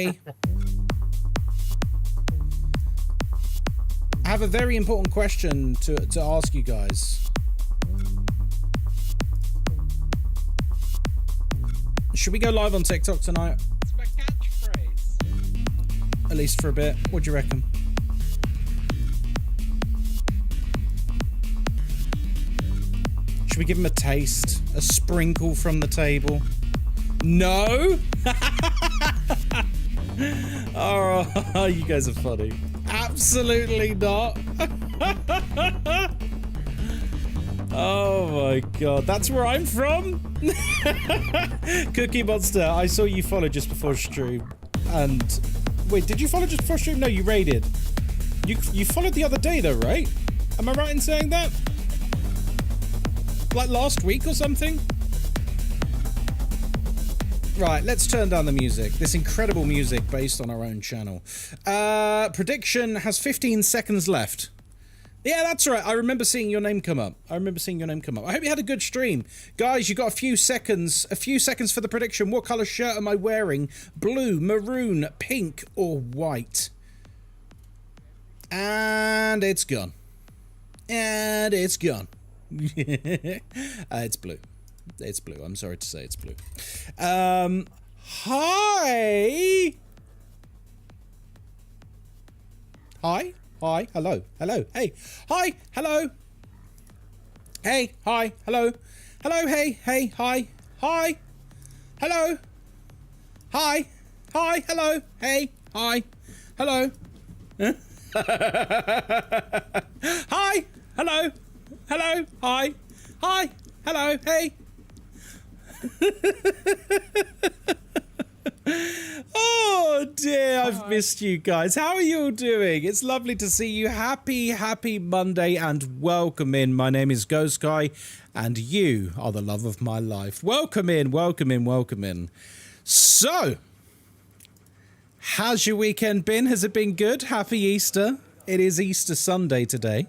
Hi. I have a very important question to ask you guys. Should we go live on TikTok tonight? It's my catchphrase. At least for a bit. What do you reckon? Should we give him a taste? A sprinkle from the table? No? Oh, you guys are funny. Absolutely not. Oh my god, that's where I'm from? Cookie Monster, I saw you follow just before stream. And wait, did you follow just before stream? No, you raided. You followed the other day though, right? Am I right in saying that? Like last week or something? Right, let's turn down the music. This incredible music based on our own channel. Prediction has 15 seconds left. Yeah, that's right. I remember seeing your name come up. I hope you had a good stream. Guys, you got a few seconds. A few seconds for the prediction. What colour shirt am I wearing? Blue, maroon, pink, or white? And it's gone. It's blue. It's blue. I'm sorry to say it's blue. Hi. Hi. Hi. Hello. Hello. Hey. Hi. Hello. Hey. Hi. Hello. Hello. Hey. Hey. Hi. Hi. Hello. Hi. Hi. Hello. Hey. Hi. Hello. Hi. Hello. Hello. Hi. Hi. Hello. Hey. Oh dear, I've missed you guys. How are you all doing? It's lovely to see you. Happy Monday and welcome in. My name is Ghostkai and you are the love of my life. Welcome in. So, how's your weekend been? Has it been good? Happy Easter. It is Easter Sunday today.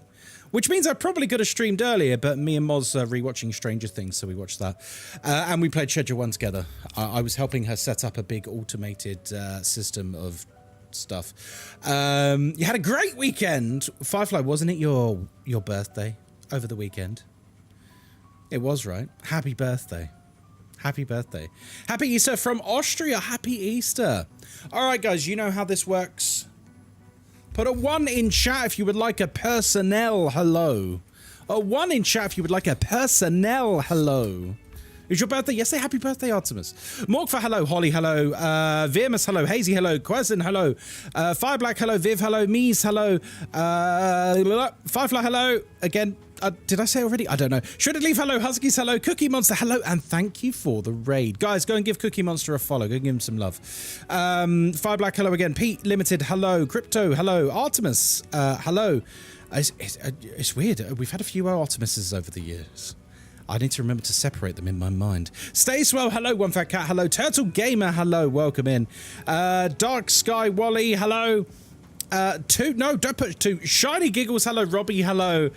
Which means I probably could have streamed earlier, but me and Moz are rewatching Stranger Things, so we watched that. And we played Schedule 1 together. I was helping her set up a big automated system of stuff. You had a great weekend. Firefly, wasn't it your birthday over the weekend? It was, right? Happy birthday. Happy birthday. Happy Easter from Austria. Happy Easter. All right, guys, you know how this works. Put a 1 in chat if you would like a personnel hello. A 1 in chat if you would like a personnel hello. Is your birthday yesterday? Happy birthday, Artemis. Morkfa, hello. Holly, hello. Virmus, hello. Hazy, hello. Quasin, hello. Fireblack, hello. Viv, hello. Mies, hello. Firefly, hello. Again, did I say already? I don't know. Shredded Leaf, hello. Huskies, hello. Cookie Monster, hello. And thank you for the raid. Guys, go and give Cookie Monster a follow. Go and give him some love. Fireblack, hello again. Pete Limited, hello. Crypto, hello. Artemis, hello. It's weird. We've had a few Artemises over the years. I need to remember to separate them in my mind. Stay swell, hello. One Fat Cat, hello. Turtle Gamer, hello. Welcome in. Dark Sky Wally, hello. No, don't put 2. Shiny Giggles, hello. Robbie, hello.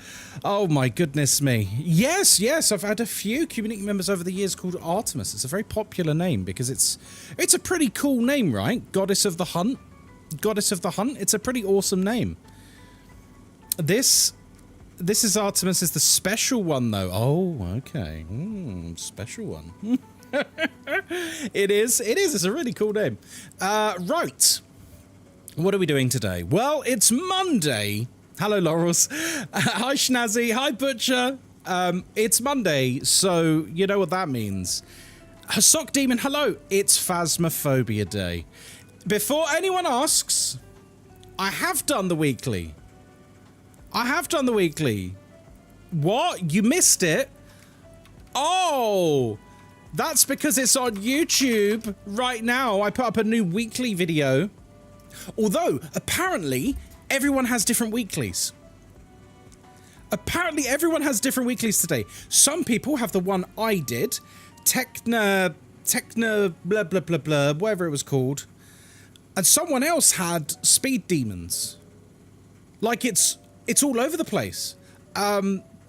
Oh my goodness me. Yes, I've had a few community members over the years called Artemis. It's a very popular name because it's a pretty cool name, right? Goddess of the Hunt. It's a pretty awesome name. This is Artemis, is the special one though. Oh, okay. Special one. It is. It's a really cool name. Right. What are we doing today? Well, it's Monday. Hello, Laurels. Hi, Schnazzy. Hi, Butcher. It's Monday, so you know what that means. Sock Demon, hello. It's Phasmophobia Day. Before anyone asks, I have done the weekly. What? You missed it? Oh, that's because it's on YouTube right now. I put up a new weekly video. Although, apparently, everyone has different weeklies. Today. Some people have the one I did. Techna blah blah blah blah, whatever it was called. And someone else had Speed Demons. Like it's all over the place.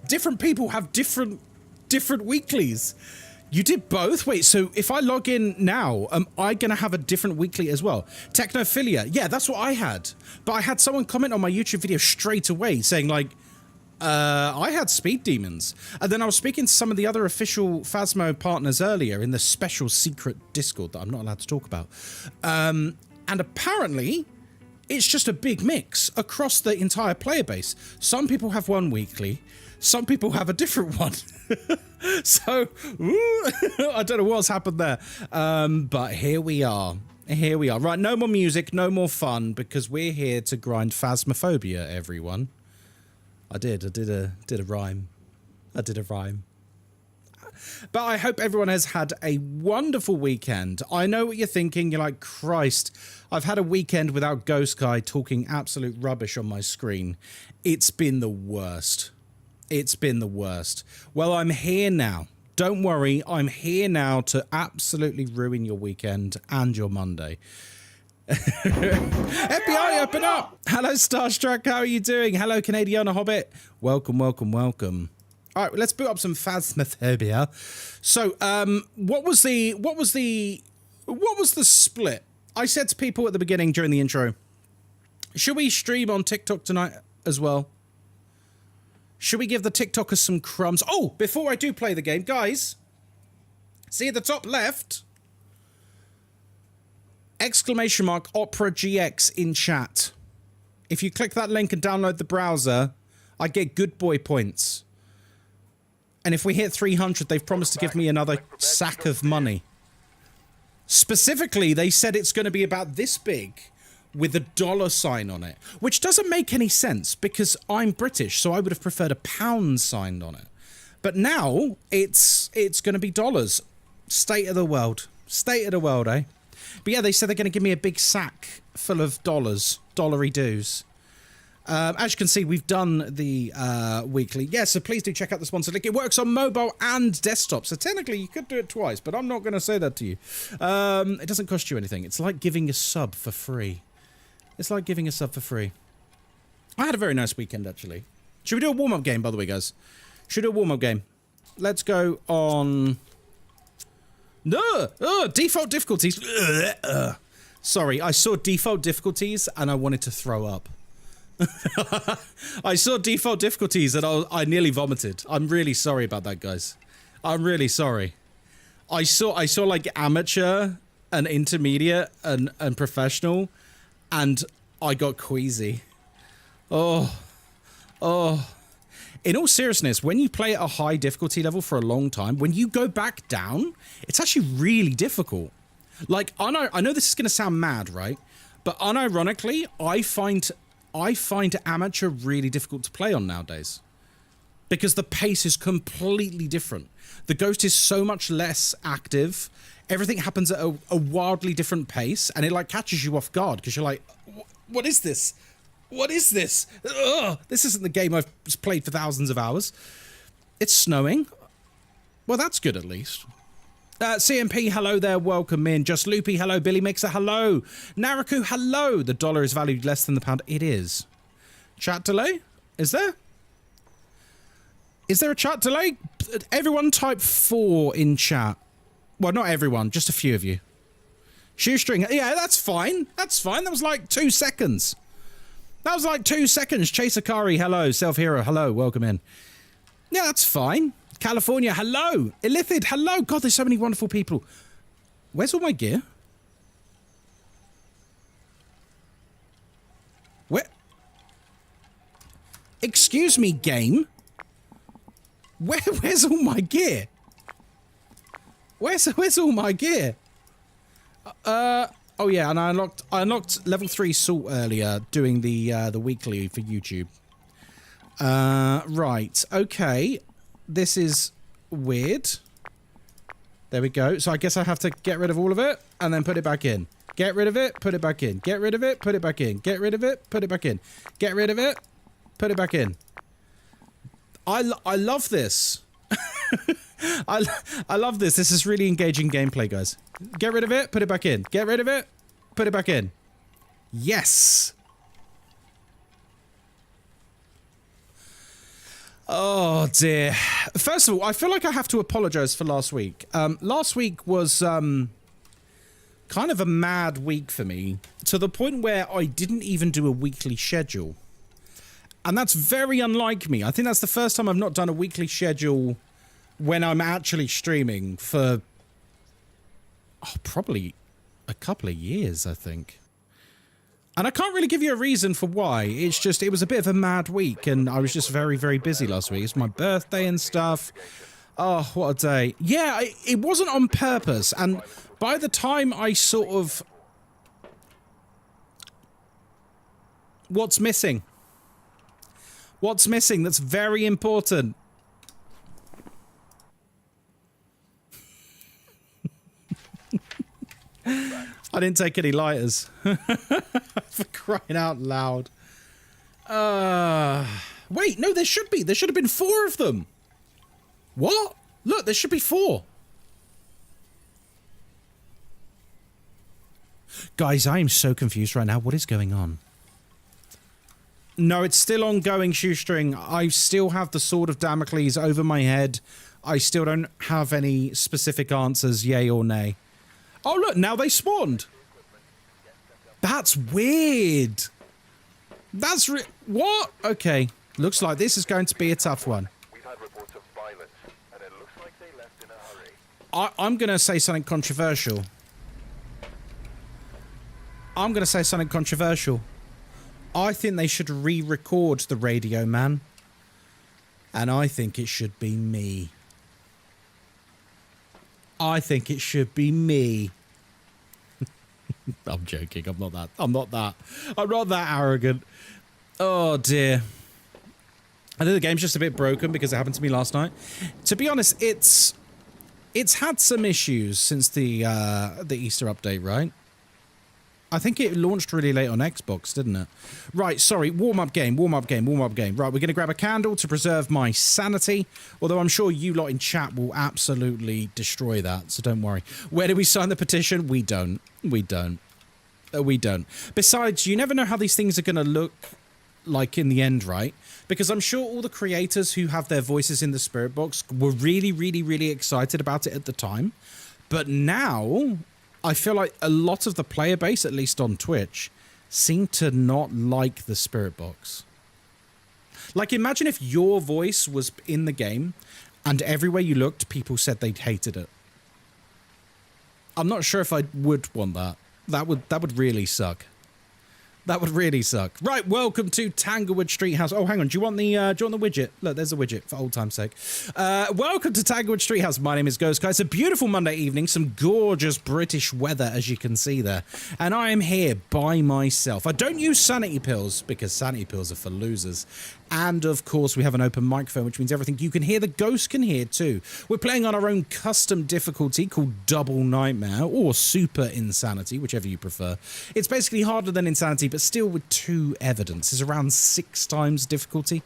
Different people have different weeklies. You did both? Wait, so if I log in now, am I going to have a different weekly as well? Technophilia. Yeah, that's what I had. But I had someone comment on my YouTube video straight away saying, like, I had speed demons. And then I was speaking to some of the other official Phasmo partners earlier in the special secret Discord that I'm not allowed to talk about. And apparently, it's just a big mix across the entire player base. Some people have one weekly. Some people have a different one. So, I don't know what's happened there. But here we are. Here we are. Right, no more music, no more fun, because we're here to grind Phasmophobia, everyone. I did a rhyme. I did a rhyme. But I hope everyone has had a wonderful weekend. I know what you're thinking. You're like, Christ, I've had a weekend without Ghostkai talking absolute rubbish on my screen. It's been the worst. It's been the worst. Well, I'm here now. Don't worry. I'm here now to absolutely ruin your weekend and your Monday. FBI, open up! Hello, Starstruck. How are you doing? Hello, Canadiana Hobbit. Welcome, welcome, welcome. All right, let's boot up some Phasmophobia. So, what was the split? I said to people at the beginning during the intro, should we stream on TikTok tonight as well? Should we give the TikTokers some crumbs? Oh, before I do play the game, guys, see at the top left, exclamation mark Opera GX in chat. If you click that link and download the browser, I get good boy points. And if we hit 300, they've promised to give me another sack of money. Specifically, they said it's going to be about this big with a $ on it, which doesn't make any sense because I'm British, so I would have preferred a pound signed on it. But now it's going to be dollars. State of the world. State of the world, eh? But yeah, they said they're going to give me a big sack full of dollars, dollary dues. As you can see, we've done the weekly. Yeah, so please do check out the sponsor link. It works on mobile and desktop, so technically you could do it twice, but I'm not going to say that to you. It doesn't cost you anything. It's like giving a sub for free. It's like giving a sub for free. I had a very nice weekend, actually. Should we do a warm-up game, by the way, guys? Should we do a warm-up game? Let's go on... No! Default difficulties. Sorry, I saw default difficulties and I wanted to throw up. I saw default difficulties and I nearly vomited. I'm really sorry about that, guys. I'm really sorry. I saw like amateur and intermediate and professional, and I got queasy. Oh. In all seriousness, when you play at a high difficulty level for a long time, when you go back down, it's actually really difficult. Like, I know this is going to sound mad, right? But unironically, I find amateur really difficult to play on nowadays. Because the pace is completely different. The ghost is so much less active. Everything happens at a wildly different pace, and it like catches you off guard because you're like, what is this? What is this? Ugh, this isn't the game I've played for thousands of hours. It's snowing. Well, that's good at least. CMP, hello there, welcome in. Just Loopy, hello. Billy Mixer, hello. Naraku, hello. The dollar is valued less than the pound. It is. Chat delay? Is there? Is there a chat delay? Everyone type 4 in chat. Well, not everyone, just a few of you. Shoestring, yeah, that's fine. That's fine. That was like 2 seconds. That was like 2 seconds. Chase Akari, hello. Self-Hero, hello. Welcome in. Yeah, that's fine. California, hello. Illithid, hello. God, there's so many wonderful people. Where's all my gear? Where? Excuse me, game. Where's all my gear? Where's all my gear? Oh yeah, and I unlocked level 3 salt earlier doing the weekly for YouTube. Right, okay. This is weird. There we go. So I guess I have to get rid of all of it and then put it back in. Get rid of it, put it back in. Get rid of it, put it back in. Get rid of it, put it back in. Get rid of it, put it back in. I love this. I love this. This is really engaging gameplay, guys. Get rid of it, put it back in. Get rid of it, put it back in. Yes. Oh dear. First of all, I feel like I have to apologise for last week. Last week was kind of a mad week for me, to the point where I didn't even do a weekly schedule. And that's very unlike me. I think that's the first time I've not done a weekly schedule when I'm actually streaming for probably a couple of years, I think. And I can't really give you a reason for why. It's just, it was a bit of a mad week, and I was just very, very busy last week. It's my birthday and stuff. Oh, what a day. Yeah, it wasn't on purpose, and by the time I sort of... What's missing? What's missing? That's very important. I didn't take any lighters. For crying out loud. Wait, no, there should be. There should have been 4 of them. What? Look, there should be 4. Guys, I am so confused right now. What is going on? No, it's still ongoing, Shoestring. I still have the Sword of Damocles over my head. I still don't have any specific answers, yay or nay. Oh, look, now they spawned. That's weird. That's what? Okay. Looks like this is going to be a tough one. We've had reports of violence, and it looks like they left in a hurry. I'm going to say something controversial. I think they should re-record the Radio Man. And I think it should be me. I think it should be me. I'm joking. I'm not that arrogant. Oh dear. I think the game's just a bit broken because it happened to me last night. To be honest, it's had some issues since the Easter update, right? I think it launched really late on Xbox, didn't it? Right, sorry, warm-up game. Right, we're going to grab a candle to preserve my sanity, although I'm sure you lot in chat will absolutely destroy that, so don't worry. Where do we sign the petition? We don't. Besides, you never know how these things are going to look like in the end, right? Because I'm sure all the creators who have their voices in the spirit box were really, really, really excited about it at the time. But now... I feel like a lot of the player base, at least on Twitch, seem to not like the spirit box. Like, imagine if your voice was in the game and everywhere you looked, people said they'd hated it. I'm not sure if I would want that. That would really suck. That would really suck. Right, welcome to Tanglewood Street House. Oh, hang on. Do you want the widget? Look, there's a widget for old time's sake. Welcome to Tanglewood Street House. My name is Ghostkai. It's a beautiful Monday evening. Some gorgeous British weather, as you can see there. And I am here by myself. I don't use sanity pills because sanity pills are for losers. And, of course, we have an open microphone, which means everything you can hear, the ghost can hear too. We're playing on our own custom difficulty called Double Nightmare or Super Insanity, whichever you prefer. It's basically harder than Insanity, but still with 2 evidence. It's around 6 times difficulty.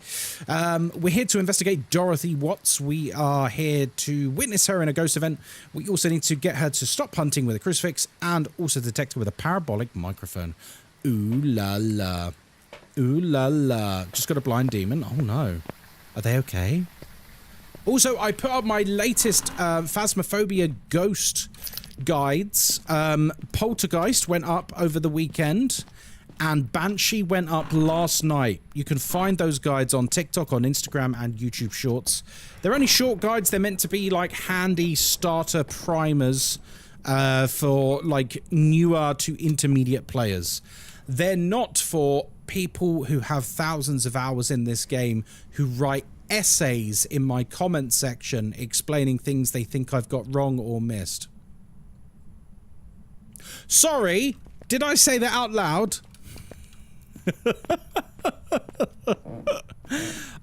We're here to investigate Dorothy Watts. We are here to witness her in a ghost event. We also need to get her to stop hunting with a crucifix and also detect her with a parabolic microphone. Ooh la la. Ooh la la. Just got a blind demon. Oh no. Are they okay? Also, I put up my latest Phasmophobia ghost guides. Poltergeist went up over the weekend. And Banshee went up last night. You can find those guides on TikTok, on Instagram, and YouTube Shorts. They're only short guides. They're meant to be like handy starter primers for like newer to intermediate players. They're not for people who have thousands of hours in this game who write essays in my comment section explaining things they think I've got wrong or missed. Sorry, did I say that out loud?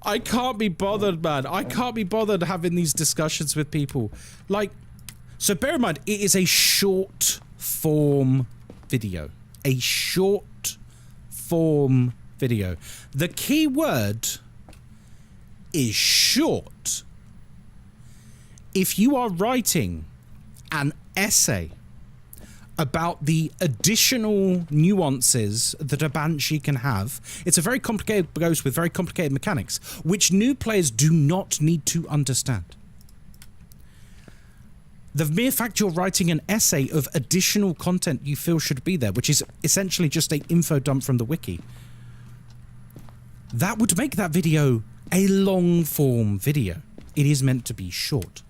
I can't be bothered, man. I can't be bothered having these discussions with people. Like, so bear in mind, it is a short form video. A short form video. The key word is short. If you are writing an essay about the additional nuances that a Banshee can have. It's a very complicated ghost with very complicated mechanics, which new players do not need to understand. The mere fact you're writing an essay of additional content you feel should be there, which is essentially just an info dump from the wiki, that would make that video a long-form video. It is meant to be short.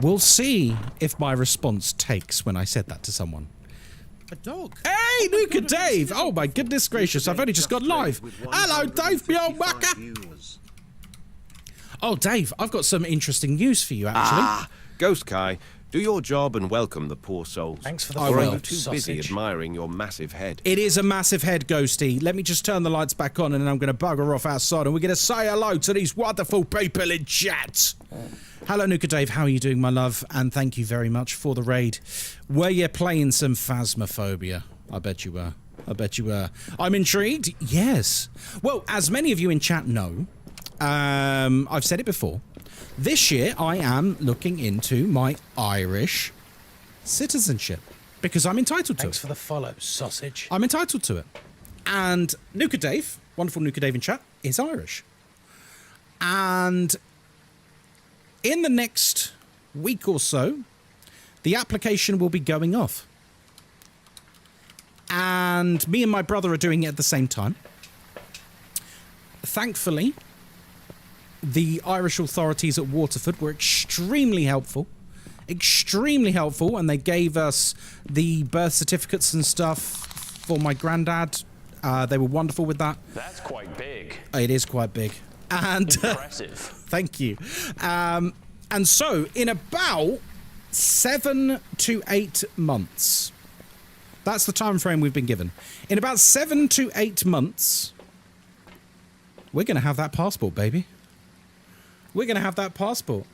We'll see if my response takes when I said that to someone. A dog. Hey, Nuka Dave! Oh my goodness gracious, I've only just got live. Hello, Dave, the old mucker. Oh, Dave, I've got some interesting news for you, actually. Ghostkai, do your job and welcome the poor souls. Thanks for the I will. I'm too busy admiring your massive head. It is a massive head, Ghosty. Let me just turn the lights back on and then I'm going to bugger off outside and we're going to say hello to these wonderful people in chat. Hello, Nuka Dave. How are you doing, my love? And thank you very much for the raid. Were you playing some Phasmophobia? I bet you were. I bet you were. I'm intrigued. Yes. Well, as many of you in chat know, I've said it before. This year, I am looking into my Irish citizenship because I'm entitled to it. Thanks for the follow, sausage. I'm entitled to it. And Nuka Dave, wonderful Nuka Dave in chat, is Irish. And in the next week or so, the application will be going off. And me and my brother are doing it at the same time. Thankfully, the Irish authorities at Waterford were extremely helpful, and they gave us the birth certificates and stuff for my granddad. They were wonderful with that. That's quite big. It is quite big. And Impressive. thank you. And so, in about 7 to 8 months, that's the time frame we've been given. In about 7 to 8 months, we're going to have that passport, baby. We're going to have that passport.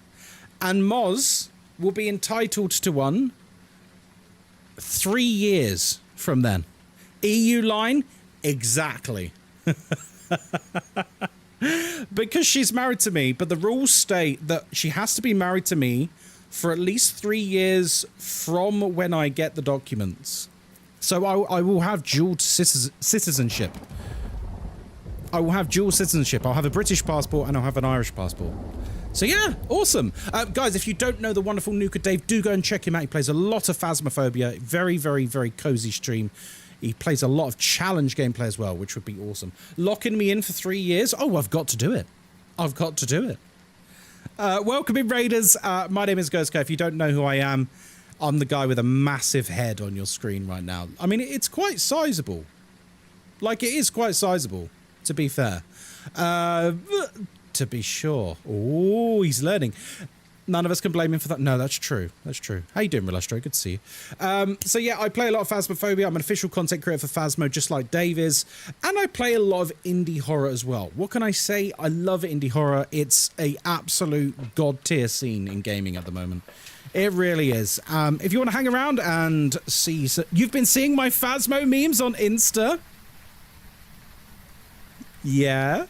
And Moz will be entitled to one 3 years from then. EU line? Exactly. Because she's married to me, but the rules state that she has to be married to me for at least 3 years from when I get the documents. So I will have dual citizenship. I will have dual citizenship. I'll have a British passport and I'll have an Irish passport. So yeah, awesome. Guys, if you don't know the wonderful Nuka Dave, do go and check him out. He plays a lot of Phasmophobia. Very, very, very cozy stream. He plays a lot of challenge gameplay as well, which would be awesome. Locking me in for 3 years? Oh, I've got to do it. I've got to do it. Welcome in, Raiders. My name is Ghostkai. If you don't know who I am, I'm the guy with a massive head on your screen right now. I mean, it's quite sizable. Like, it is quite sizable, to be fair. To be sure. Oh, he's learning. None of us can blame him for that. No, that's true. That's true. How you doing, Relastro? Good to see you. So yeah, I play a lot of Phasmophobia. I'm an official content creator for Phasmo, just like Dave is. And I play a lot of indie horror as well. What can I say? I love indie horror. It's a absolute god tier scene in gaming at the moment. It really is. If you want to hang around and see... You've been seeing my Phasmo memes on Insta? Yeah?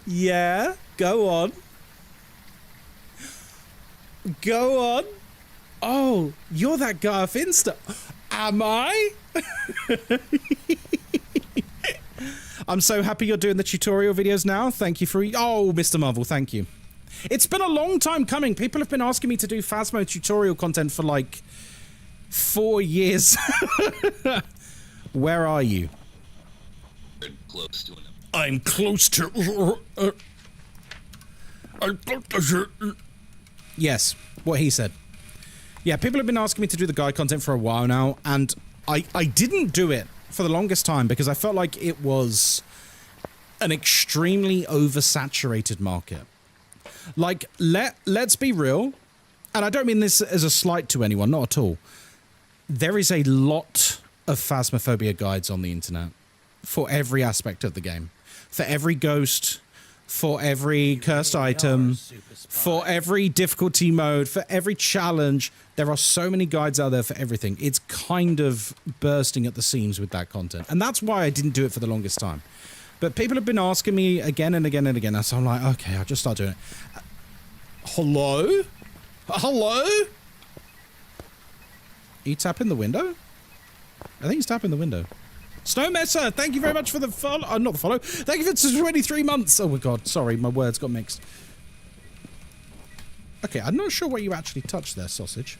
Yeah? Go on. Go on. Oh, you're that guy off Insta. Am I? I'm so happy you're doing the tutorial videos now. Thank you for... Oh, Mr. Marvel, thank you. It's been a long time coming. People have been asking me to do Phasmo tutorial content for like 4 years. Where are you? Close to I'm close to... Yes, what he said. Yeah, people have been asking me to do the guide content for a while now, and I didn't do it for the longest time because I felt like it was an extremely oversaturated market. Like, let's be real, and I don't mean this as a slight to anyone, not at all. There is a lot of Phasmophobia guides on the internet for every aspect of the game. For every ghost, for every cursed item, for every difficulty mode, for every challenge. There are so many guides out there for everything. It's kind of bursting at the seams with that content. And that's why I didn't do it for the longest time. But people have been asking me again and again and again. So I'm like, okay, I'll just start doing it. Hello? Hello? He tapping the window? I think he's tapping the window. Snowmesser, thank you very much for the follow. Not the follow. Thank you for 23 months. Oh my god, sorry, my words got mixed. Okay, I'm not sure what you actually touched there, sausage.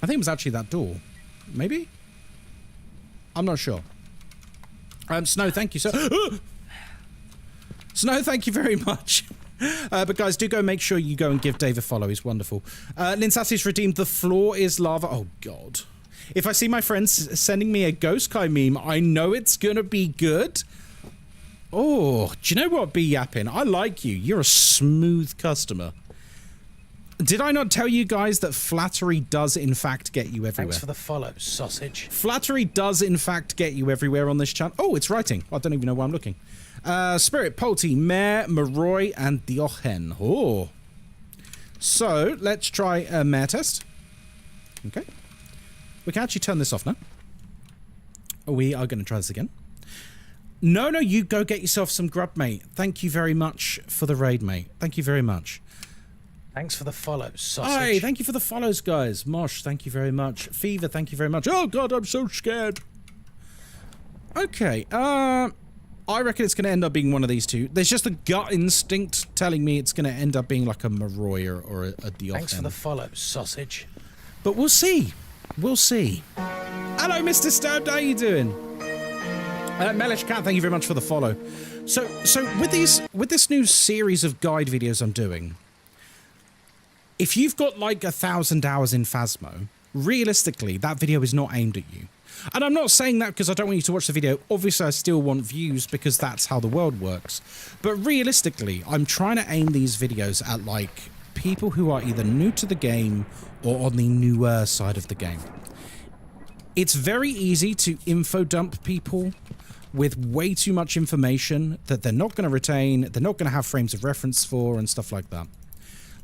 I think it was actually that door. Maybe? I'm not sure. Snow, thank you so... Snow, thank you very much. But guys, do go make sure you go and give Dave a follow. He's wonderful. Linsassy's redeemed. The floor is lava. Oh, God. If I see my friends sending me a Ghostkai meme, I know it's gonna be good. Oh, do you know what, B Yappin? I like you. You're a smooth customer. Did I not tell you guys that flattery does in fact get you everywhere? Thanks for the follow, sausage. Flattery does in fact get you everywhere on this channel. Oh, it's writing. I don't even know why I'm looking. Spirit, Polty, Mare, Maroy, and Diochen. Oh. So, let's try a Mare test. Okay. We can actually turn this off now. We are going to try this again. No, you go get yourself some grub, mate. Thank you very much for the raid, mate. Thank you very much. Thanks for the follow, sausage. Hi, thank you for the follows, guys. Mosh, thank you very much. Fever, thank you very much. Oh, God, I'm so scared. Okay, I reckon it's going to end up being one of these two. There's just a gut instinct telling me it's going to end up being like a Maroy or a Diochen. Thanks for the follow, sausage. But we'll see. We'll see. Hello, Mr. Disturbed. How you doing? Mellish Cat, thank you very much for the follow. So with this new series of guide videos I'm doing, if you've got like 1,000 hours in Phasmo, realistically, that video is not aimed at you. And I'm not saying that because I don't want you to watch the video. Obviously, I still want views because that's how the world works. But realistically, I'm trying to aim these videos at like people who are either new to the game or on the newer side of the game. It's very easy to info dump people with way too much information that they're not going to retain, they're not going to have frames of reference for, and stuff like that.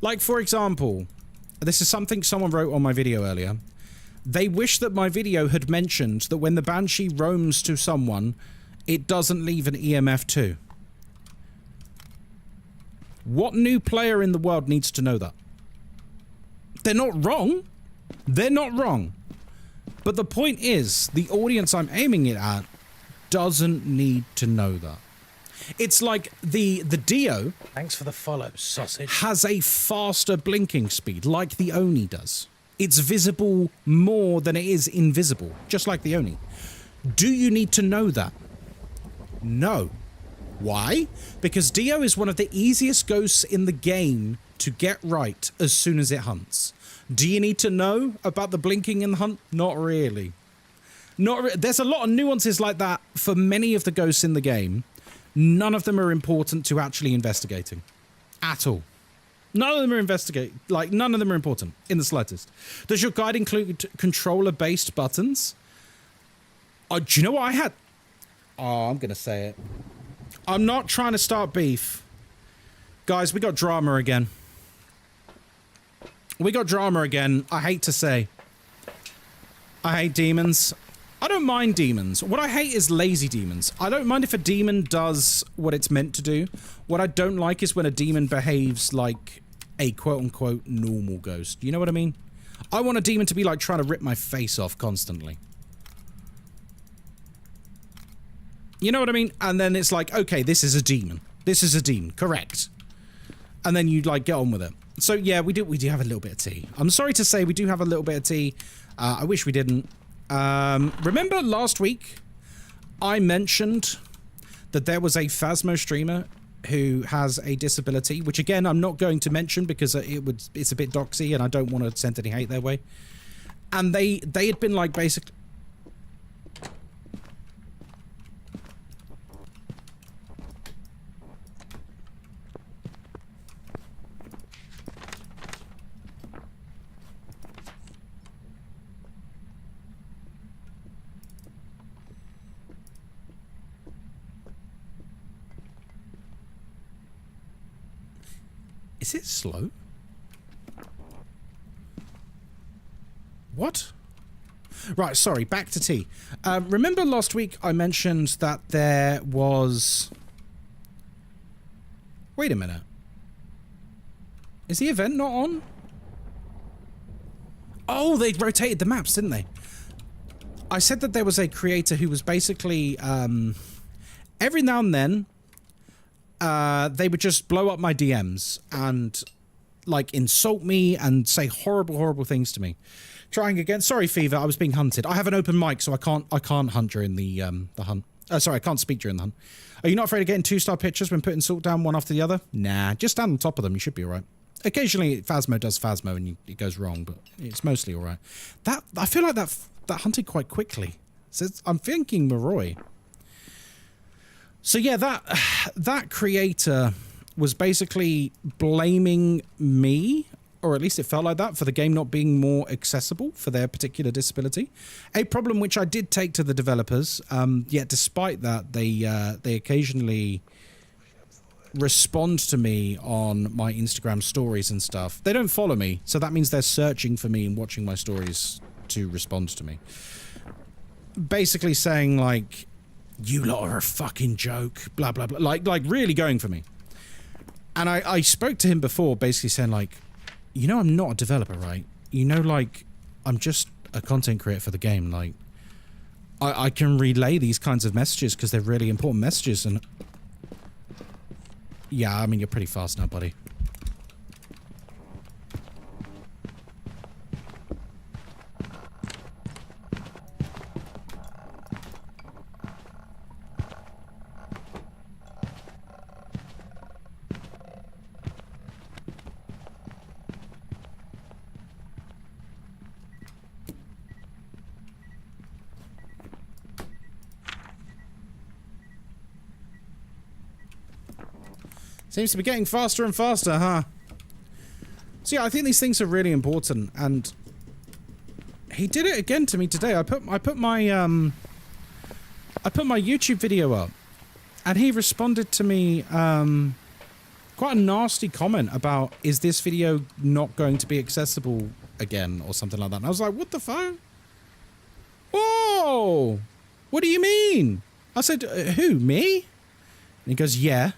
Like, for example, this is something someone wrote on my video earlier. They wish that my video had mentioned that when the Banshee roams to someone, it doesn't leave an EMF too. What new player in the world needs to know that? They're not wrong. They're not wrong. But the point is, the audience I'm aiming it at doesn't need to know that. It's like the Dio... Thanks for the follow, sausage. ...has a faster blinking speed, like the Oni does. It's visible more than it is invisible, just like the Oni. Do you need to know that? No. Why? Because Dio is one of the easiest ghosts in the game to get right as soon as it hunts. Do you need to know about the blinking in the hunt? Not really. There's a lot of nuances like that for many of the ghosts in the game. None of them are important to actually investigating. At all. None of them are none of them are important in the slightest. Does your guide include controller-based buttons? Oh, do you know what I had? Oh, I'm going to say it. I'm not trying to start beef. Guys, we got drama again. We got drama again. I hate to say. I hate demons. I don't mind demons. What I hate is lazy demons. I don't mind if a demon does what it's meant to do. What I don't like is when a demon behaves like a quote-unquote normal ghost. You know what I mean? I want a demon to be like trying to rip my face off constantly. You know what I mean? And then it's like, okay, this is a demon. This is a demon, correct. And then you like get on with it. So yeah, we do have a little bit of tea. I'm sorry to say we do have a little bit of tea. I wish we didn't. Remember last week I mentioned that there was a Phasmo streamer who has a disability, which again I'm not going to mention because it's a bit doxy and I don't want to send any hate their way. And they had been like basically... Is it slow? What? Right, sorry, back to tea. Remember last week I mentioned that there was... Wait a minute. Is the event not on? Oh, they rotated the maps, didn't they? I said that there was a creator who was basically, every now and then, they would just blow up my DMs and, like, insult me and say horrible, horrible things to me. Trying again. Sorry, Fever, I was being hunted. I have an open mic, so I can't hunt during the hunt. Sorry, I can't speak during the hunt. Are you not afraid of getting 2-star pictures when putting salt down one after the other? Nah, just stand on top of them. You should be all right. Occasionally, Phasmo does Phasmo and it goes wrong, but it's mostly all right. I feel like that hunted quite quickly. So I'm thinking Moroi. So yeah, that creator was basically blaming me, or at least it felt like that, for the game not being more accessible for their particular disability. A problem which I did take to the developers, yet despite that, they occasionally respond to me on my Instagram stories and stuff. They don't follow me, so that means they're searching for me and watching my stories to respond to me. Basically saying, like, you lot are a fucking joke, blah, blah, blah. Like really going for me. And I spoke to him before, basically saying, like, you know I'm not a developer, right? You know, like, I'm just a content creator for the game. Like, I can relay these kinds of messages because they're really important messages. And yeah, I mean, you're pretty fast now, buddy. Seems to be getting faster and faster, huh? So yeah, I think these things are really important, and he did it again to me today. I put my YouTube video up, and he responded to me quite a nasty comment about, is this video not going to be accessible again or something like that. And I was like, what the fuck? Whoa! What do you mean? I said, who, me? And he goes, yeah.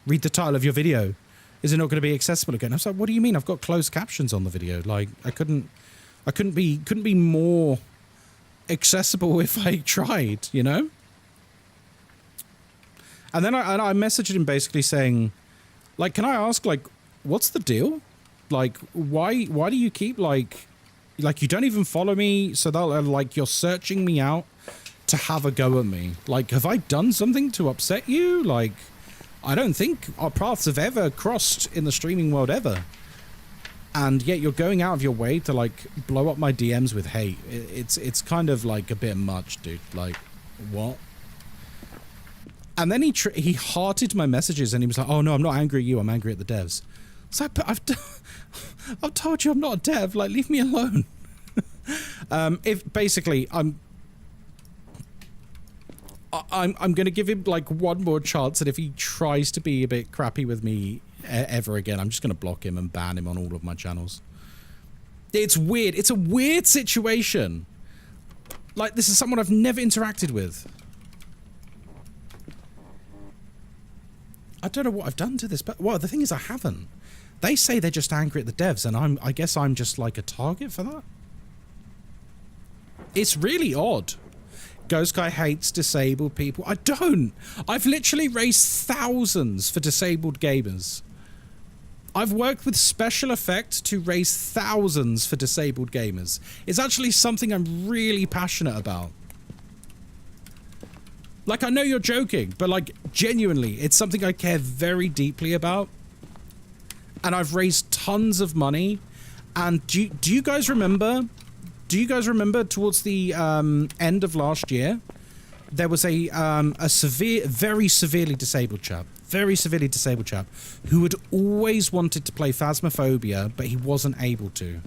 Read the title of your video. Is it not going to be accessible again? I was like, what do you mean? I've got closed captions on the video. Like, I couldn't be more accessible if I tried, you know? And then I messaged him basically saying, like, can I ask, like, what's the deal? Like, why do you keep, like you don't even follow me, so that, like, you're searching me out to have a go at me. Like, have I done something to upset you? Like, I don't think our paths have ever crossed in the streaming world ever. And yet you're going out of your way to, like, blow up my DMs with hate. It's kind of, like, a bit much, dude. Like, what? And then he hearted my messages and he was like, oh, no, I'm not angry at you. I'm angry at the devs. It's like, but I've told you I'm not a dev. Like, leave me alone. If basically I'm going to give him, like, one more chance, and if he tries to be a bit crappy with me ever again, I'm just going to block him and ban him on all of my channels. It's weird. It's a weird situation. Like, this is someone I've never interacted with. I don't know what I've done to this, but, well, the thing is I haven't. They say they're just angry at the devs, and I guess I'm just, like, a target for that. It's really odd. Ghostkai hates disabled people. I don't. I've literally raised thousands for disabled gamers. I've worked with special effects to raise thousands for disabled gamers. It's actually something I'm really passionate about. Like, I know you're joking, but, like, genuinely, it's something I care very deeply about. And I've raised tons of money. And do you guys remember... Do you guys remember towards the end of last year, there was a very severely disabled chap, who had always wanted to play Phasmophobia, but he wasn't able to.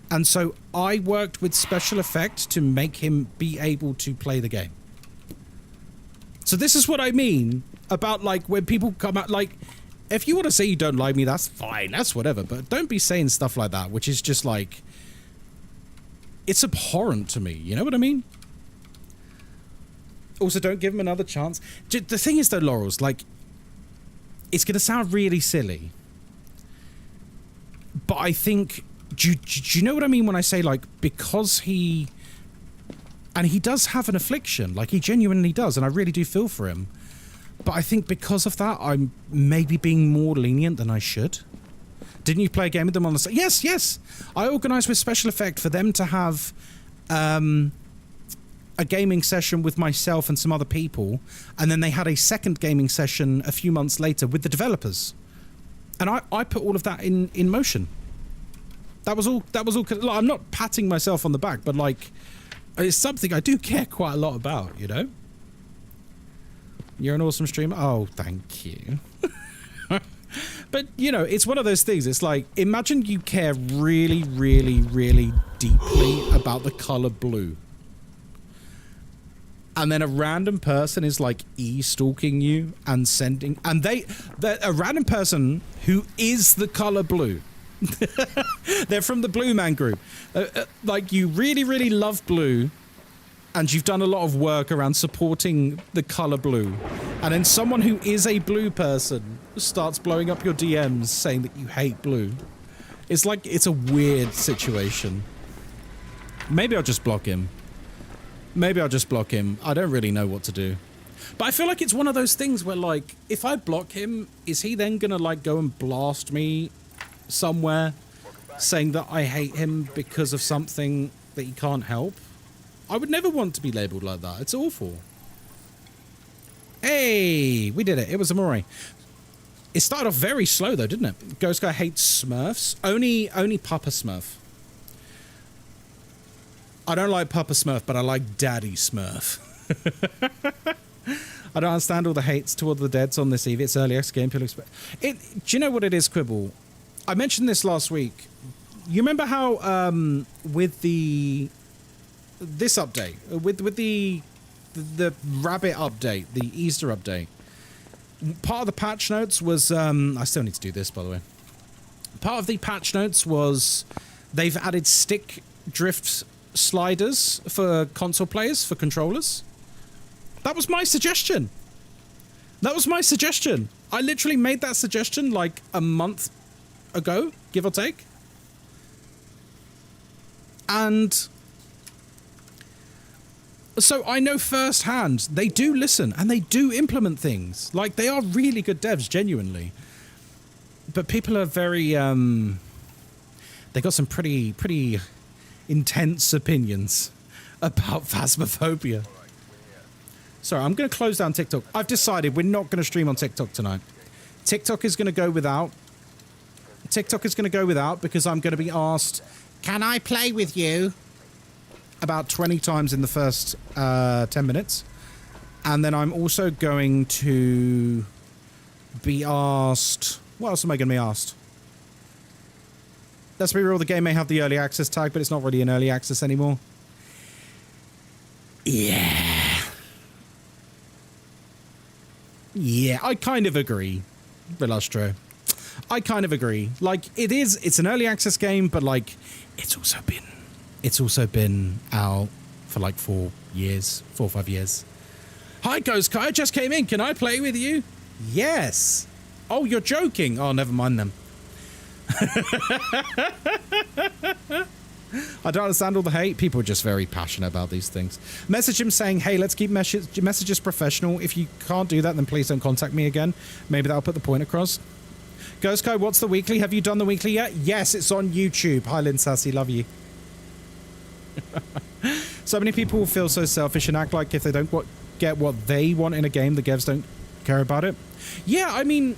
And so I worked with special effects to make him be able to play the game. So this is what I mean about, like, when people come out, like, if you want to say you don't like me, that's fine, that's whatever, but don't be saying stuff like that, which is just, like... It's abhorrent to me, you know what I mean? Also, don't give him another chance. The thing is, though, Laurels, like, it's going to sound really silly, but I think do you know what I mean when I say, like, because he... And he does have an affliction. Like, he genuinely does, and I really do feel for him. But I think because of that, I'm maybe being more lenient than I should. Didn't you play a game with them on the... Yes, yes! I organised with Special Effect for them to have a gaming session with myself and some other people, and then they had a second gaming session a few months later with the developers. And I put all of that in motion. That was all. Like, I'm not patting myself on the back, but like, it's something I do care quite a lot about, you know? You're an awesome streamer. Oh, thank you. But, you know, it's one of those things. It's like, imagine you care really, really, really deeply about the color blue. And then a random person is like e-stalking you and sending... And a random person who is the color blue. They're from the Blue Man Group. Like, you really, really love blue, and you've done a lot of work around supporting the color blue. And then someone who is a blue person starts blowing up your DMs saying that you hate blue. It's like, it's a weird situation. Maybe I'll just block him. Maybe I'll just block him. I don't really know what to do. But I feel like it's one of those things where, like, if I block him, is he then gonna, like, go and blast me somewhere saying that I hate him because of something that he can't help? I would never want to be labelled like that. It's awful. Hey, we did it. It was Amore. It started off very slow though, didn't it? Ghostkai hates Smurfs. Only Papa Smurf. I don't like Papa Smurf, but I like Daddy Smurf. I don't understand all the hates toward the deads on this Eve. It's early access game. Do you know what it is, Quibble? I mentioned this last week. You remember how with this update, with the rabbit update, the Easter update, part of the patch notes was I still need to do this, by the way. Part of the patch notes was they've added stick drift sliders for console players, for controllers. That was my suggestion. That was my suggestion. I literally made that suggestion like a month ago, give or take. And so I know firsthand they do listen and they do implement things. Like, they are really good devs, genuinely. But people are very they got some pretty intense opinions about Phasmophobia. Sorry, I'm going to close down TikTok. I've decided we're not going to stream on TikTok tonight. TikTok is going to go without. TikTok is going to go without because I'm going to be asked, can I play with you? About 20 times in the first 10 minutes. And then I'm also going to be asked... What else am I going to be asked? Let's be real, the game may have the early access tag, but it's not really an early access anymore. Yeah. Yeah, I kind of agree, Velastro. I kind of agree. Like, it's an early access game, but like, it's also been out for like 4 or 5 years. Hi, Ghostkai, I just came in. Can I play with you? Yes. Oh, you're joking. Oh, never mind then. I don't understand all the hate. People are just very passionate about these things. Message him saying, hey, let's keep messages professional. If you can't do that, then please don't contact me again. Maybe that'll put the point across. Ghostkai, what's the weekly? Have you done the weekly yet? Yes, it's on YouTube. Hi, Lynn Sassy. Love you. So many people will feel so selfish and act like if they don't get what they want in a game, the devs don't care about it. Yeah, I mean,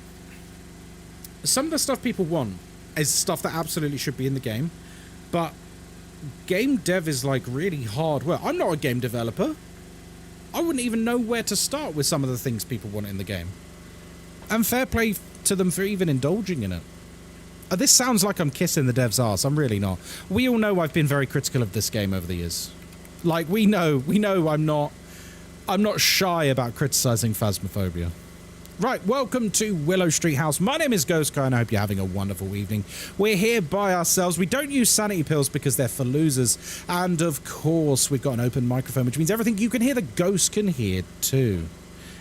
some of the stuff people want is stuff that absolutely should be in the game, but game dev is like really hard work. I'm not a game developer. I wouldn't even know where to start with some of the things people want in the game. And fair play to them for even indulging in it. This sounds like I'm kissing the dev's ass. I'm really not. We all know I've been very critical of this game over the years. Like, we know I'm not shy about criticizing Phasmophobia. Right, welcome to Willow Street House. My name is Ghostkai and I hope you're having a wonderful evening. We're here by ourselves. We don't use sanity pills because they're for losers. And of course, we've got an open microphone, which means everything you can hear, the ghost can hear too.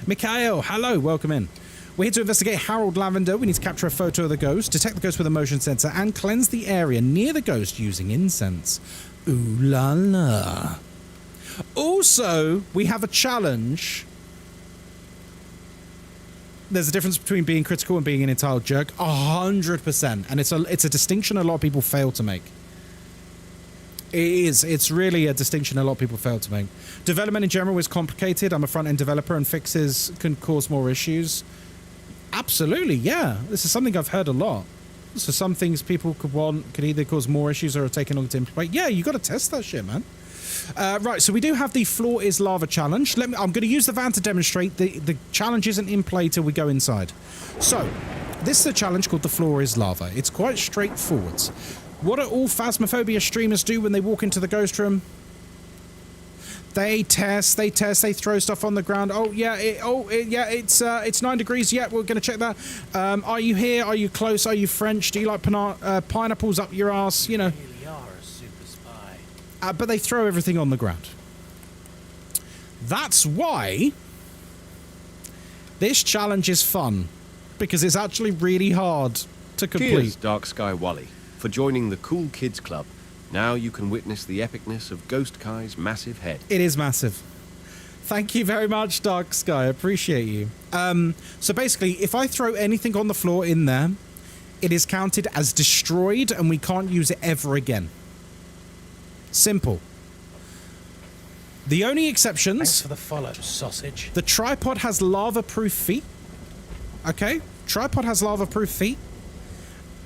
Mikhail, hello, welcome in. We're here to investigate Harold Lavender. We need to capture a photo of the ghost, detect the ghost with a motion sensor, and cleanse the area near the ghost using incense. Ooh la la. Also, we have a challenge. There's a difference between being critical and being an entitled jerk. 100%. And it's a distinction a lot of people fail to make. It is. It's really a distinction a lot of people fail to make. Development in general is complicated. I'm a front-end developer and fixes can cause more issues. Absolutely, yeah. This is something I've heard a lot. So some things people could either cause more issues or are taking longer to implement. Yeah, you got to test that shit, man. Right, so we do have the floor is lava challenge. I'm going to use the van to demonstrate. The challenge isn't in play till we go inside. So, this is a challenge called the floor is lava. It's quite straightforward. What do all Phasmophobia streamers do when they walk into the ghost room? They test, they throw stuff on the ground. Oh, yeah, it's 9 degrees. Yeah, we're going to check that. Are you here? Are you close? Are you French? Do you like pineapples up your ass? You know. You are a super spy. But they throw everything on the ground. That's why this challenge is fun. Because it's actually really hard to complete. Cheers, Dark Sky Wally, for joining the Cool Kids Club. Now you can witness the epicness of Ghostkai's massive head. It is massive. Thank you very much, Dark Sky. I appreciate you. So basically, if I throw anything on the floor in there, it is counted as destroyed and we can't use it ever again. Simple. The only exceptions... Thanks for the follow, sausage. The tripod has lava-proof feet. Okay? Tripod has lava-proof feet.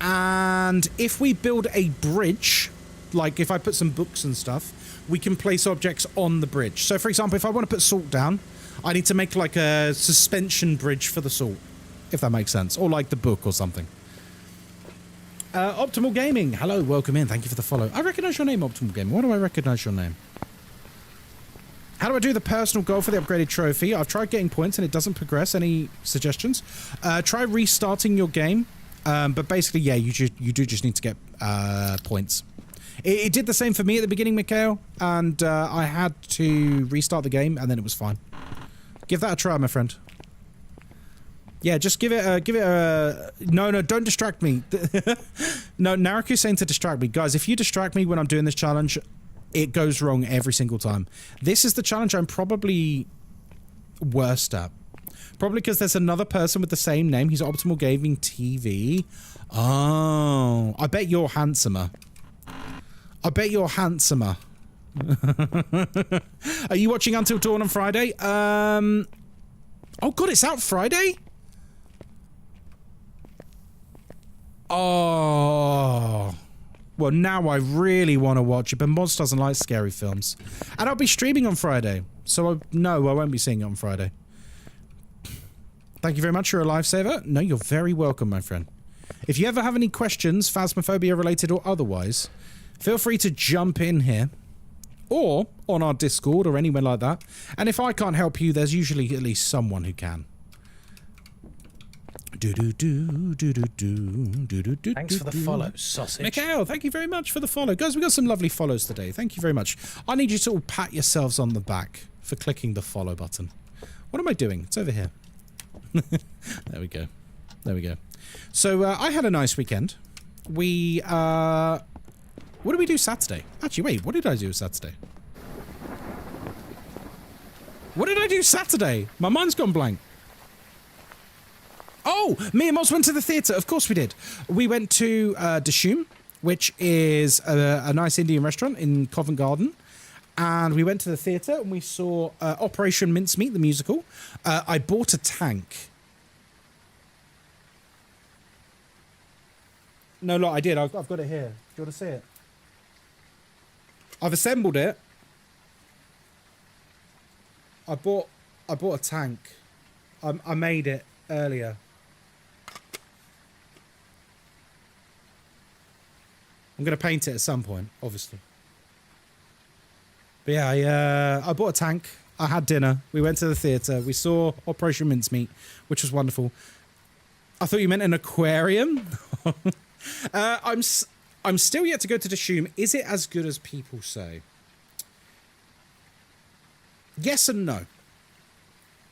And if we build a bridge... Like, if I put some books and stuff, we can place objects on the bridge. So, for example, if I want to put salt down, I need to make, like, a suspension bridge for the salt, if that makes sense. Or, like, the book or something. Optimal Gaming. Hello, welcome in. Thank you for the follow. I recognize your name, Optimal Gaming. Why do I recognize your name? How do I do the personal goal for the upgraded trophy? I've tried getting points and it doesn't progress. Any suggestions? Try restarting your game. But basically, yeah, you do just need to get points. It did the same for me at the beginning, Mikhail, and I had to restart the game, and then it was fine. Give that a try, my friend. Yeah, just give it a... No, don't distract me. No, Naraku's saying to distract me. Guys, if you distract me when I'm doing this challenge, it goes wrong every single time. This is the challenge I'm probably worst at. Probably because there's another person with the same name. He's Optimal Gaming TV. Oh, I bet you're handsomer. I bet you're handsomer. Are you watching Until Dawn on Friday? Oh god, it's out Friday? Oh. Well, now I really want to watch it, but Moz doesn't like scary films. And I'll be streaming on Friday. So, no, I won't be seeing it on Friday. Thank you very much. You're a lifesaver. No, you're very welcome, my friend. If you ever have any questions, Phasmophobia related or otherwise... Feel free to jump in here, or on our Discord, or anywhere like that. And if I can't help you, there's usually at least someone who can. Thanks for the follow, sausage. Mikhail, thank you very much for the follow. Guys, we got some lovely follows today. Thank you very much. I need you to all pat yourselves on the back for clicking the follow button. What am I doing? It's over here. There we go. There we go. So, I had a nice weekend. We, what did we do Saturday? Actually, wait, what did I do Saturday? What did I do Saturday? My mind's gone blank. Oh, me and Moz went to the theatre. Of course we did. We went to Dishoom, which is a nice Indian restaurant in Covent Garden. And we went to the theatre and we saw Operation Mincemeat, the musical. I bought a tank. No, look, I did. I've got it here. Do you want to see it? I've assembled it. I bought a tank. I made it earlier. I'm going to paint it at some point, obviously. But yeah, I bought a tank. I had dinner. We went to the theatre. We saw Operation Mincemeat, which was wonderful. I thought you meant an aquarium. I'm still yet to go to Dishoom. Is it as good as people say? Yes and no.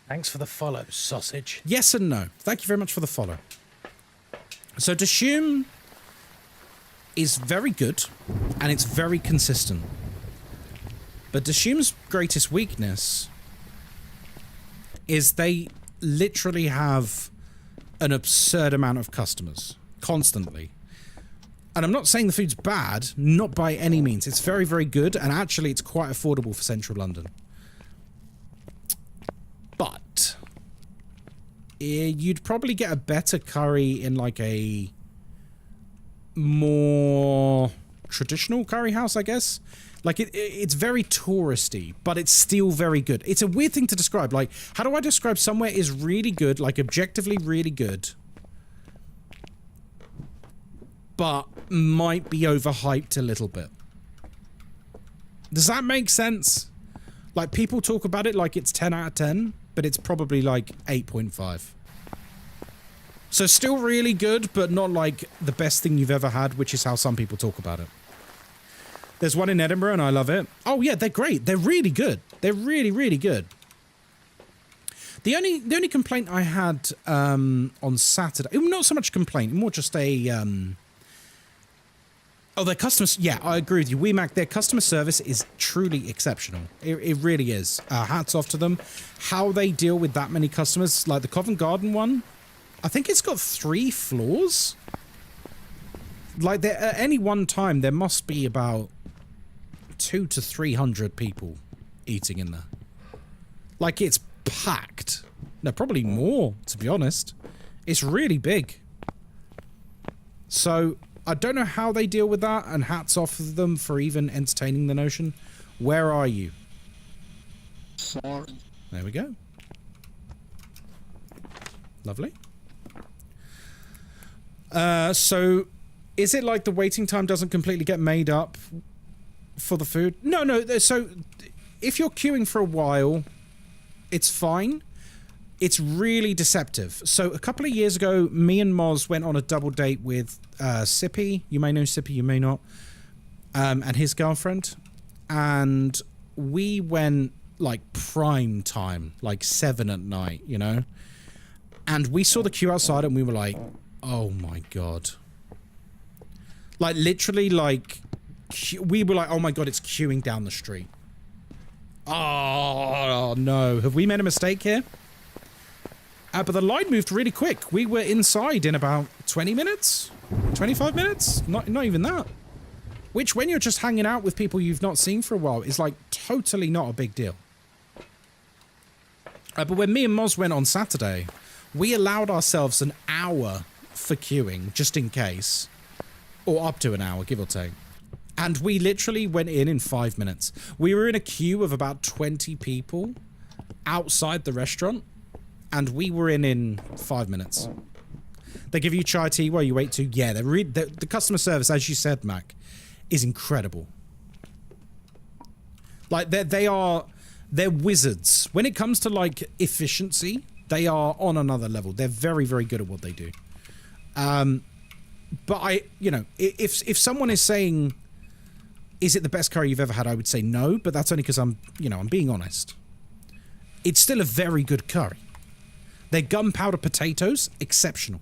Thanks for the follow, sausage. Yes and no. Thank you very much for the follow. So Dishoom is very good, and it's very consistent. But Dishoom's greatest weakness is they literally have an absurd amount of customers, constantly. And I'm not saying the food's bad, not by any means. It's very, very good, and actually it's quite affordable for central London. But you'd probably get a better curry in like a more traditional curry house, I guess. Like it's very touristy, but it's still very good. It's a weird thing to describe. Like, how do I describe somewhere is really good, like objectively really good, but might be overhyped a little bit? Does that make sense? Like, people talk about it like it's 10 out of 10, but it's probably like 8.5. So still really good, but not like the best thing you've ever had, which is how some people talk about it. There's one in Edinburgh and I love it. Oh yeah, they're great. They're really good. They're really, really good. The only complaint I had on Saturday, not so much complaint, more just a oh, their customers. Yeah, I agree with you. WeMac, their customer service is truly exceptional. It really is. Hats off to them. How they deal with that many customers, like the Covent Garden one, I think it's got 3 floors. Like, at any one time, there must be about 200 to 300 people eating in there. Like, it's packed. No, probably more, to be honest. It's really big. So, I don't know how they deal with that, and hats off to them for even entertaining the notion. Where are you? Sorry. There we go. Lovely. So, is it like the waiting time doesn't completely get made up for the food? No. So, if you're queuing for a while, it's fine. It's really deceptive. So, a couple of years ago, me and Moz went on a double date with Sippy. You may know Sippy, you may not. And his girlfriend. And we went, like, prime time. Like, 7 at night, you know? And we saw the queue outside and we were like, oh my god. Like, literally, like, we were like, oh my god, it's queuing down the street. Oh, no. Have we made a mistake here? But the line moved really quick. We were inside in about 20 minutes? 25 minutes? Not even that. Which, when you're just hanging out with people you've not seen for a while, is, like, totally not a big deal. But when me and Moz went on Saturday, we allowed ourselves an hour for queuing, just in case. Or up to an hour, give or take. And we literally went in 5 minutes. We were in a queue of about 20 people outside the restaurant. And we were in 5 minutes. They give you chai tea while you wait too. Yeah, the customer service, as you said, Mac, is incredible. Like, they're wizards. When it comes to, like, efficiency, they are on another level. They're very, very good at what they do. But if someone is saying, is it the best curry you've ever had? I would say no, but that's only because I'm being honest. It's still a very good curry. Their gunpowder potatoes, exceptional.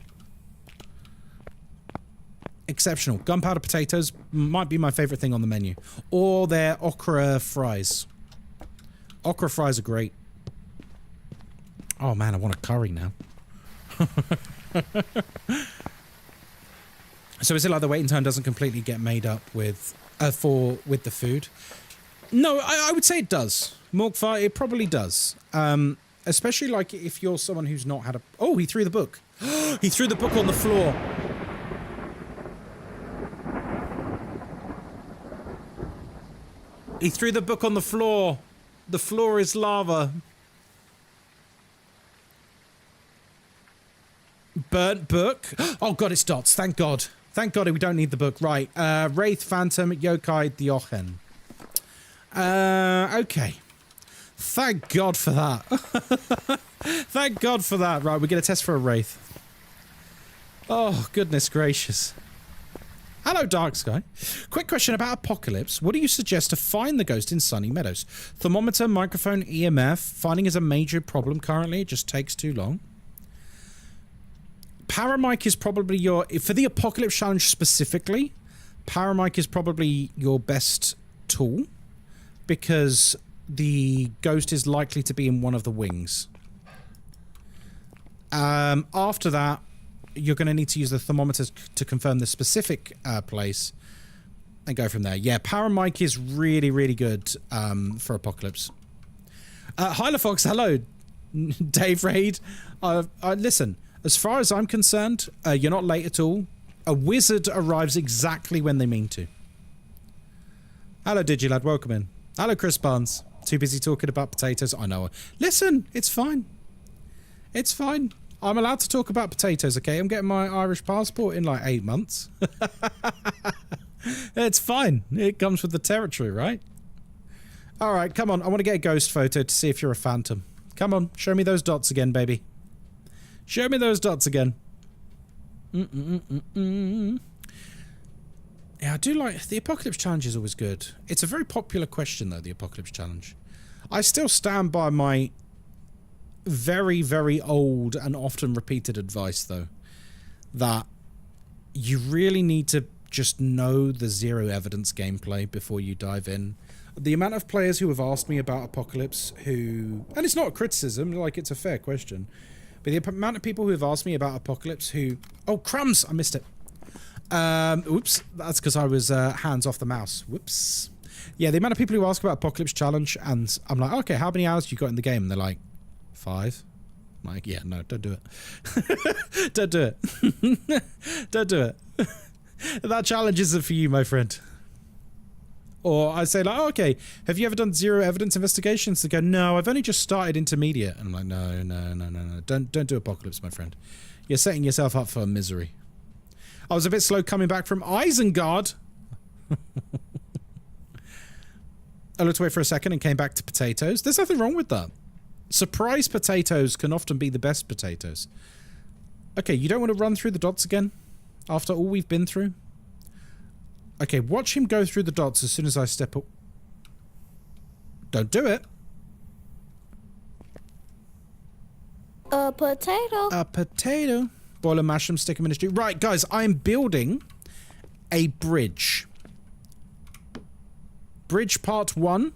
Exceptional. Gunpowder potatoes might be my favorite thing on the menu. Or their okra fries. Okra fries are great. Oh man, I want a curry now. So is it like the waiting time doesn't completely get made up with the food? No, I would say it does. Morgfire, it probably does. Especially like if you're someone who's not had a... Oh, he threw the book. He threw the book on the floor. He threw the book on the floor. The floor is lava. Burnt book. Oh god, it's dots. Thank god. Thank god we don't need the book. Right. Wraith, Phantom, Yokai, Diochen. Okay. Thank god for that. Thank god for that. Right, we're going to test for a Wraith. Oh, goodness gracious. Hello, Dark Sky. Quick question about Apocalypse. What do you suggest to find the ghost in Sunny Meadows? Thermometer, microphone, EMF. Finding is a major problem currently. It just takes too long. Paramic is probably your... For the Apocalypse challenge specifically, Paramic is probably your best tool because the ghost is likely to be in one of the wings. After that, you're going to need to use the thermometers to confirm the specific place and go from there. Yeah, Paramic is really, really good for Apocalypse. Hyla Fox, hello. Dave Raid. Listen, as far as I'm concerned, you're not late at all. A wizard arrives exactly when they mean to. Hello, Digilad. Welcome in. Hello, Chris Barnes. Too busy talking about potatoes. I know. Listen, it's fine. It's fine. I'm allowed to talk about potatoes, okay? I'm getting my Irish passport in like 8 months. It's fine. It comes with the territory, right? All right, come on. I want to get a ghost photo to see if you're a phantom. Come on, show me those dots again, baby. Show me those dots again. Yeah, I do like... The Apocalypse Challenge is always good. It's a very popular question, though, the Apocalypse Challenge. I still stand by my... very, very old and often repeated advice, though, that you really need to just know the zero evidence gameplay before you dive in. The amount of players who have asked me about Apocalypse who... And it's not a criticism, like, it's a fair question. But the amount of people who have asked me about Apocalypse who... Oh, crumbs! I missed it. Oops. That's because I was hands off the mouse. Whoops. Yeah, the amount of people who ask about Apocalypse Challenge, and I'm like, okay, how many hours you got in the game? And they're like, 5. I'm like, yeah, no, don't do it. Don't do it. Don't do it. That challenge isn't for you, my friend. Or I say like, oh, okay, have you ever done zero evidence investigations? They go, no, I've only just started intermediate. And I'm like, no. Don't do Apocalypse, my friend. You're setting yourself up for misery. I was a bit slow coming back from Isengard. I looked away for a second and came back to potatoes. There's nothing wrong with that. Surprise potatoes can often be the best potatoes. Okay, you don't want to run through the dots again? After all we've been through? Okay, watch him go through the dots as soon as I step up. Don't do it. A potato. A potato. Boil a mushroom, stick him in a stew. Right, guys, I'm building a bridge. Bridge part 1.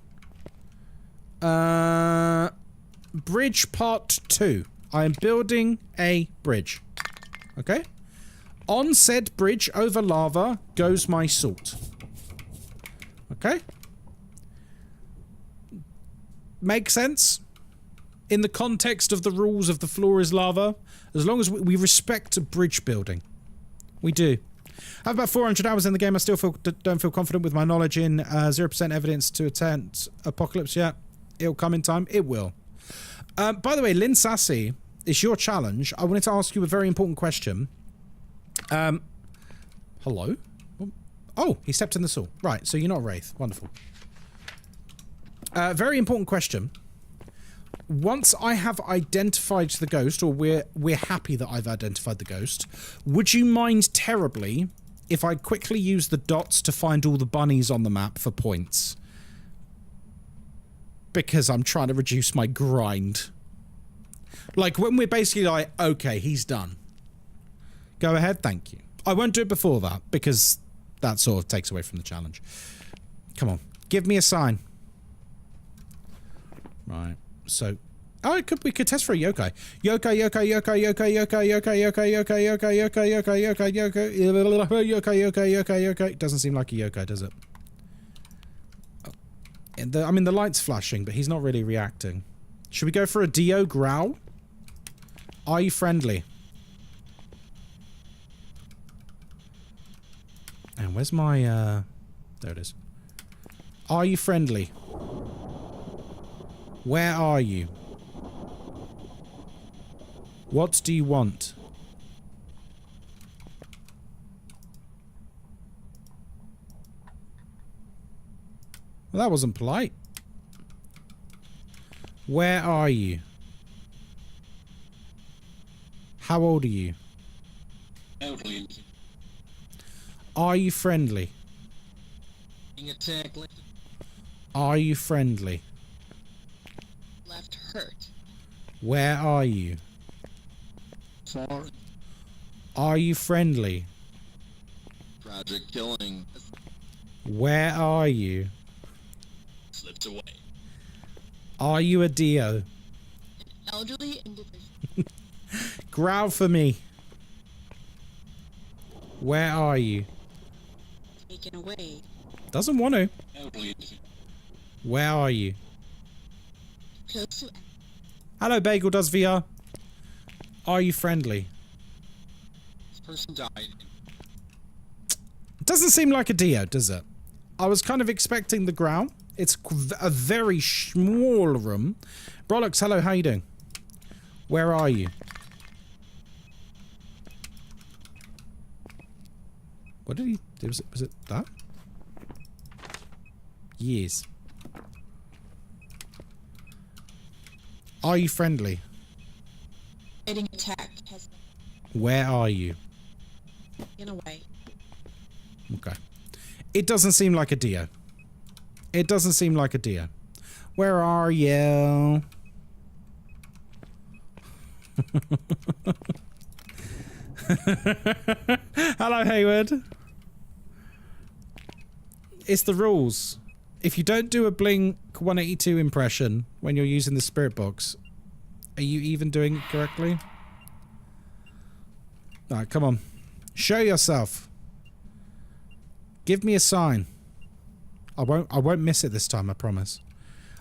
Bridge part 2. I am building a bridge. Okay? On said bridge over lava goes my salt. Okay? Make sense? In the context of the rules of the floor is lava, as long as we respect bridge building. We do. I have about 400 hours in the game. I still don't feel confident with my knowledge in 0% evidence to attempt Apocalypse yet. It'll come in time. It will. By the way, Lynn Sassy, it's your challenge. I wanted to ask you a very important question. Hello? Oh, he stepped in the saw. Right, so you're not a wraith. Wonderful. Very important question. Once I have identified the ghost, or we're happy that I've identified the ghost, would you mind terribly if I quickly use the dots to find all the bunnies on the map for points? Because I'm trying to reduce my grind. Like, when we're basically like, okay, he's done. Go ahead, thank you. I won't do it before that, because that sort of takes away from the challenge. Come on, give me a sign. Right, so... Oh, we could test for a yokai. Yokai. Doesn't seem like a yokai, does it? I mean, the light's flashing, but he's not really reacting. Should we go for a Dio growl? Are you friendly? And where's my, there it is. Are you friendly? Where are you? What do you want? Well, that wasn't polite. Where are you? How old are you? Elderly. Are you friendly? Being attacked. Are you friendly? Left hurt. Where are you? Sorry. Are you friendly? Project killing. Where are you? Slipped away. Are you a Dio? Elderly individual. Growl for me. Where are you? Taken away. Doesn't want to. Elderly. Where are you? Close to. Hello, Bagel does VR. Are you friendly? This person died. It doesn't seem like a Dio, does it? I was kind of expecting the growl. It's a very small room. Brolux, hello, how you doing? Where are you? What did he do? Was it that? Yes. Are you friendly? Getting attacked. Has Where are you? taken away. Okay. It doesn't seem like a Dio. It doesn't seem like a Dio. Where are you? Hello, Hayward. It's the rules. If you don't do a Blink 182 impression when you're using the spirit box, are you even doing it correctly? Alright, come on. Show yourself. Give me a sign. I won't miss it this time, I promise.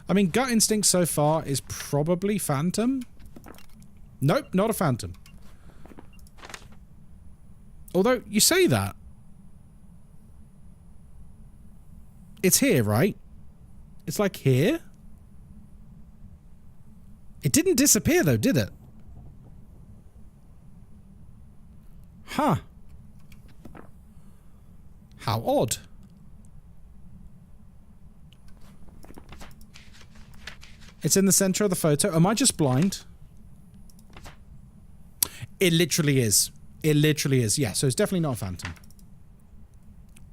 I mean, gut instinct so far is probably Phantom. Nope, not a Phantom. Although, you say that. It's here, right? It's like here? It didn't disappear though, did it? Huh. How odd. It's in the center of the photo. Am I just blind? It literally is. It literally is. Yeah, so it's definitely not a Phantom.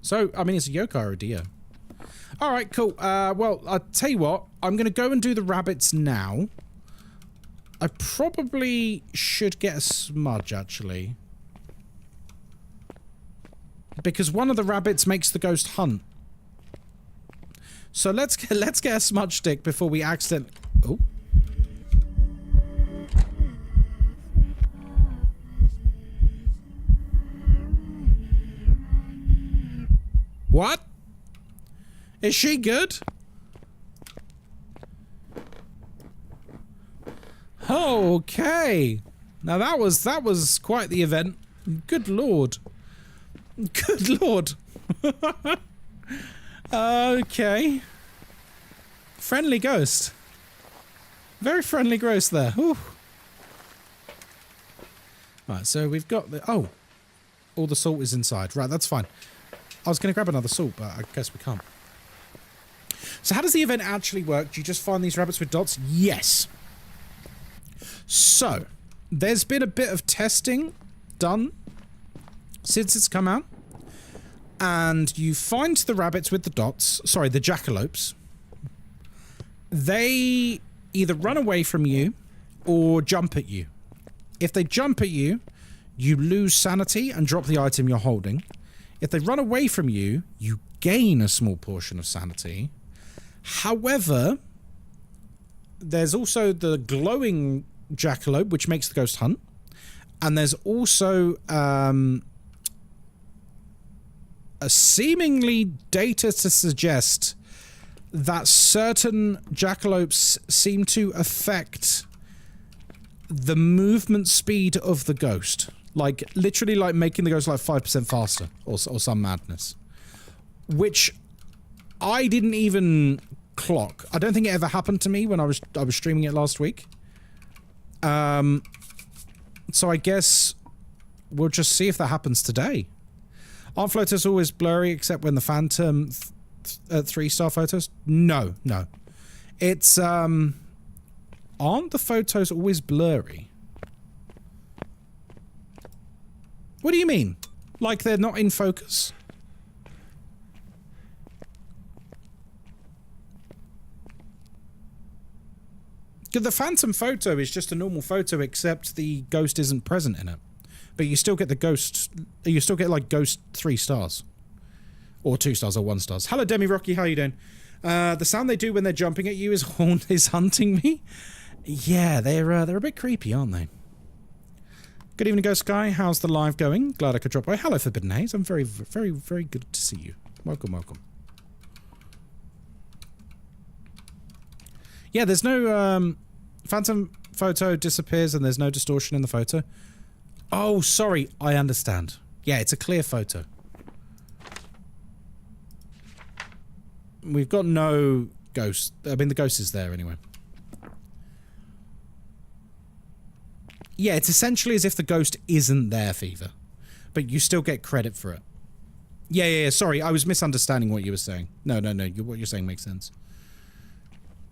So, I mean, it's a yokai or a Dio. Alright, cool. Well, I'll tell you what. I'm going to go and do the rabbits now. I probably should get a smudge, actually. Because one of the rabbits makes the ghost hunt. So let's get a smudge stick before we accidentally... Oh. What? Is she good? Okay. Now that was quite the event. Good lord. Good lord. Okay. Friendly ghost. Very friendly ghost there. Whew. Right, so we've got the... Oh. All the salt is inside. Right, that's fine. I was going to grab another salt, but I guess we can't. So how does the event actually work? Do you just find these rabbits with dots? Yes. So, there's been a bit of testing done since it's come out. And you find the rabbits with the dots, sorry, the jackalopes. They either run away from you or jump at you. If they jump at you, you lose sanity and drop the item you're holding. If they run away from you, you gain a small portion of sanity. However, there's also the glowing jackalope, which makes the ghost hunt. And there's also a seemingly data to suggest that certain jackalopes seem to affect the movement speed of the ghost. Like, literally, like, making the ghost, like, 5% faster. Or some madness. Which I didn't even clock. I don't think it ever happened to me when I was streaming it last week. So I guess we'll just see if that happens today. Aren't photos always blurry except when the Phantom 3-star photos? No. It's, aren't the photos always blurry? What do you mean? Like they're not in focus? The phantom photo is just a normal photo, except the ghost isn't present in it. But you still get the ghost. You still get like ghost 3 stars, or 2 stars, or 1 stars. Hello, Demi Rocky. How you doing? The sound they do when they're jumping at you is hunting me. Yeah, they're a bit creepy, aren't they? Good evening, Ghostkai. How's the live going? Glad I could drop by. Hello, Forbidden Haze. I'm very, very, very good to see you. Welcome, welcome. Yeah, there's no phantom photo disappears and there's no distortion in the photo. Oh, sorry. I understand. Yeah, it's a clear photo. We've got no ghost. I mean, the ghost is there anyway. Yeah, it's essentially as if the ghost isn't there, Fever. But you still get credit for it. Yeah. Sorry, I was misunderstanding what you were saying. No. What you're saying makes sense.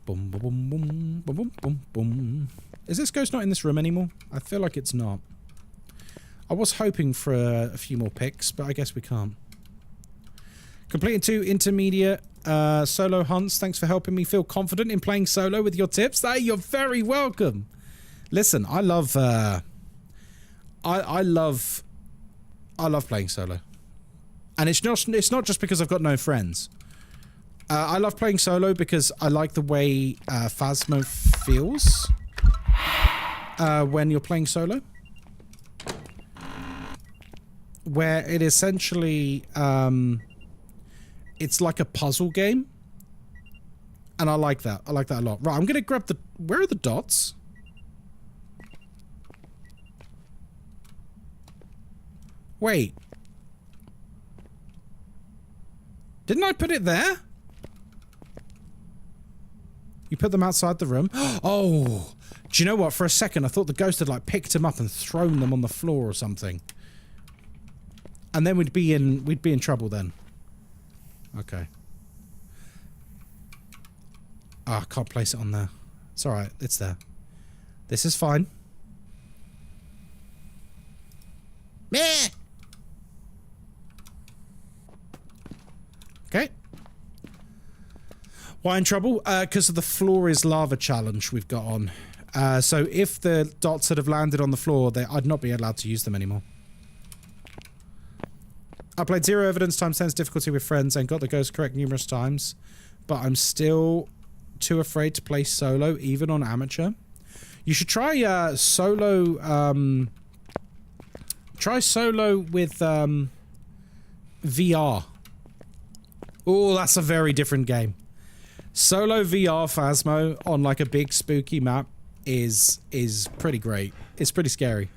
Boom, boom, boom, boom, boom, boom, boom. Is this ghost not in this room anymore? I feel like it's not. I was hoping for a few more picks, but I guess we can't. Completing 2 intermediate solo hunts. Thanks for helping me feel confident in playing solo with your tips. Hey, you're very welcome. Listen, I love I love playing solo. And it's not just because I've got no friends. I love playing solo because I like the way Phasmo feels when you're playing solo. Where it essentially it's like a puzzle game. And I like that. I like that a lot. Right, I'm gonna grab the... Where are the dots? Wait. Didn't I put it there? You put them outside the room? Oh! Do you know what? For a second, I thought the ghost had, like, picked them up and thrown them on the floor or something. And then we'd be in trouble then. Okay. Ah, I can't place it on there. It's alright. It's there. This is fine. Meh! Okay. Why in trouble? Because of the floor is lava challenge we've got on. So if the dots had have landed on the floor, I'd not be allowed to use them anymore. I played 0 evidence times 10's difficulty with friends and got the ghost correct numerous times, but I'm still too afraid to play solo, even on amateur. You should try solo. Try solo with VR. Oh, that's a very different game. Solo VR Phasmo on like a big spooky map is pretty great. It's pretty scary.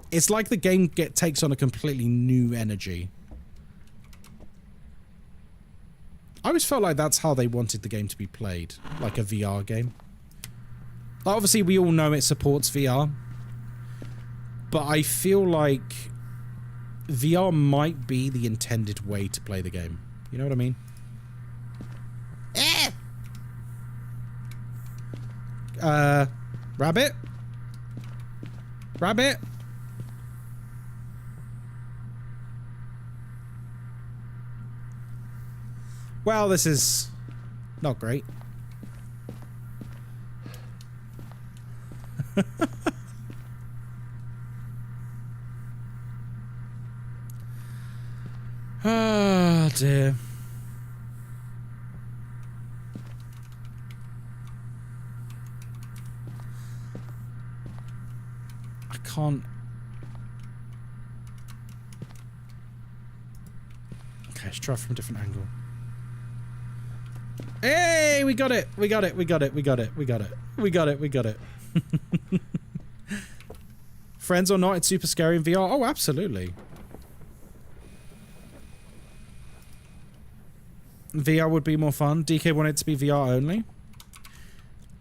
It's like the game takes on a completely new energy. I always felt like that's how they wanted the game to be played, like a VR game. Obviously, we all know it supports VR, but I feel like VR might be the intended way to play the game. You know what I mean? Rabbit? Rabbit? Well, this is not great. Oh, dear. I can't... Okay, let's try from a different angle. Hey, we got it! We got it, we got it, we got it, we got it. We got it, we got it. Friends or not, it's super scary in VR. Oh, absolutely. VR would be more fun. DK wanted it to be VR only.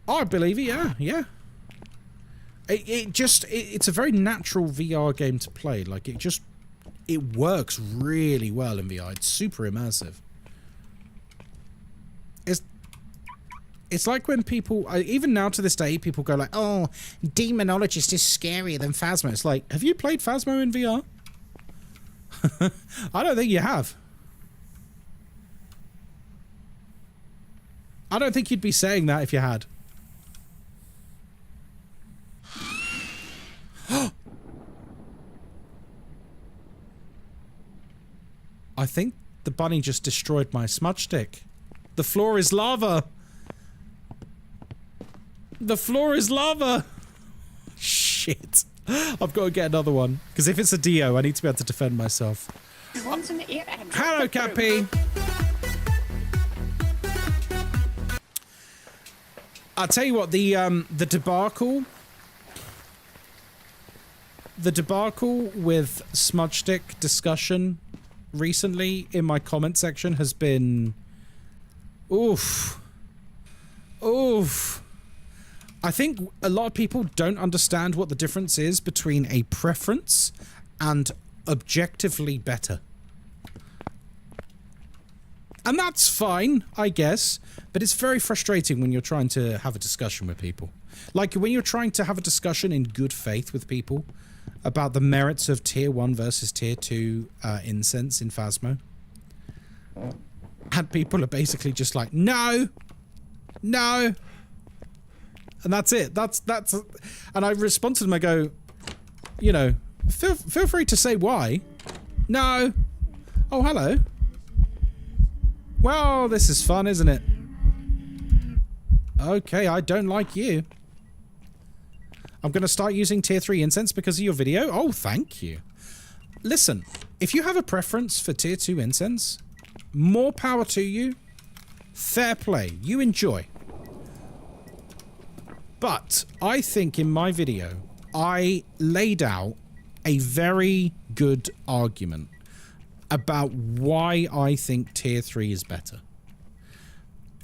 Oh, I believe it, yeah, yeah. It's a very natural VR game to play. Like, it works really well in VR. It's super immersive. It's like when people, even now to this day, people go like, oh, Demonologist is scarier than Phasmo. It's like, have you played Phasmo in VR? I don't think you have. I don't think you'd be saying that if you had. I think the bunny just destroyed my smudge stick. The floor is lava. The floor is lava. Shit. I've got to get another one. Because if it's a Dio, I need to be able to defend myself. Hello, Cappy. I'll tell you what, the debacle with smudge stick discussion recently in my comment section has been oof. I think a lot of people don't understand what the difference is between a preference and objectively better. And that's fine, I guess, but it's very frustrating when you're trying to have a discussion with people. Like, when you're trying to have a discussion in good faith with people about the merits of Tier 1 versus Tier 2 incense in Phasmo. And people are basically just like, no! No! And that's it. That's and I respond to them, I go, you know, feel free to say why. No! Oh, hello. Well, this is fun, isn't it? Okay, I don't like you. I'm going to start using Tier 3 incense because of your video. Oh, thank you. Listen, if you have a preference for Tier 2 incense, more power to you. Fair play. You enjoy. But I think in my video, I laid out a very good argument about why I think Tier 3 is better.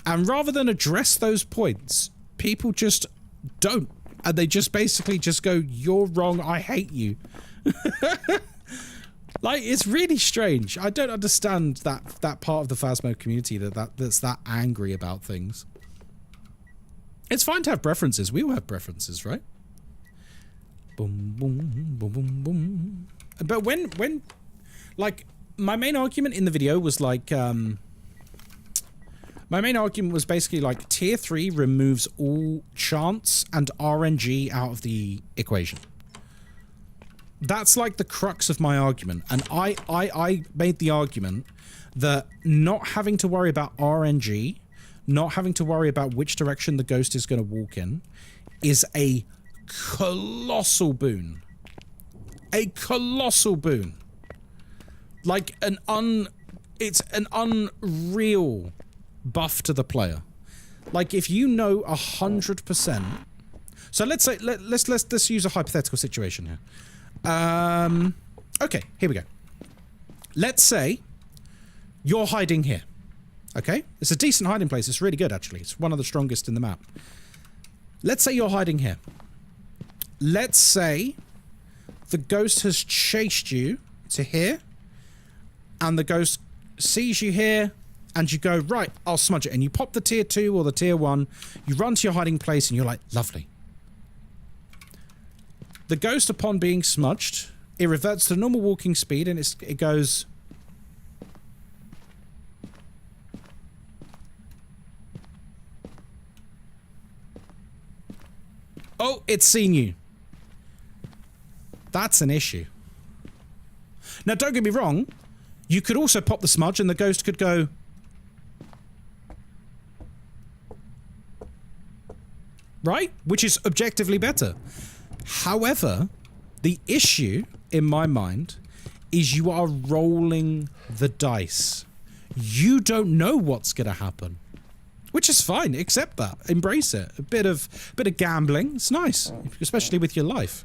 And rather than address those points, people just don't. And they just basically just go, you're wrong, I hate you. Like, it's really strange. I don't understand that part of the Phasmo community that's that angry about things. It's fine to have preferences. We all have preferences, right? Boom, boom, boom, boom, boom. But when, like, my main argument in the video was like, my main argument was basically like Tier 3 removes all chance and RNG out of the equation. That's like the crux of my argument. And I made the argument that not having to worry about RNG, not having to worry about which direction the ghost is going to walk in, is a colossal boon. A colossal boon. Like it's an unreal buff to the player. Like, if you know 100%. So let's say let's use a hypothetical situation here. Okay, here we go. Let's say you're hiding here. Okay? It's a decent hiding place. It's really good, actually. It's one of the strongest in the map. Let's say you're hiding here. Let's say the ghost has chased you to here, and the ghost sees you here, and you go, right, I'll smudge it. And you pop the Tier 2 or the Tier 1, you run to your hiding place, and you're like, lovely. The ghost, upon being smudged, it reverts to normal walking speed, and it goes... Oh, it's seen you. That's an issue. Now, don't get me wrong. You could also pop the smudge and the ghost could go... Right? Which is objectively better. However, the issue, in my mind, is you are rolling the dice. You don't know what's going to happen. Which is fine. Accept that. Embrace it. A bit of gambling. It's nice. Especially with your life.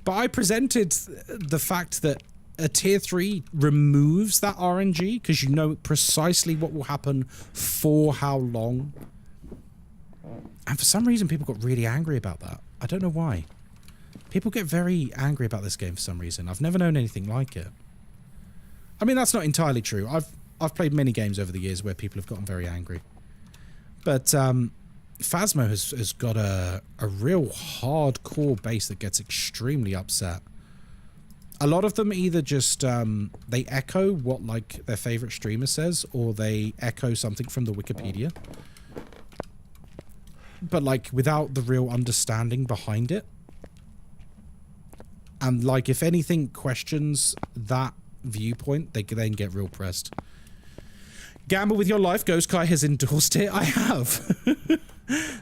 But I presented the fact that a Tier 3 removes that RNG because you know precisely what will happen for how long. And for some reason, people got really angry about that. I don't know why. People get very angry about this game for some reason. I've never known anything like it. I mean, that's not entirely true. I've played many games over the years where people have gotten very angry. But Phasmo has got a real hardcore base that gets extremely upset. A lot of them either just they echo what like their favorite streamer says, or they echo something from the Wikipedia. But like without the real understanding behind it. And like, if anything questions that viewpoint, they then get real pressed. Gamble with your life. Ghostkai has endorsed it. I have.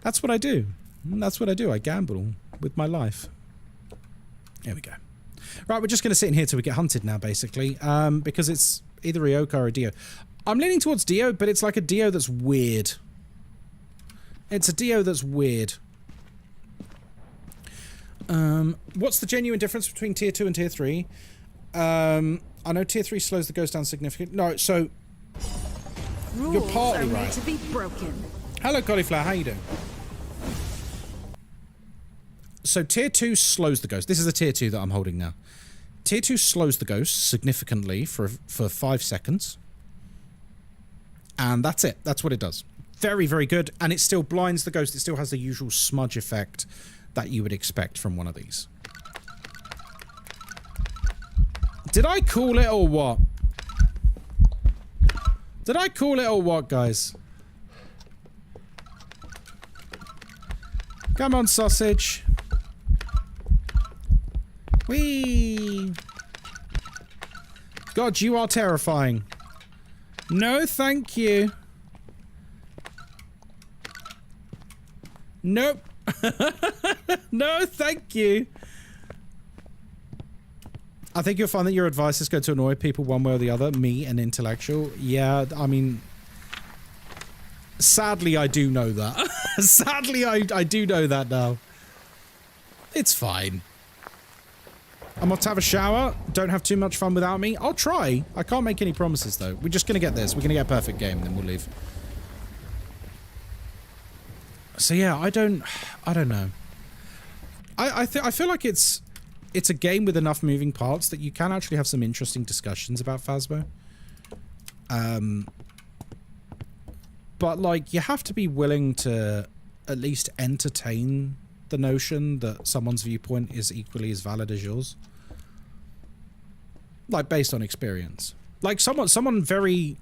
That's what I do. That's what I do. I gamble with my life. There we go. Right, we're just going to sit in here till we get hunted now, basically. Because it's either Ryoka or a Dio. I'm leaning towards Dio, but it's like a Dio that's weird. It's a Dio that's weird. What's the genuine difference between tier 2 and tier 3? I know tier 3 slows the ghost down significantly. No, so... Rules you're partly are made right. to be broken. Hello, Cauliflower. How you doing? So tier 2 slows the ghost. This is a tier 2 that I'm holding now. Tier 2 slows the ghost significantly for 5 seconds. And that's it. That's what it does. Very, very good. And it still blinds the ghost. It still has the usual smudge effect that you would expect from one of these. Did I call it or what? Did I call it or what, guys? Come on, sausage. Whee! God, you are terrifying. No, thank you. Nope. No, thank you. I think you'll find that your advice is going to annoy people one way or the other. Me, an intellectual. Yeah, I mean... Sadly, I do know that. Sadly, I do know that now. It's fine. I'm off to have a shower. Don't have too much fun without me. I'll try. I can't make any promises, though. We're just going to get this. We're going to get a perfect game, and then we'll leave. So, yeah, I don't know. I feel like it's a game with enough moving parts that you can actually have some interesting discussions about Phasmo. But, like, you have to be willing to at least entertain the notion that someone's viewpoint is equally as valid as yours. Like, based on experience. Like, someone very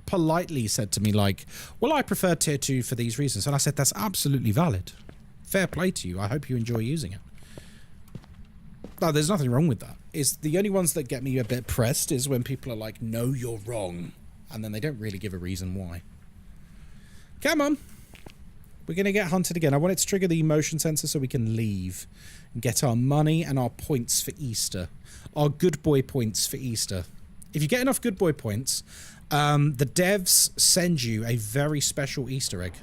politely said to me, like, well, I prefer tier 2 for these reasons. And I said, that's absolutely valid. Fair play to you. I hope you enjoy using it. No, there's nothing wrong with that. It's the only ones that get me a bit pressed is when people are like, no, you're wrong. And then they don't really give a reason why. Come on. We're going to get hunted again. I want it to trigger the motion sensor so we can leave and get our money and our points for Easter. Our good boy points for Easter. If you get enough good boy points, the devs send you a very special Easter egg.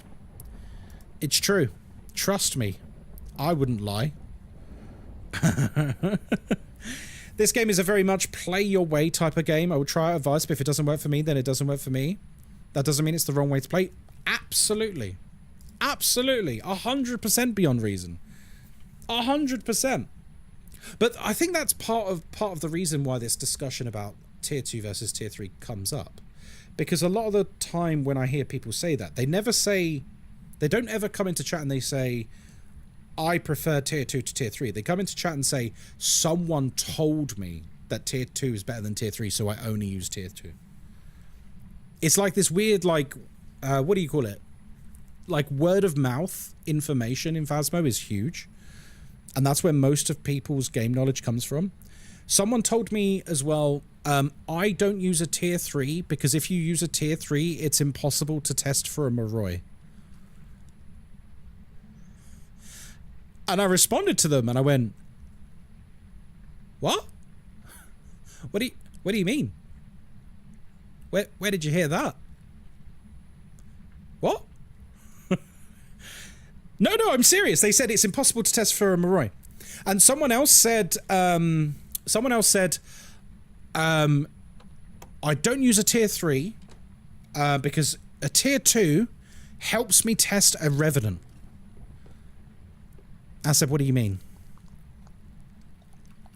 It's true. Trust me. I wouldn't lie. This game is a very much play your way type of game. I would try advice, but if it doesn't work for me, then it doesn't work for me. That doesn't mean it's the wrong way to play. Absolutely. Absolutely. 100% beyond reason. 100%. But I think that's part of the reason why this discussion about tier 2 versus tier 3 comes up. Because a lot of the time when I hear people say that, they don't ever come into chat and they say, I prefer tier 2 to tier 3. They come into chat and say, someone told me that tier 2 is better than tier 3, so I only use tier 2. It's like this weird, like, what do you call it? Like, word of mouth information in Phasmo is huge. And that's where most of people's game knowledge comes from. Someone told me as well, I don't use a tier 3 because if you use a tier 3, it's impossible to test for a Moroi. And I responded to them and I went, what? What do you mean? Where did you hear that? What? No, I'm serious. They said it's impossible to test for a Moroi. And someone else said, I don't use a tier 3 because a tier 2 helps me test a Revenant. I said, what do you mean?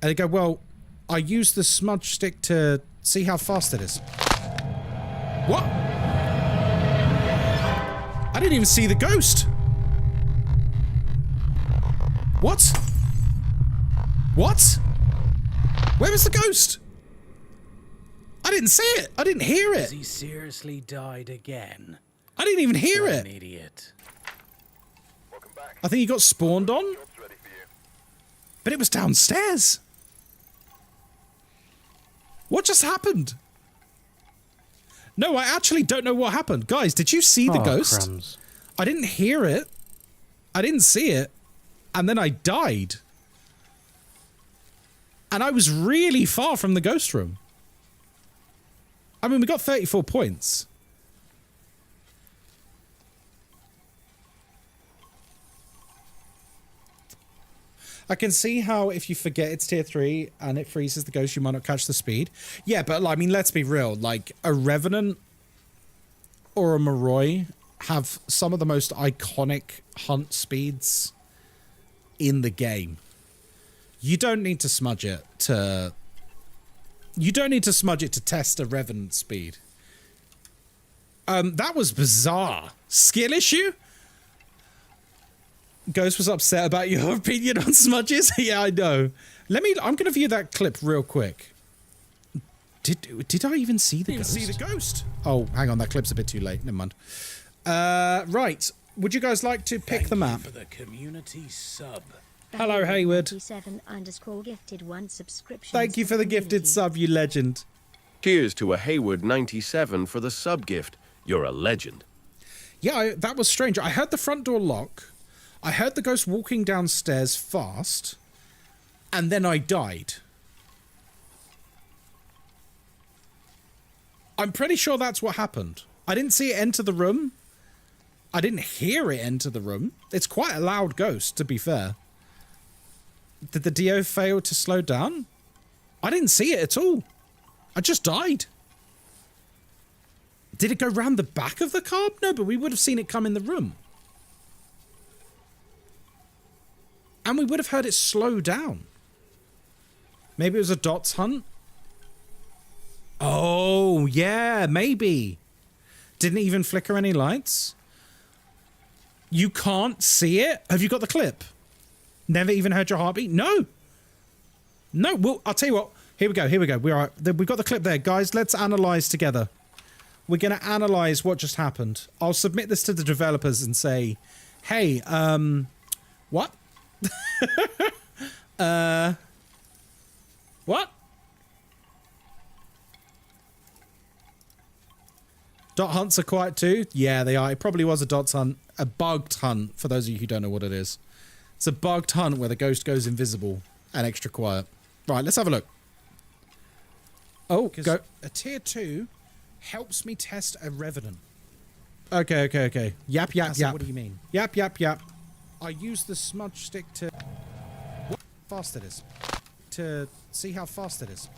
And they go, well, I use the smudge stick to see how fast it is. What? I didn't even see the ghost. What? What? Where was the ghost? I didn't see it. I didn't hear it. Has he seriously died again? I didn't even hear What it. an idiot. I think he got spawned on. Job's ready for you. But it was downstairs. What just happened? No, I actually don't know what happened. Guys, did you see the ghost? Crumbs. I didn't hear it. I didn't see it. And then I died. And I was really far from the ghost room. I mean, we got 34 points. I can see how if you forget it's tier 3 and it freezes the ghost, you might not catch the speed. Yeah, but I mean, let's be real. Like, a Revenant or a Moroi have some of the most iconic hunt speeds in the game. You don't need to smudge it to... You don't need to smudge it to test a Revenant speed. That was bizarre. Skill issue? Ghost was upset about your opinion on smudges. Yeah, I know. I'm going to view that clip real quick. Did I even see the ghost? See the ghost. Oh, hang on. That clip's a bit too late. Never mind. Right. Would you guys like to pick the map? For the community sub. Hello, Hayward. 97_gifted 1 subscription. Thank you for the gifted sub, you legend. Cheers to a Hayward97 for the sub gift. You're a legend. Yeah, that was strange. I heard the front door lock. I heard the ghost walking downstairs fast. And then I died. I'm pretty sure that's what happened. I didn't see it enter the room. I didn't hear it enter the room. It's quite a loud ghost, to be fair. Did the DO fail to slow down? I didn't see it at all. I just died. Did it go round the back of the car? No, but we would have seen it come in the room. And we would have heard it slow down. Maybe it was a dots hunt? Oh, yeah, maybe. Didn't even flicker any lights? You can't see it? Have you got the clip? Never even heard your heartbeat? No. No, well, I'll tell you what. Here we go, here we go. We've got the clip there. Guys, let's analyze together. We're going to analyze what just happened. I'll submit this to the developers and say, hey, what? What? Dot hunts are quiet too? Yeah, they are. It probably was a dots hunt. A bugged hunt, for those of you who don't know what it is. It's a bugged hunt where the ghost goes invisible and extra quiet. Right, let's have a look. Oh, go. A tier 2 helps me test a Revenant. Okay. Yap. What do you mean? Yap. I use the smudge stick to... What fast it is. To see how fast it is.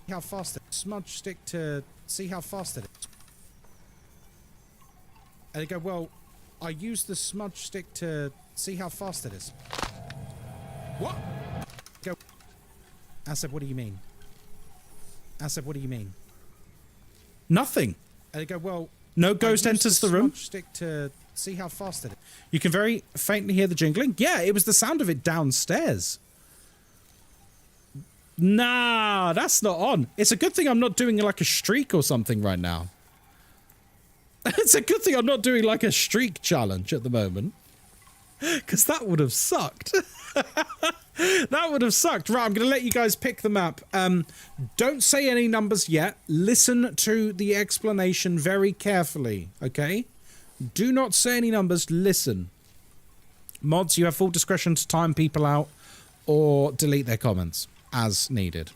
How fast it is. Smudge stick to see how fast it is. And they go, well, I use the smudge stick to see how fast it is. What? Go. I said, what do you mean? I said, what do you mean? Nothing. And they go, well, no ghost enters the room. Smudge stick to see how fast it is. You can very faintly hear the jingling. Yeah, it was the sound of it downstairs. Nah, that's not on. It's a good thing I'm not doing like a streak or something right now. It's a good thing I'm not doing like a streak challenge at the moment. Because that would have sucked. That would have sucked. Right, I'm going to let you guys pick the map. Don't say any numbers yet. Listen to the explanation very carefully, okay? Do not say any numbers. Listen. Mods, you have full discretion to time people out or delete their comments as needed.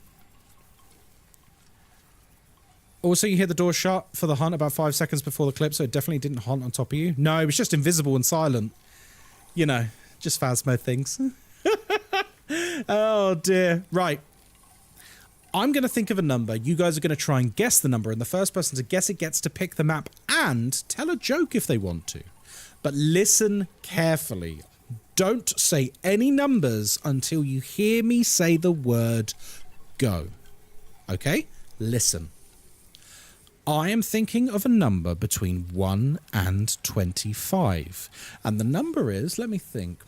Also, you hear the door shut for the hunt about 5 seconds before the clip, so it definitely didn't hunt on top of you. No, it was just invisible and silent. You know, just Phasmo things. Oh, dear. Right. I'm going to think of a number. You guys are going to try and guess the number, and the first person to guess it gets to pick the map and tell a joke if they want to. But listen carefully. Don't say any numbers until you hear me say the word go. Okay? Listen. I am thinking of a number between 1 and 25. And the number is, let me think.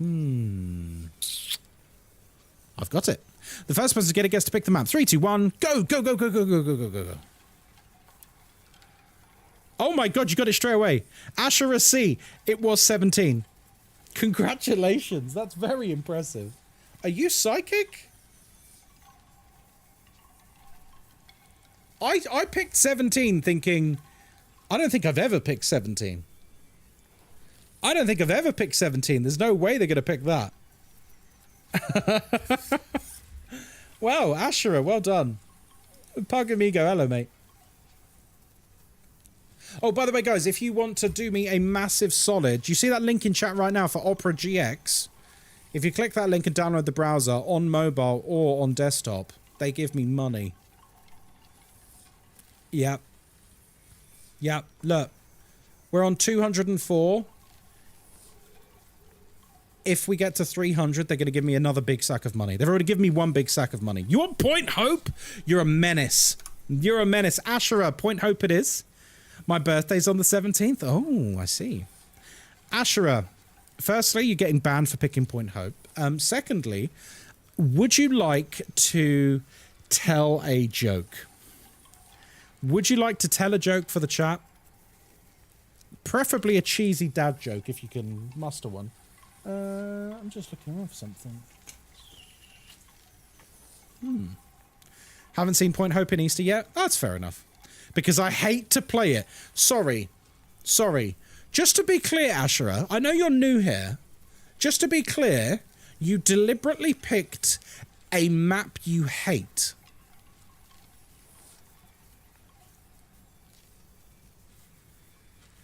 I've got it. The first person to get a guess to pick the map. 3, 2, 1, go, go, go, go, go, go, go, go, go, go. Oh my God, you got it straight away. Asherah C, it was 17. Congratulations, that's very impressive. Are you psychic? I picked 17 thinking, I don't think I've ever picked 17. I don't think I've ever picked 17. There's no way they're going to pick that. Wow, Ashura, well done. Pug amigo, hello, mate. Oh, by the way, guys, if you want to do me a massive solid, you see that link in chat right now for Opera GX? If you click that link and download the browser on mobile or on desktop, they give me money. Yep. Yep, look. We're on 204. If we get to 300, they're going to give me another big sack of money. They've already given me one big sack of money. You want Point Hope? You're a menace. You're a menace. Ashura, Point Hope it is. My birthday's on the 17th. Oh, I see. Ashura, firstly, you're getting banned for picking Point Hope. Secondly, would you like to tell a joke? Would you like to tell a joke for the chat? Preferably a cheesy dad joke, if you can muster one. I'm just looking around for something. Haven't seen Point Hope in Easter yet? That's fair enough. Because I hate to play it. Sorry. Just to be clear, Ashura, I know you're new here. Just to be clear, you deliberately picked a map you hate.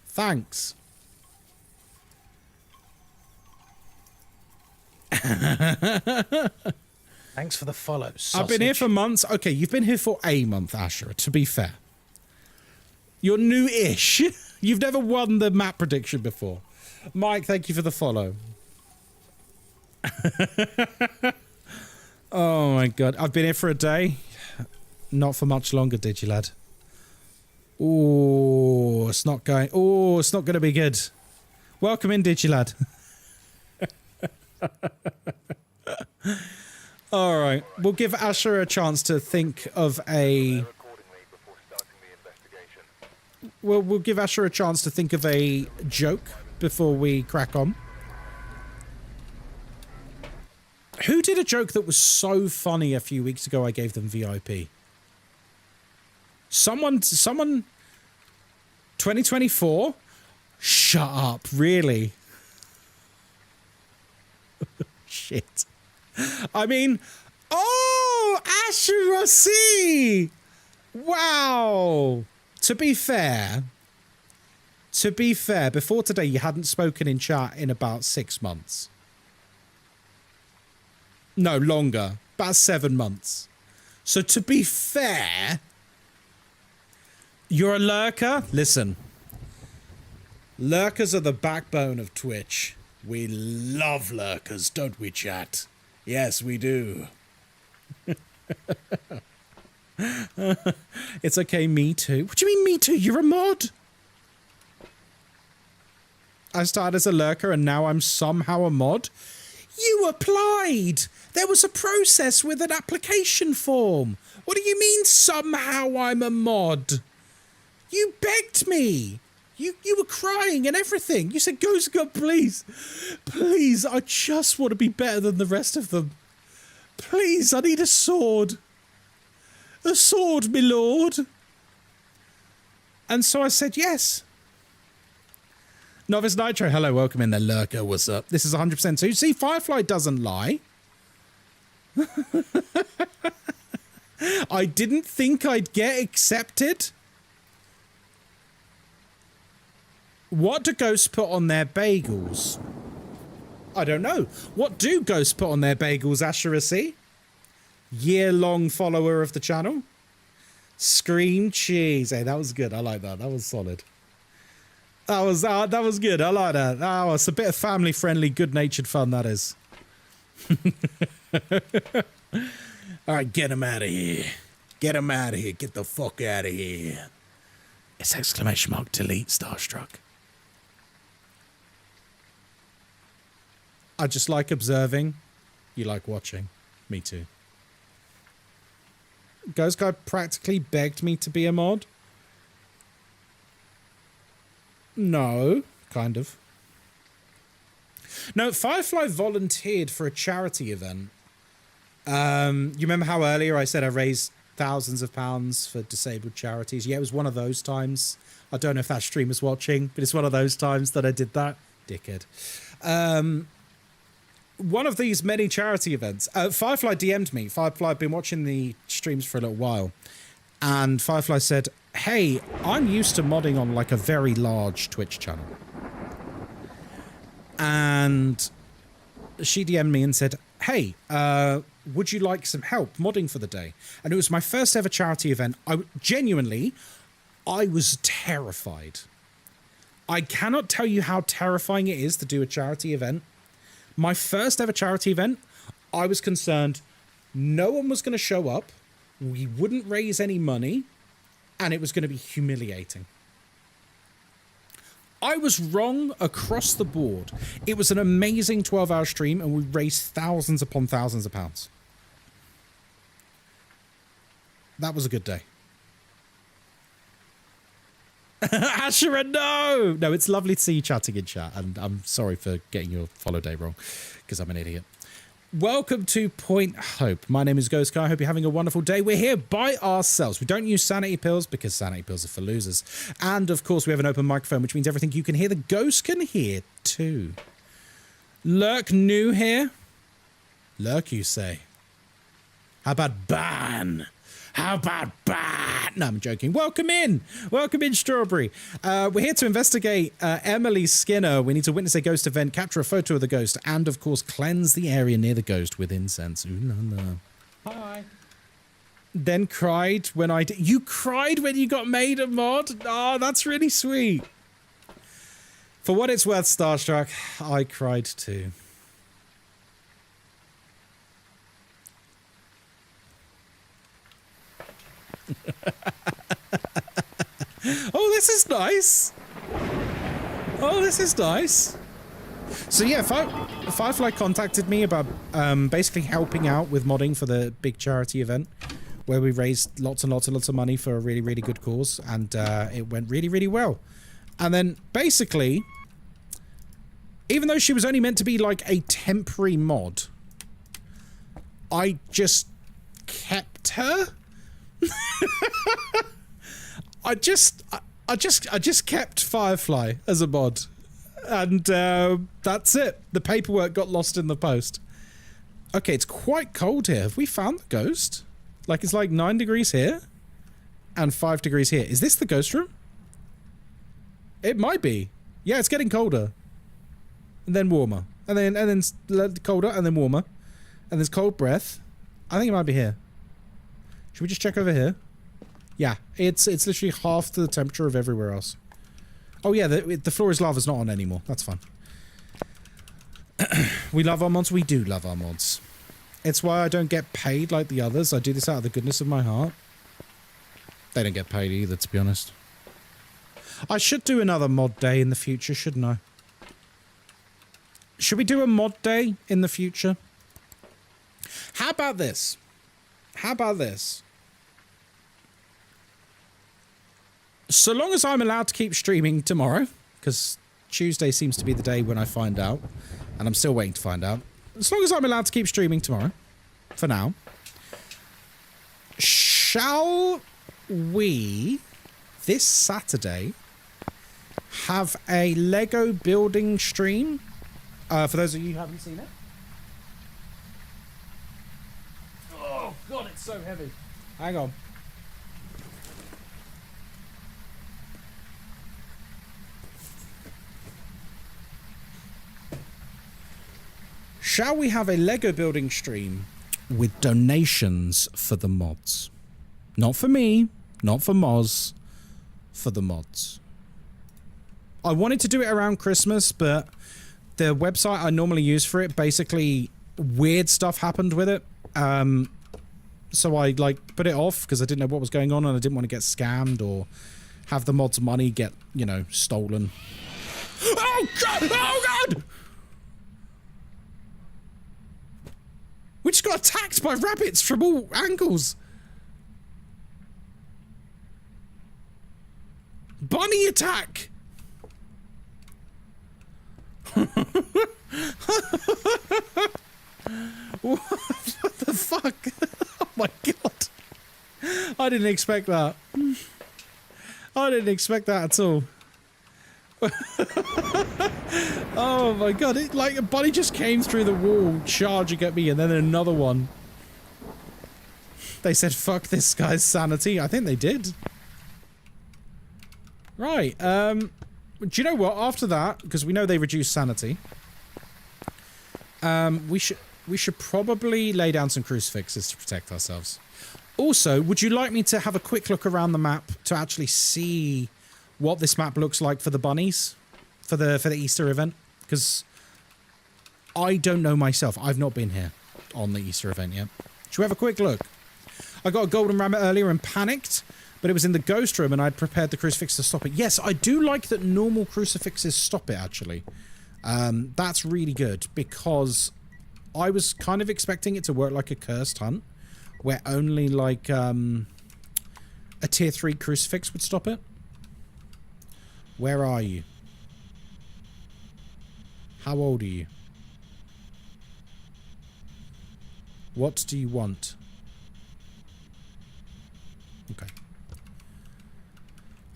Thanks. Thanks for the follow, sausage. I've been here for months. Okay, you've been here for a month, Ashura, to be fair. You're new-ish. You've never won the map prediction before. Mike, thank you for the follow. Oh my god. I've been here for a day. Not for much longer, did you, lad? Oh, it's not going. Oh, it's not going to be good. Welcome in, Digilad. All right, we'll give Asher a chance to think of a. We'll give Asher a chance to think of a joke before we crack on. Who did a joke that was so funny a few weeks ago? I gave them VIP. Someone. 2024. Shut up! Really? Shit. I mean, oh, Ashura C. Wow. To be fair, before today, you hadn't spoken in chat in about 6 months. No, longer. About 7 months. So to be fair, you're a lurker. Listen. Lurkers are the backbone of Twitch. We love lurkers, don't we, chat? Yes, we do. It's okay, me too. What do you mean, me too? You're a mod. I started as a lurker and now I'm somehow a mod. You applied. There was a process with an application form. What do you mean, somehow I'm a mod? You begged me. You were crying and everything. You said, Ghost God, please. Please, I just want to be better than the rest of them. Please, I need a sword. A sword, my lord. And so I said yes. Novice Nitro, hello, welcome in there, lurker, what's up? This is 100% too. See, Firefly doesn't lie. I didn't think I'd get accepted. What do ghosts put on their bagels? I don't know. What do ghosts put on their bagels, Ashura C? Year-long follower of the channel? Scream cheese. Hey, that was good. I like that. That was solid. That was good. I like that. Oh, it's a bit of family-friendly, good-natured fun, that is. All right, get him out of here. Get him out of here. Get the fuck out of here. It's exclamation mark delete starstruck. I just like observing. You like watching. Me too. Ghostkai practically begged me to be a mod. No, kind of. No, Firefly volunteered for a charity event. You remember how earlier I said I raised thousands of pounds for disabled charities. Yeah, it was one of those times. I don't know if that stream was watching, but it's one of those times that I did that. Dickhead. One of these many charity events. Firefly DM'd me. Firefly, I've been watching the streams for a little while. And Firefly said, hey, I'm used to modding on like a very large Twitch channel. And she DM'd me and said, hey, would you like some help modding for the day? And it was my first ever charity event. I was terrified. I cannot tell you how terrifying it is to do a charity event. My first ever charity event, I was concerned no one was going to show up, we wouldn't raise any money, and it was going to be humiliating. I was wrong across the board. It was an amazing 12-hour stream, and we raised thousands upon thousands of pounds. That was a good day. Ashera, no! No, it's lovely to see you chatting in chat, and I'm sorry for getting your follow day wrong, because I'm an idiot. Welcome to Point Hope. My name is Ghostkai. I hope you're having a wonderful day. We're here by ourselves. We don't use sanity pills, because sanity pills are for losers. And, of course, we have an open microphone, which means everything you can hear, the ghost can hear, too. Lurk new here? Lurk, you say? How about ban? How about ban? No, I'm joking. Welcome in. Welcome in, Strawberry. We're here to investigate Emily Skinner. We need to witness a ghost event, capture a photo of the ghost, and, of course, cleanse the area near the ghost with incense. Ooh la la. Hi. Then cried when I did. You cried when you got made a mod? Oh, that's really sweet. For what it's worth, Starstruck, I cried too. Oh, this is nice. Oh, this is nice. So yeah, Firefly contacted me about basically helping out with modding for the big charity event where we raised lots and lots and lots of money for a really, really good cause, and it went really, really well. And then basically, even though she was only meant to be like a temporary mod, I just kept her. I just kept Firefly as a mod, and that's it. The paperwork got lost in the post. Okay, it's quite cold here. Have we found the ghost? Like, it's like 9 degrees here and 5 degrees here. Is this the ghost room? It might be. Yeah, it's getting colder and then warmer, and then colder and then warmer, and there's cold breath. I think it might be here. Should we just check over here? Yeah, it's literally half the temperature of everywhere else. Oh yeah, the floor is lava's not on anymore. That's fine. We love our mods. We do love our mods. It's why I don't get paid like the others. I do this out of the goodness of my heart. They don't get paid either, to be honest. I should do another mod day in the future, shouldn't I? Should we do a mod day in the future? How about this? How about this? So long as I'm allowed to keep streaming tomorrow, because Tuesday seems to be the day when I find out, and I'm still waiting to find out. As long as I'm allowed to keep streaming tomorrow, for now, shall we, this Saturday, have a Lego building stream? For those of you who haven't seen it. Oh, God, it's so heavy. Hang on. Shall we have a Lego building stream with donations for the mods? Not for me, not for Moz, for the mods. I wanted to do it around Christmas, but the website I normally use for it, basically weird stuff happened with it. So I like put it off because I didn't know what was going on, and I didn't want to get scammed or have the mods' money get, you know, stolen. Oh God! Oh God! We just got attacked by rabbits from all angles. Bunny attack! What the fuck? Oh my God. I didn't expect that. I didn't expect that at all. Oh my god, it like a body just came through the wall charging at me and then another one. They said fuck this guy's sanity. I think they did. Right, do you know what? After that, because we know they reduce sanity, we should probably lay down some crucifixes to protect ourselves. Also, would you like me to have a quick look around the map to actually see what this map looks like for the bunnies? For the Easter event? Because I don't know myself. I've not been here on the Easter event yet. Should we have a quick look? I got a golden rabbit earlier and panicked, but it was in the ghost room and I'd prepared the crucifix to stop it. Yes, I do like that normal crucifixes stop it, actually. That's really good, because I was kind of expecting it to work like a cursed hunt, where only like a tier 3 crucifix would stop it. Where are you? How old are you? What do you want? Okay.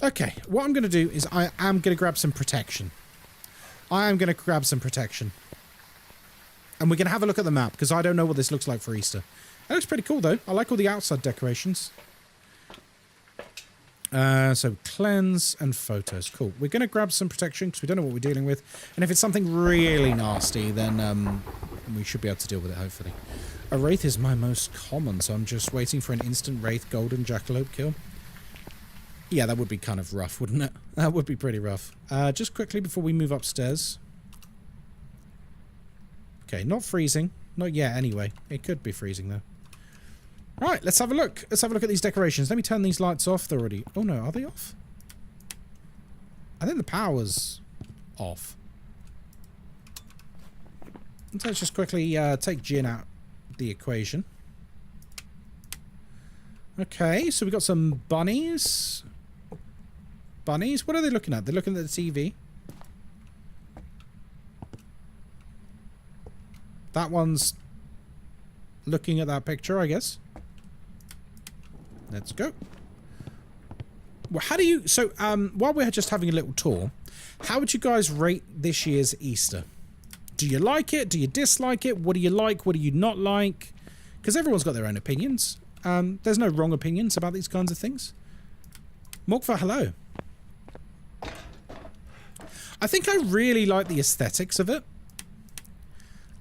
Okay, what I'm going to do is I am going to grab some protection. I am going to grab some protection. And we're going to have a look at the map, because I don't know what this looks like for Easter. It looks pretty cool, though. I like all the outside decorations. So cleanse and photos. Cool. We're going to grab some protection because we don't know what we're dealing with. And if it's something really nasty, then we should be able to deal with it, hopefully. A wraith is my most common, so I'm just waiting for an instant wraith golden jackalope kill. Yeah, that would be kind of rough, wouldn't it? That would be pretty rough. Just quickly before we move upstairs. Okay, not freezing. Not yet, anyway. It could be freezing, though. Right, let's have a look. Let's have a look at these decorations. Let me turn these lights off. They're already... Oh, no. Are they off? I think the power's off. Let's just quickly take Jin out the equation. Okay, so we've got some bunnies. Bunnies? What are they looking at? They're looking at the TV. That one's looking at that picture, I guess. Let's go. Well, how do you... So, while we're just having a little tour, how would you guys rate this year's Easter? Do you like it? Do you dislike it? What do you like? What do you not like? Because everyone's got their own opinions. There's no wrong opinions about these kinds of things. Morkva, hello. I think I really like the aesthetics of it.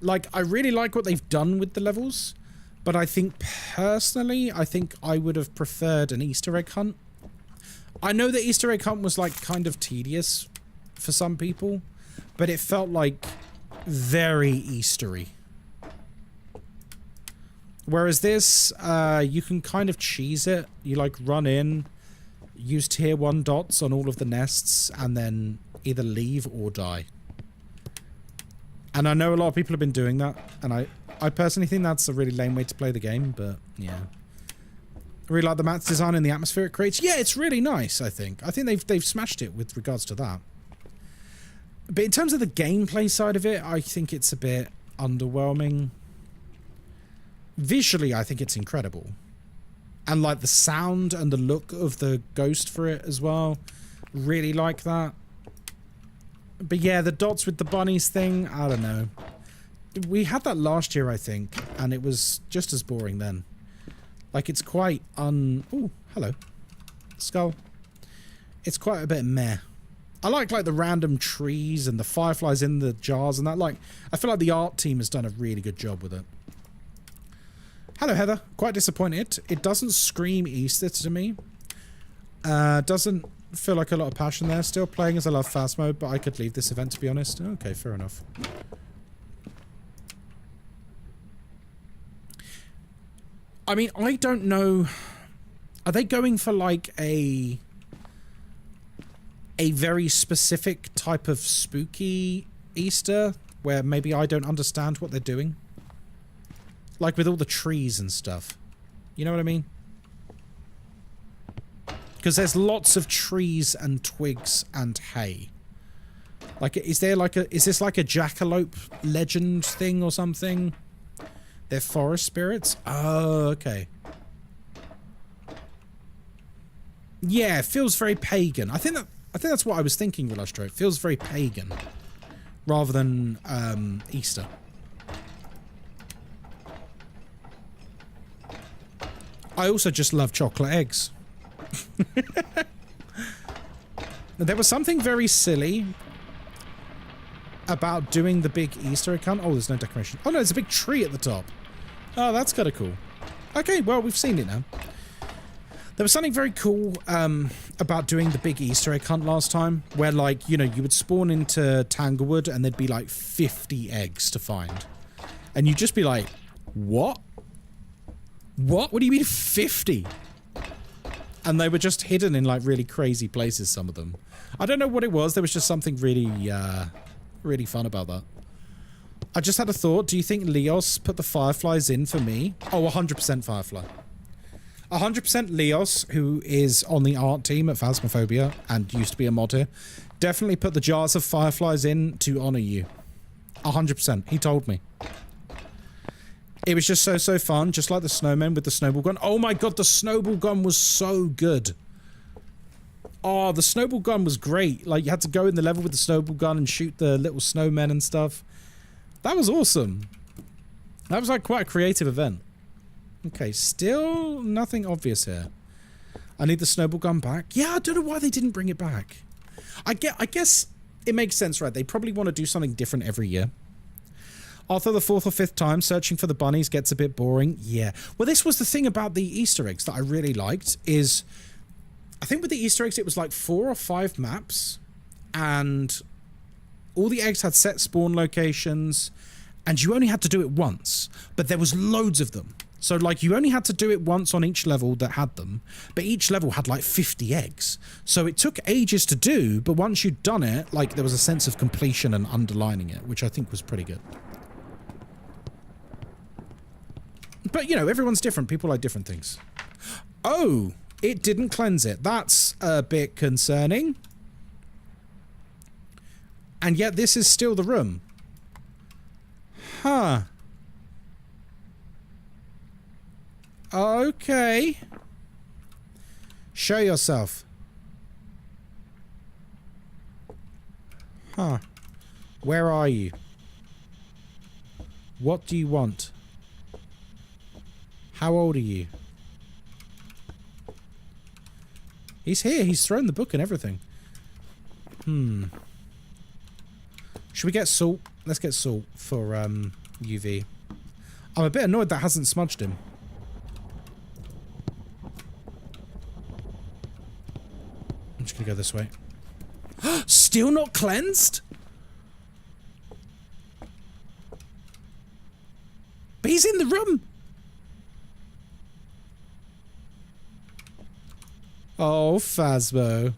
Like, I really like what they've done with the levels. But I think, personally, I think I would have preferred an Easter egg hunt. I know the Easter egg hunt was, like, kind of tedious for some people. But it felt, like, very Eastery. Whereas this, you can kind of cheese it. You, like, run in, use tier 1 dots on all of the nests, and then either leave or die. And I know a lot of people have been doing that, and I personally think that's a really lame way to play the game, but yeah. I really like the map's design and the atmosphere it creates. Yeah, it's really nice, I think. I think they've smashed it with regards to that. But in terms of the gameplay side of it, I think it's a bit underwhelming. Visually, I think it's incredible. And like the sound and the look of the ghost for it as well. Really like that. But yeah, the dots with the bunnies thing, I don't know. We had that last year, I think, and it was just as boring then. Like, it's quite Ooh, hello. Skull. It's quite a bit meh. I like the random trees and the fireflies in the jars and that. Like, I feel like the art team has done a really good job with it. Hello, Heather. Quite disappointed. It doesn't scream Easter to me. Doesn't feel like a lot of passion there. Still playing as I love Phasmo, but I could leave this event, to be honest. Okay, fair enough. I mean, I don't know. Are they going for like a very specific type of spooky Easter where maybe I don't understand what they're doing? Like with all the trees and stuff. You know what I mean? Because there's lots of trees and twigs and hay. Like, is this like a jackalope legend thing or something? They're forest spirits? Oh, okay. Yeah, it feels very pagan. I think that's what I was thinking, Relustro. It feels very pagan rather than Easter. I also just love chocolate eggs. There was something very silly about doing the big Easter egg hunt. Oh, there's no decoration. Oh no, there's a big tree at the top. Oh, that's kind of cool. Okay, well, we've seen it now. There was something very cool about doing the big Easter egg hunt last time, where, like, you know, you would spawn into Tanglewood and there'd be like 50 eggs to find. And you'd just be like, what? What? What do you mean 50? And they were just hidden in like really crazy places, some of them. I don't know what it was. There was just something really, really fun about that. I just had a thought. Do you think Leos put the fireflies in for me? Oh, 100% firefly. 100% Leos, who is on the art team at Phasmophobia and used to be a mod here, definitely put the jars of fireflies in to honor you. 100%. He told me. It was just so fun, just like the snowman with the snowball gun. Oh my god, the snowball gun was so good. Oh, the snowball gun was great. Like, you had to go in the level with the snowball gun and shoot the little snowmen and stuff. That was awesome. That was like quite a creative event. Okay, still nothing obvious here. I need the snowball gun back. Yeah, I don't know why they didn't bring it back. I guess it makes sense, right? They probably want to do something different every year. After the 4th or 5th time, searching for the bunnies gets a bit boring. Yeah. Well, this was the thing about the Easter eggs that I really liked is... I think with the Easter eggs, it was like 4 or 5 maps. And all the eggs had set spawn locations. And you only had to do it once. But there was loads of them. So, like, you only had to do it once on each level that had them. But each level had, like, 50 eggs. So it took ages to do. But once you'd done it, like, there was a sense of completion and underlining it. Which I think was pretty good. But, you know, everyone's different. People like different things. Oh, it didn't cleanse it. That's a bit concerning. And yet this is still the room. Huh. Okay. Show yourself. Huh. Where are you? What do you want? How old are you? He's here. He's thrown the book and everything. Should we get salt? Let's get salt for UV. I'm a bit annoyed that hasn't smudged him. I'm just gonna go this way. Still not cleansed? But he's in the room. Oh, Phasmo.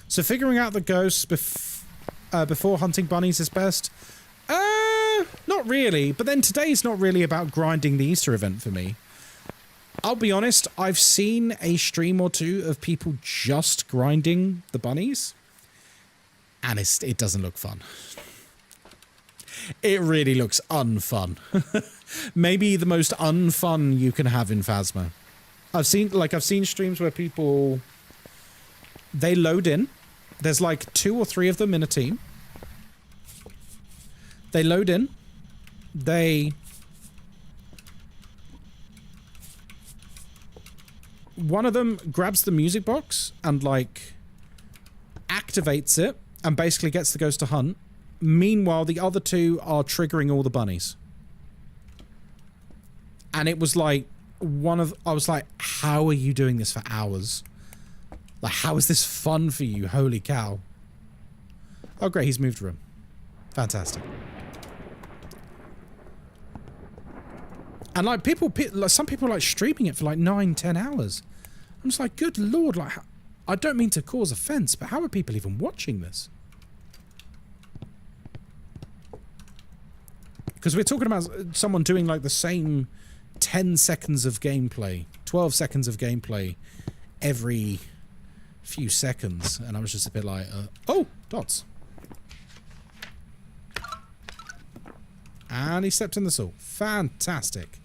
So figuring out the ghosts before hunting bunnies is best? Not really. But then today's not really about grinding the Easter event for me. I'll be honest, I've seen a stream or two of people just grinding the bunnies. And it doesn't look fun. It really looks unfun. Maybe the most unfun you can have in Phasmo. I've seen streams where people, they load in. There's like 2 or 3 of them in a team. They load in. One of them grabs the music box and like activates it and basically gets the ghost to hunt. Meanwhile, the other 2 are triggering all the bunnies. And it was like, I was like, how are you doing this for hours? Like, how is this fun for you? Holy cow. Oh, great. He's moved room. Fantastic. And like some people are like streaming it for like 9-10 hours. I'm just like, good lord. Like, I don't mean to cause offense, but how are people even watching this? Because we're talking about someone doing like the same 10 seconds of gameplay, 12 seconds of gameplay every few seconds. And I was just a bit like, oh, dots. And he stepped in the salt. Fantastic.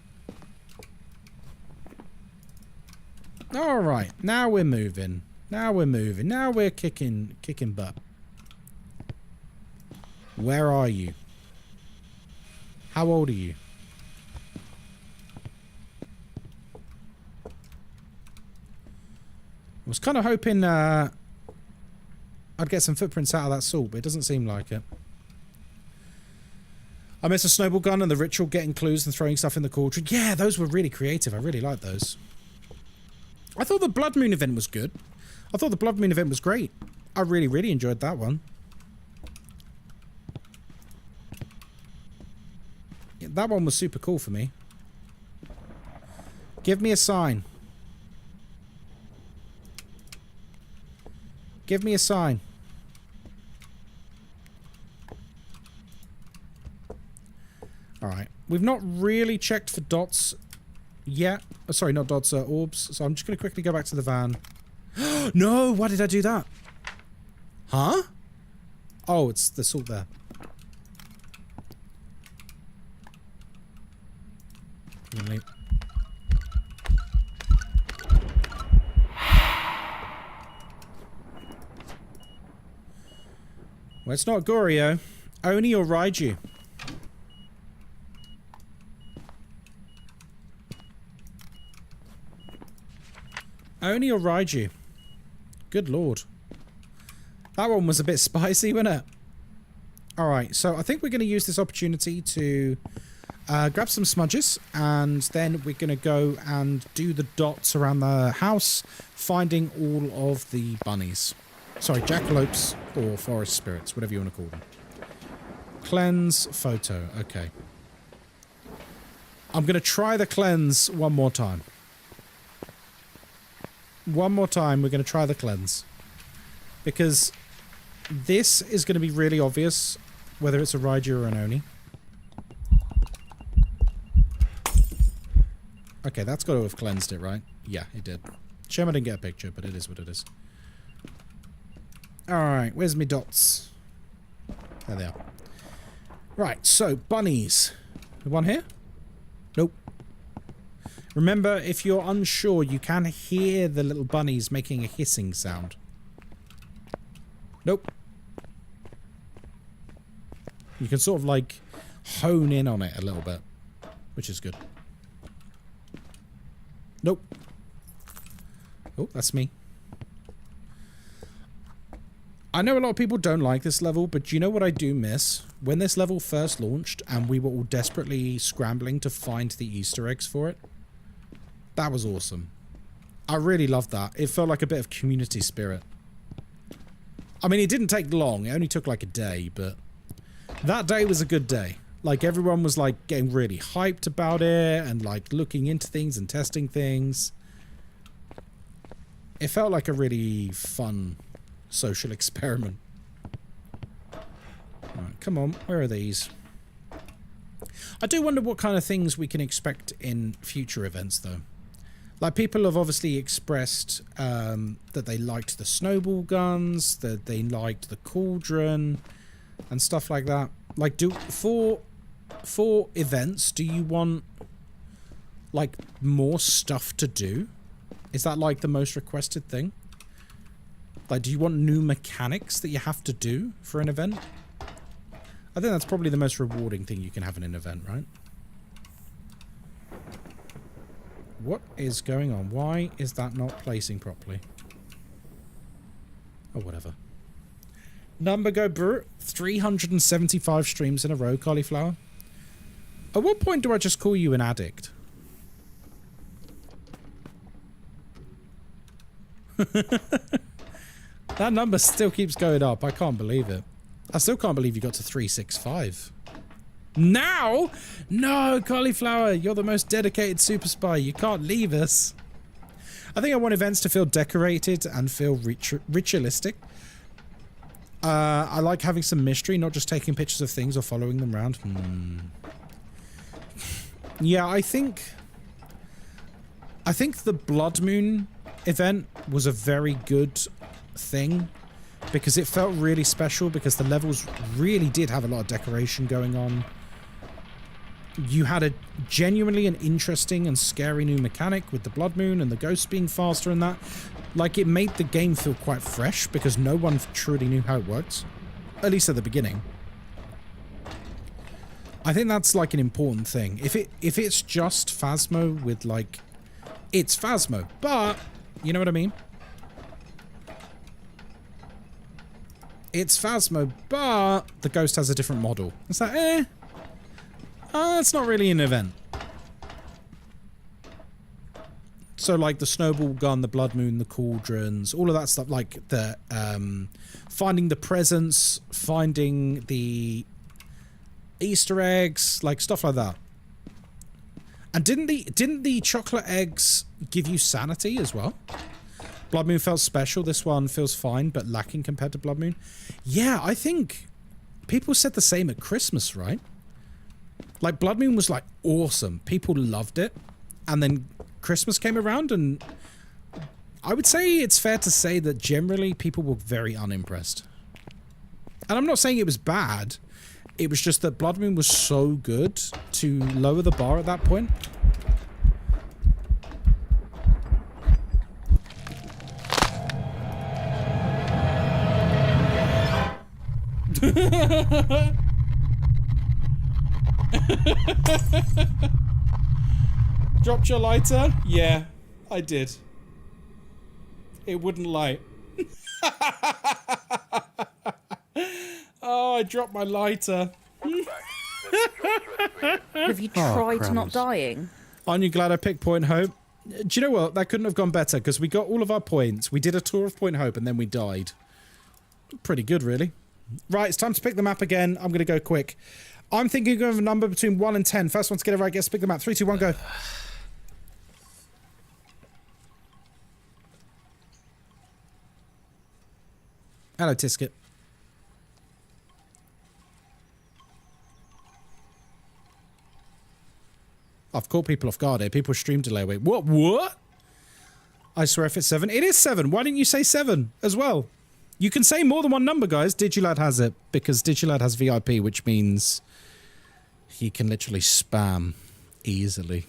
All right, now we're moving. Now we're moving. Now we're kicking butt. Where are you? How old are you? I was kind of hoping I'd get some footprints out of that salt, but it doesn't seem like it. I miss a snowball gun and the ritual getting clues and throwing stuff in the cauldron. Yeah, those were really creative. I really liked those. I thought the Blood Moon event was good. I thought the Blood Moon event was great. I really, really enjoyed that one. Yeah, that one was super cool for me. Give me a sign. Give me a sign. Alright. We've not really checked for dots yet. Oh, sorry, not dots, orbs. So I'm just going to quickly go back to the van. No! Why did I do that? Huh? Oh, it's the salt there. Really? Well, it's not Goryo. Oni or Raiju. Oni or Raiju. Good lord. That one was a bit spicy, wasn't it? Alright, so I think we're going to use this opportunity to grab some smudges, and then we're going to go and do the dots around the house, finding all of the bunnies. Sorry, jackalopes or forest spirits, whatever you want to call them. Cleanse photo. Okay. I'm going to try the cleanse one more time. One more time, we're going to try the cleanse. Because this is going to be really obvious, whether it's a Raiju or an Oni. Okay, that's got to have cleansed it, right? Yeah, it did. Shame I didn't get a picture, but it is what it is. Alright, where's me dots? There they are. Right, so, bunnies. The one here? Nope. Remember, if you're unsure, you can hear the little bunnies making a hissing sound. Nope. You can sort of, like, hone in on it a little bit, which is good. Nope. Oh, that's me. I know a lot of people don't like this level, but do you know what I do miss? When this level first launched and we were all desperately scrambling to find the Easter eggs for it, that was awesome. I really loved that. It felt like a bit of community spirit. I mean, it didn't take long. It only took like a day, but that day was a good day. Like, everyone was like getting really hyped about it and like looking into things and testing things. It felt like a really fun social experiment. Right, come on, where are these? I do wonder what kind of things we can expect in future events, though. Like, people have obviously expressed that they liked the snowball guns, that they liked the cauldron, and stuff like that. Like, for events, do you want, like, more stuff to do? Is that, like, the most requested thing? Like, do you want new mechanics that you have to do for an event? I think that's probably the most rewarding thing you can have in an event, right? What is going on? Why is that not placing properly? Oh, whatever. Number go brr. 375 streams in a row, Cauliflower. At what point do I just call you an addict? That number still keeps going up. I can't believe it. I still can't believe you got to 365. Now? No, Cauliflower, you're the most dedicated super spy. You can't leave us. I think I want events to feel decorated and feel ritualistic. I like having some mystery, not just taking pictures of things or following them around. Yeah, I think the Blood Moon event was a very good thing because it felt really special because the levels really did have a lot of decoration going on. you had a genuinely an interesting and scary new mechanic with the blood moon and the ghosts being faster and that. Like, it made the game feel quite fresh because no one truly knew how it worked. At least at the beginning. I think that's like an important thing. If it's just Phasmo with like, it's Phasmo, but you know what I mean? It's Phasmo, but the ghost has a different model. It's like, it's not really an event. So like the snowball gun, the blood moon, the cauldrons, all of that stuff, like the finding the presents, finding the Easter eggs, like stuff like that. And didn't the chocolate eggs give you sanity as well? Blood moon felt special. This one feels fine, but lacking compared to blood moon. Yeah, I think people said the same at Christmas, right? Like blood moon was like awesome. People loved it. And then Christmas came around and I would say it's fair to say that generally people were very unimpressed. And I'm not saying it was bad. It was just that blood moon was so good to lower the bar at that point. Dropped your lighter? Yeah, I did. It wouldn't light. Oh, I dropped my lighter. Have you tried not dying? Aren't you glad I picked Point Hope? Do you know what? That couldn't have gone better because we got all of our points. We did a tour of Point Hope and then we died. Pretty good, really. Right, it's time to pick the map again. I'm going to go quick. I'm thinking of a number between 1 and 10. First one to get it right gets to pick the map. 3, 2, 1, go. Hello, Tisket. I've caught people off guard here. People stream delay. Wait, what? I swear if it's 7. It is 7. Why didn't you say 7 as well? You can say more than one number, guys. Digilad has it because Digilad has VIP, which means he can literally spam easily.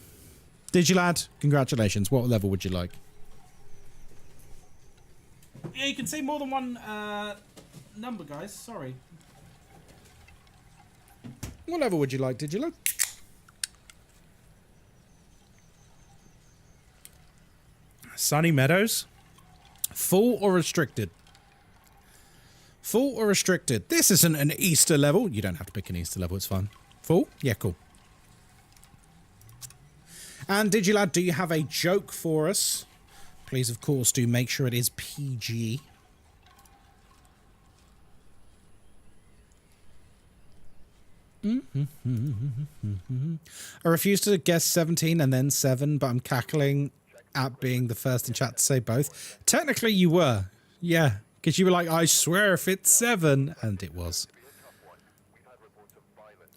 Digilad, congratulations. What level would you like? Yeah, you can say more than one number, guys. Sorry. What level would you like, Digilad? Sunny Meadows? Full or restricted? Full or restricted? This isn't an Easter level. You don't have to pick an Easter level. It's fine. Full? Yeah, cool. And Digilad, do you have a joke for us? Please, of course, do make sure it is PG. I refuse to guess 17 and then 7, but I'm cackling at being the first in chat to say both. Technically, you were. Yeah, because you were like, I swear if it's 7. And it was.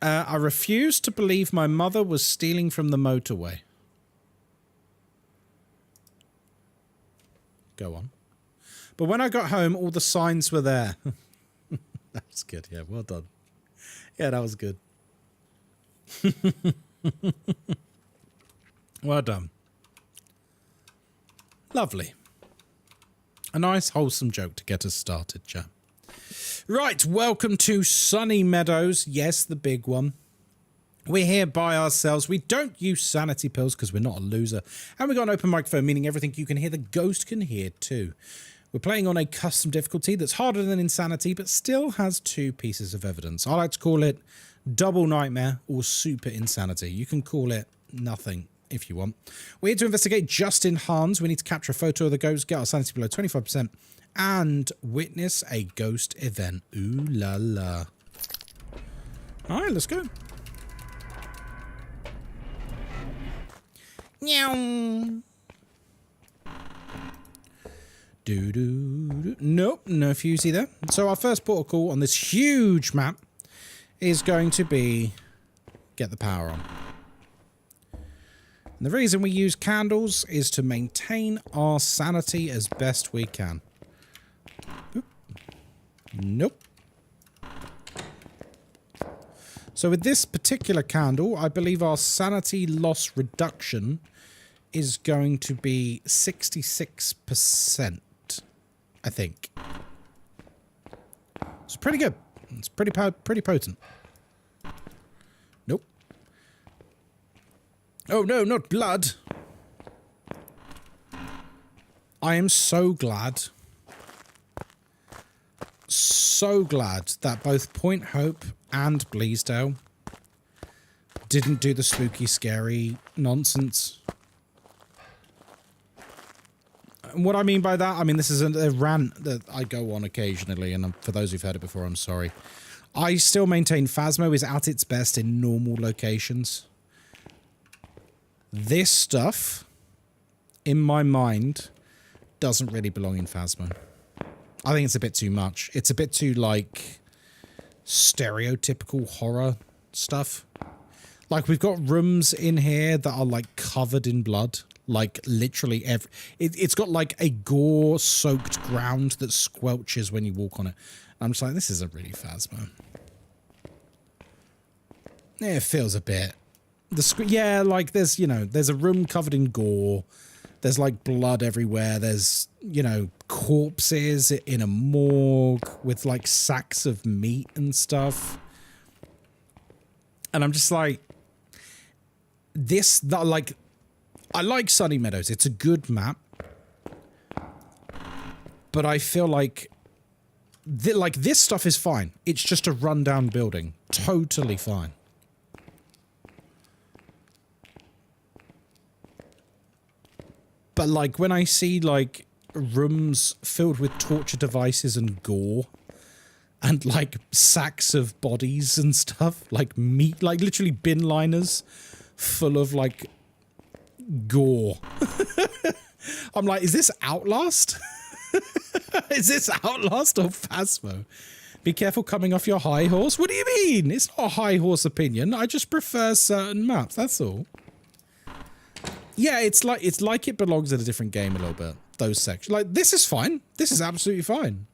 I refuse to believe my mother was stealing from the motorway. Go on. But when I got home, all the signs were there. That was good. Yeah, well done. Yeah, that was good. Well done. Lovely. A nice, wholesome joke to get us started, chat. Right, welcome to Sunny Meadows. Yes, the big one. We're here by ourselves. We don't use sanity pills because we're not a loser. And we got an open microphone, meaning everything you can hear, the ghost can hear too. We're playing on a custom difficulty that's harder than insanity, but still has 2 pieces of evidence. I like to call it double nightmare or super insanity. You can call it nothing if you want. We're here to investigate Justin Hans. We need to capture a photo of the ghost, get our sanity below 25%, and witness a ghost event. Ooh la la. All right, let's go. Meow. Nope, no fusey there. So our first portal call on this huge map is going to be get the power on. And the reason we use candles is to maintain our sanity as best we can. Oop. Nope. So with this particular candle, I believe our sanity loss reduction is going to be 66%, I think. It's pretty good. It's pretty potent. Nope. Oh no, not blood. I am so glad that both Point Hope and Bleasdale didn't do the spooky, scary nonsense. And what I mean by that, I mean, this is a rant that I go on occasionally, and for those who've heard it before, I'm sorry. I still maintain Phasmo is at its best in normal locations. This stuff, in my mind, doesn't really belong in Phasmo. I think it's a bit too much. It's a bit too, like, stereotypical horror stuff. Like, we've got rooms in here that are, like, covered in blood. Like, literally every... It's got, like, a gore-soaked ground that squelches when you walk on it. I'm just like, this isn't really Phasmo. Yeah, it feels a bit... Yeah, like, there's, you know, there's a room covered in gore. There's, like, blood everywhere. There's, you know, corpses in a morgue with, like, sacks of meat and stuff. And I'm just like... like... I like Sunny Meadows. It's a good map. But I feel like... this stuff is fine. It's just a rundown building. Totally fine. But, like, when I see, like, rooms filled with torture devices and gore, and, like, sacks of bodies and stuff, like meat, like, literally bin liners full of, like, gore. I'm like, is this Outlast? Is this Outlast or Phasmo? Be careful coming off your high horse. What do you mean? It's not a high horse opinion. I just prefer certain maps, that's all. Yeah, it's like it belongs in a different game a little bit. Those sections, like, this is fine. This is absolutely fine.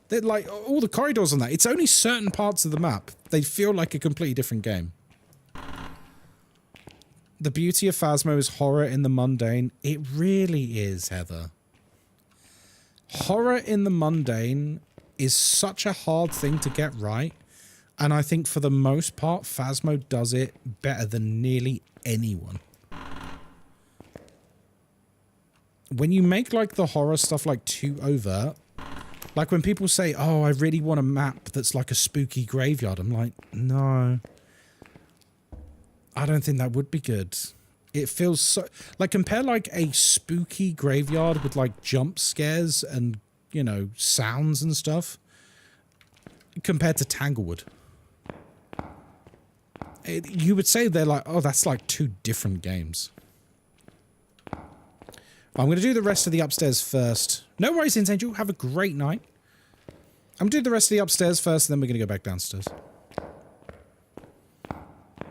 They're like all the corridors on that. It's only certain parts of the map. They feel like a completely different game. The beauty of Phasmo is horror in the mundane. It really is, Heather. Horror in the mundane is such a hard thing to get right, and I think for the most part, Phasmo does it better than nearly anyone. When you make, like, the horror stuff, like, too overt, like when people say, oh, I really want a map that's like a spooky graveyard, I'm like, no. I don't think that would be good. It feels so... Like, compare, like, a spooky graveyard with, like, jump scares and, you know, sounds and stuff, compared to Tanglewood. You would say they're like, oh, that's like two different games. I'm going to do the rest of the upstairs first. No worries, Angel. Have a great night. I'm going to do the rest of the upstairs first, and then we're going to go back downstairs.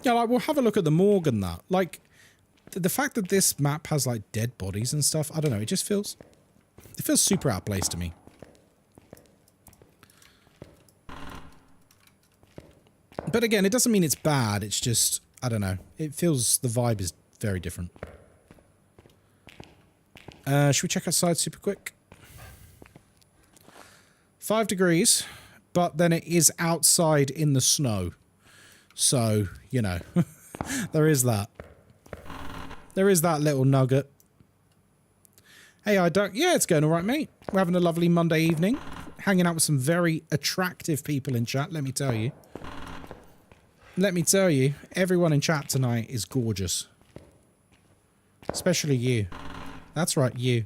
Yeah, like, we'll have a look at the morgue and that. Like, the fact that this map has, like, dead bodies and stuff, I don't know, it just feels... It feels super out of place to me. But again, it doesn't mean it's bad, it's just, I don't know. It feels... The vibe is very different. Should we check outside super quick? 5 degrees, but then it is outside in the snow. So, you know, there is that. There is that little nugget. Hey, I don't... Yeah, it's going all right, mate. We're having a lovely Monday evening. Hanging out with some very attractive people in chat, let me tell you. Let me tell you, everyone in chat tonight is gorgeous. Especially you. That's right, you.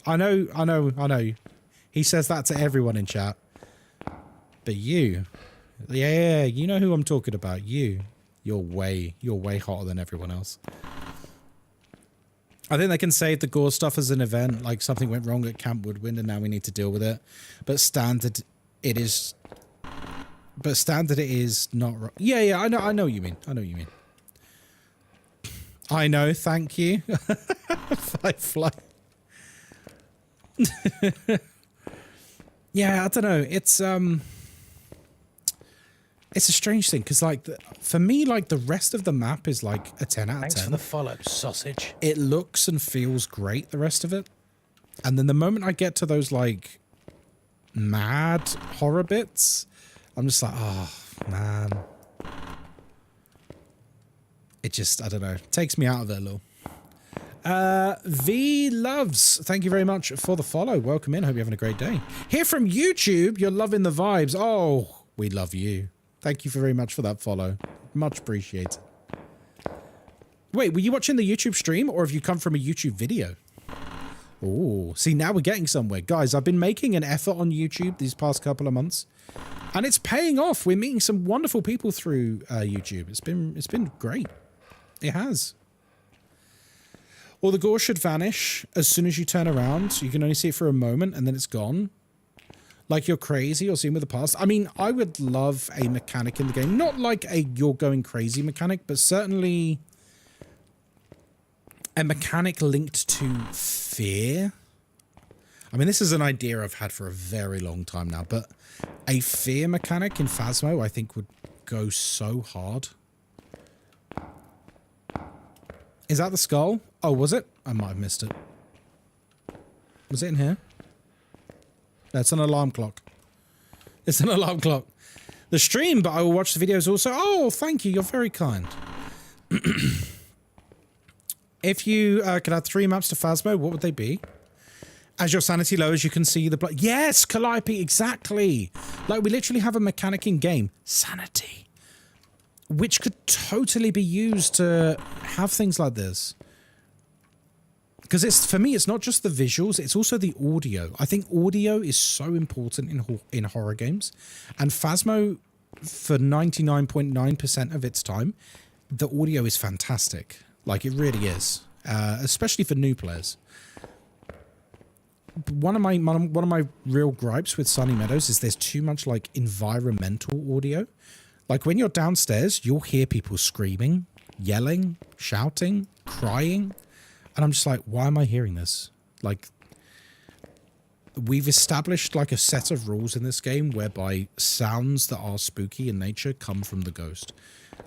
I know. He says that to everyone in chat. But you... Yeah, you know who I'm talking about. You. You're way hotter than everyone else. I think they can save the gore stuff as an event, like something went wrong at Camp Woodwind and now we need to deal with it. But standard, it is... But standard it is not... Yeah, I know what you mean. I know what you mean. I know, thank you. Firefly. Yeah, I don't know. It's It's a strange thing because, like, for me, like the rest of the map is like a 10 out of 10. Thanks for the follow, sausage. It looks and feels great, the rest of it. And then the moment I get to those, like, mad horror bits, I'm just like, oh, man. It just, I don't know, takes me out of it a little. V Loves, thank you very much for the follow. Welcome in. Hope you're having a great day. Here from YouTube, you're loving the vibes. Oh, we love you. Thank you very much for that follow. Much appreciated. Wait, were you watching the YouTube stream or have you come from a YouTube video? Oh, see, now we're getting somewhere. Guys, I've been making an effort on YouTube these past couple of months and it's paying off. We're meeting some wonderful people through YouTube. It's been great. It has. Or the gore should vanish as soon as you turn around. You can only see it for a moment and then it's gone. Like you're crazy or seen with the past. I mean, I would love a mechanic in the game. Not like a you're going crazy mechanic, but certainly a mechanic linked to fear. I mean, this is an idea I've had for a very long time now, but a fear mechanic in Phasmo I think would go so hard. Is that the skull? Oh, was it? I might have missed it. Was it in here? That's an alarm clock. It's an alarm clock. The stream, but I will watch the videos also. Oh, thank you. You're very kind. If you could add 3 maps to Phasmo, what would they be? As your sanity lowers, you can see the blood. Yes, Calliope, exactly. Like, we literally have a mechanic in game. Sanity. Which could totally be used to have things like this. Because it's, for me, it's not just the visuals, it's also the audio. I think audio is so important in horror games. And Phasmo, for 99.9% of its time, the audio is fantastic. Like, it really is. Especially for new players. One of my real gripes with Sunny Meadows is there's too much, like, environmental audio. Like, when you're downstairs, you'll hear people screaming, yelling, shouting, crying. And I'm just like, why am I hearing this? Like, we've established, like, a set of rules in this game whereby sounds that are spooky in nature come from the ghost.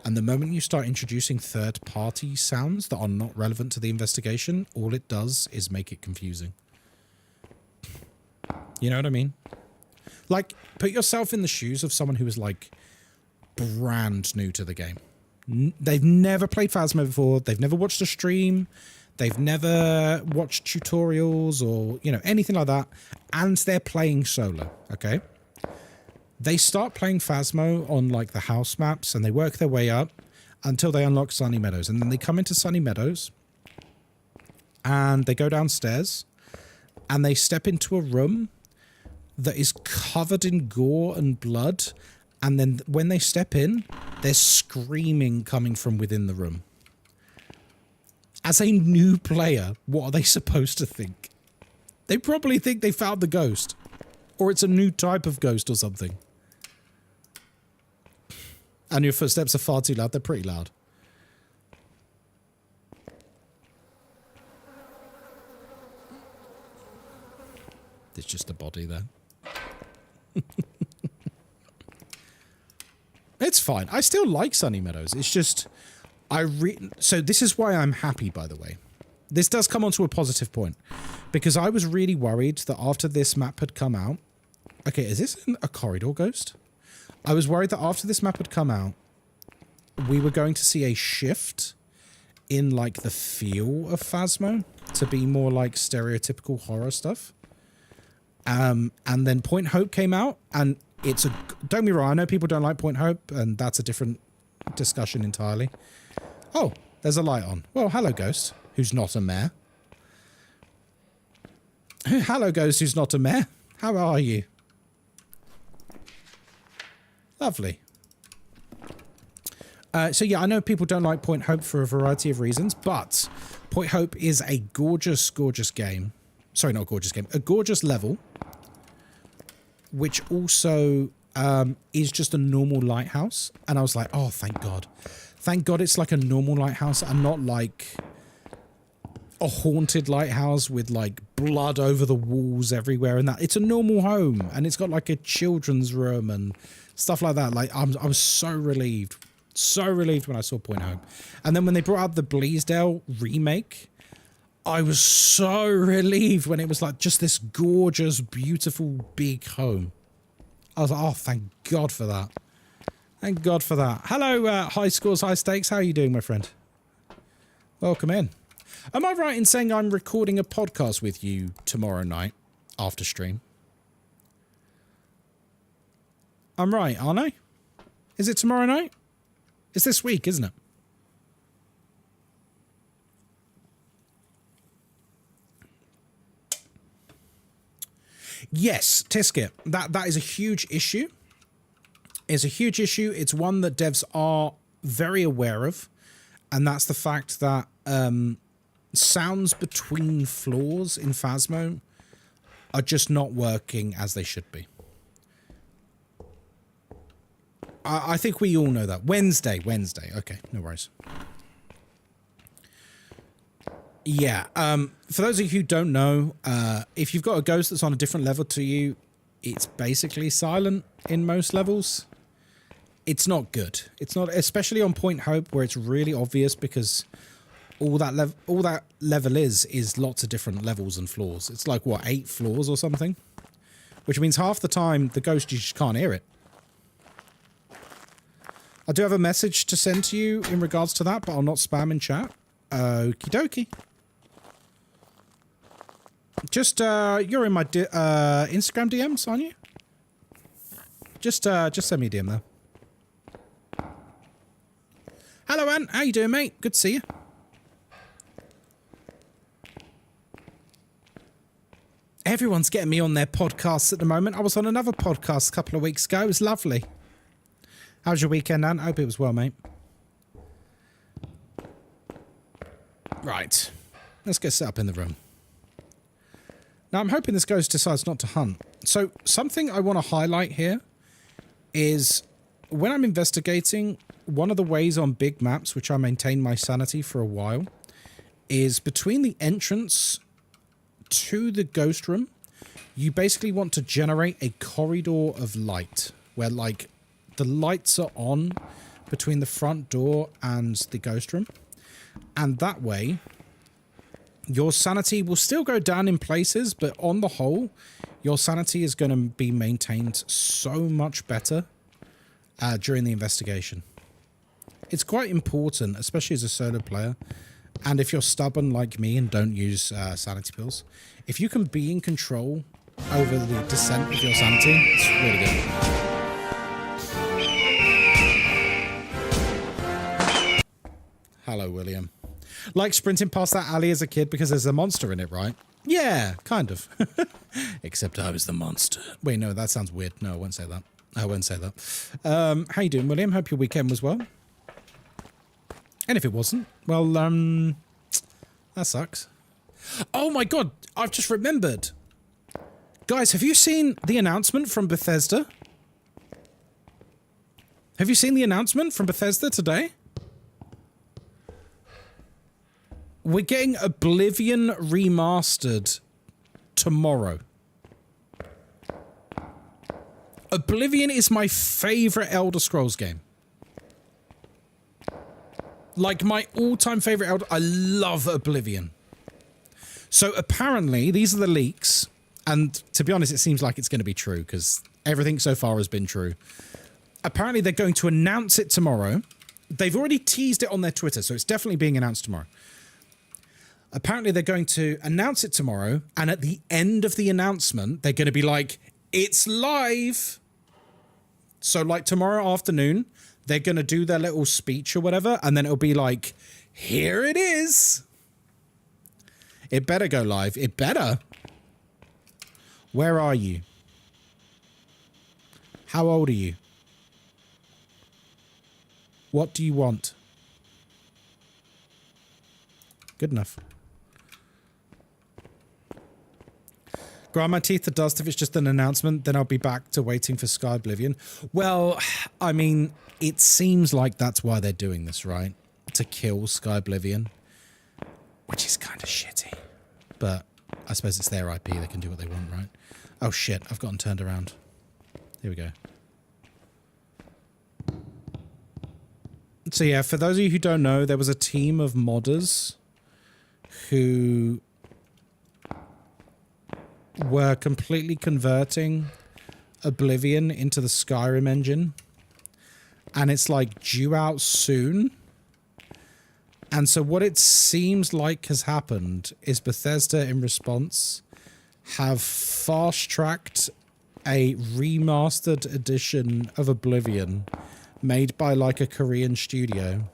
And the moment you start introducing third-party sounds that are not relevant to the investigation, all it does is make it confusing. You know what I mean? Like, put yourself in the shoes of someone who is, like, brand new to the game. They've never played Phasmo before. They've never watched a stream. They've never watched tutorials or, you know, anything like that. And they're playing solo, okay? They start playing Phasmo on, like, the house maps and they work their way up until they unlock Sunny Meadows. And then they come into Sunny Meadows and they go downstairs and they step into a room that is covered in gore and blood. And then when they step in, there's screaming coming from within the room. As a new player, what are they supposed to think? They probably think they found the ghost. Or it's a new type of ghost or something. And your footsteps are far too loud. They're pretty loud. There's just a body there. It's fine. I still like Sunny Meadows. It's just, so this is why I'm happy, by the way. This does come onto a positive point. Because I was really worried that after this map had come out... Okay, is this a corridor ghost? I was worried that after this map had come out, we were going to see a shift in, like, the feel of Phasmo to be more like stereotypical horror stuff. And then Point Hope came out, and it's a... Don't get me wrong, I know people don't like Point Hope, and that's a different discussion entirely. Oh, there's a light on. Well, hello, Ghost, who's not a mayor. Hello, Ghost, who's not a mayor. How are you? Lovely. So yeah, I know people don't like Point Hope for a variety of reasons, but Point Hope is a gorgeous, gorgeous game. Sorry, not a gorgeous game. A gorgeous level, which also is just a normal lighthouse. And I was like, oh, thank God. Thank God it's like a normal lighthouse and not like a haunted lighthouse with like blood over the walls everywhere and that. It's a normal home and it's got like a children's room and Stuff like that. Like, I was so relieved. So relieved when I saw Point Home. And then when they brought out the Bleasdale remake, I was so relieved when it was like just this gorgeous, beautiful, big home. I was like, oh, thank God for that. Thank God for that. Hello, High Scores, High Stakes. How are you doing, my friend? Welcome in. Am I right in saying I'm recording a podcast with you tomorrow night after stream? I'm right, aren't I? Is it tomorrow night? It's this week, isn't it? Yes, Tisket. That is a huge issue. It's a huge issue. It's one that devs are very aware of. And that's the fact that sounds between floors in Phasmo are just not working as they should be. I think we all know that. Wednesday. Okay, no worries. Yeah, for those of you who don't know, if you've got a ghost that's on a different level to you, it's basically silent in most levels. It's not good. It's not, especially on Point Hope, where it's really obvious because all that level is lots of different levels and floors. It's like, what, 8 floors or something? Which means half the time, the ghost, you just can't hear it. I do have a message to send to you in regards to that, but I'll not spam in chat. Okie dokie. Just, you're in my Instagram DMs, aren't you? Just send me a DM there. Hello, Ant. How you doing, mate? Good to see you. Everyone's getting me on their podcasts at the moment. I was on another podcast a couple of weeks ago. It was lovely. How was your weekend, Ant? I hope it was well, mate. Right. Let's get set up in the room. Now, I'm hoping this ghost decides not to hunt. So, something I want to highlight here is when I'm investigating, one of the ways on big maps, which I maintain my sanity for a while, is between the entrance to the ghost room, you basically want to generate a corridor of light where, like, the lights are on between the front door and the ghost room. And that way, your sanity will still go down in places, but on the whole, your sanity is going to be maintained so much better during the investigation. It's quite important, especially as a solo player. And if you're stubborn like me and don't use sanity pills, if you can be in control over the descent of your sanity, it's really good. Hello, William. Like sprinting past that alley as a kid because there's a monster in it, right? Yeah, kind of. Except I was the monster. Wait, no, that sounds weird. No, I won't say that. I won't say that. How you doing, William? Hope your weekend was well. And if it wasn't, well, that sucks. Oh my God, I've just remembered. Guys, have you seen the announcement from Bethesda? Have you seen the announcement from Bethesda today? We're getting Oblivion remastered tomorrow. Oblivion is my favorite Elder Scrolls game. Like my all-time favorite Elder... I love Oblivion. So apparently, these are the leaks. And to be honest, it seems like it's going to be true because everything so far has been true. Apparently, they're going to announce it tomorrow. They've already teased it on their Twitter, so it's definitely being announced tomorrow. Apparently, they're going to announce it tomorrow, and at the end of the announcement, they're going to be like, it's live. So, like, tomorrow afternoon, they're going to do their little speech or whatever, and then it'll be like, here it is. It better go live. It better. Where are you? How old are you? What do you want? Good enough. Grind my teeth to dust if it's just an announcement, then I'll be back to waiting for Sky Oblivion. Well, I mean, it seems like that's why they're doing this, right? To kill Sky Oblivion. Which is kind of shitty. But I suppose it's their IP, they can do what they want, right? Oh shit, I've gotten turned around. Here we go. So yeah, for those of you who don't know, there was a team of modders who were completely converting Oblivion into the Skyrim engine. And it's like due out soon. And so what it seems like has happened is Bethesda, in response, have fast-tracked a remastered edition of Oblivion made by like a Korean studio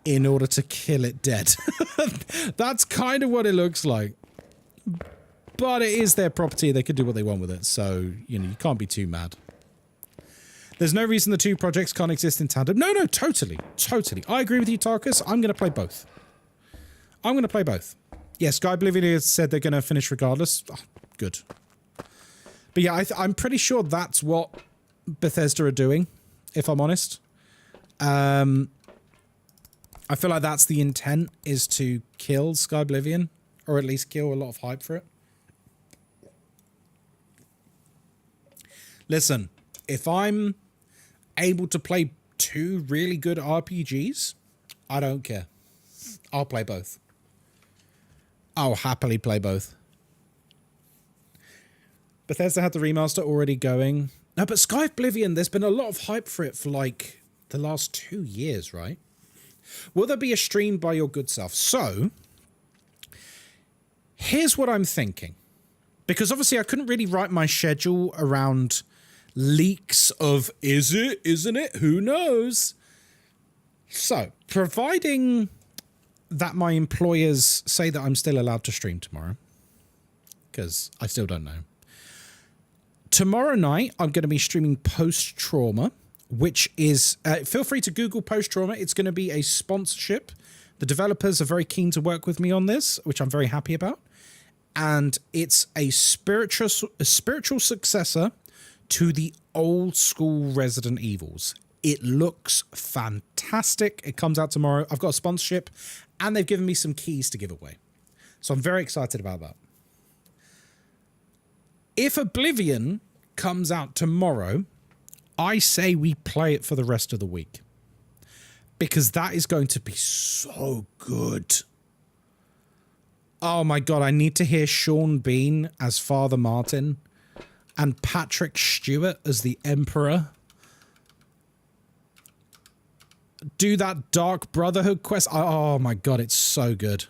in order to kill it dead. That's kind of what it looks like. But it is their property. They could do what they want with it. So, you know, you can't be too mad. There's no reason the two projects can't exist in tandem. No, no, totally. Totally. I agree with you, Tarkus. I'm going to play both. I'm going to play both. Yeah, Sky Oblivion has said they're going to finish regardless. Oh, good. But yeah, I'm pretty sure that's what Bethesda are doing, if I'm honest. I feel like that's the intent, is to kill Sky Oblivion, or at least kill a lot of hype for it. Listen, if I'm able to play two really good RPGs, I don't care. I'll play both. I'll happily play both. Bethesda had the remaster already going. No, but Sky Oblivion, there's been a lot of hype for it for like the last 2 years, right? Will there be a stream by your good self? So, here's what I'm thinking. Because obviously I couldn't really write my schedule around leaks of is it, isn't it, who knows? So, providing that my employers say that I'm still allowed to stream tomorrow, because I still don't know. Tomorrow night, I'm going to be streaming Post Trauma, which is, feel free to Google Post Trauma. It's going to be a sponsorship. The developers are very keen to work with me on this, which I'm very happy about. And it's a spiritual successor to the old school Resident Evils. It looks fantastic. It comes out tomorrow. I've got a sponsorship, and they've given me some keys to give away. So I'm very excited about that. If Oblivion comes out tomorrow, I say we play it for the rest of the week. Because that is going to be so good. Oh my god, I need to hear Sean Bean as Father Martin and Patrick Stewart as the Emperor. Do that Dark Brotherhood quest. Oh my god, it's so good.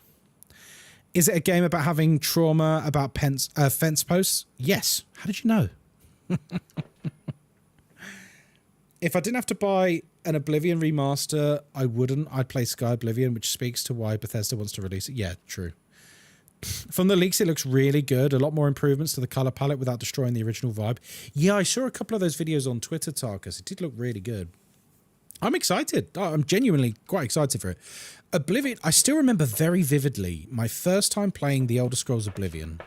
Is it a game about having trauma about fence posts? Yes. How did you know? If I didn't have to buy an Oblivion remaster, I wouldn't. I'd play Sky Oblivion, which speaks to why Bethesda wants to release it. Yeah, true. From the leaks, it looks really good. A lot more improvements to the color palette without destroying the original vibe. Yeah, I saw a couple of those videos on Twitter, Tarkus. It did look really good. I'm excited. I'm genuinely quite excited for it. Oblivion, I still remember very vividly my first time playing The Elder Scrolls Oblivion.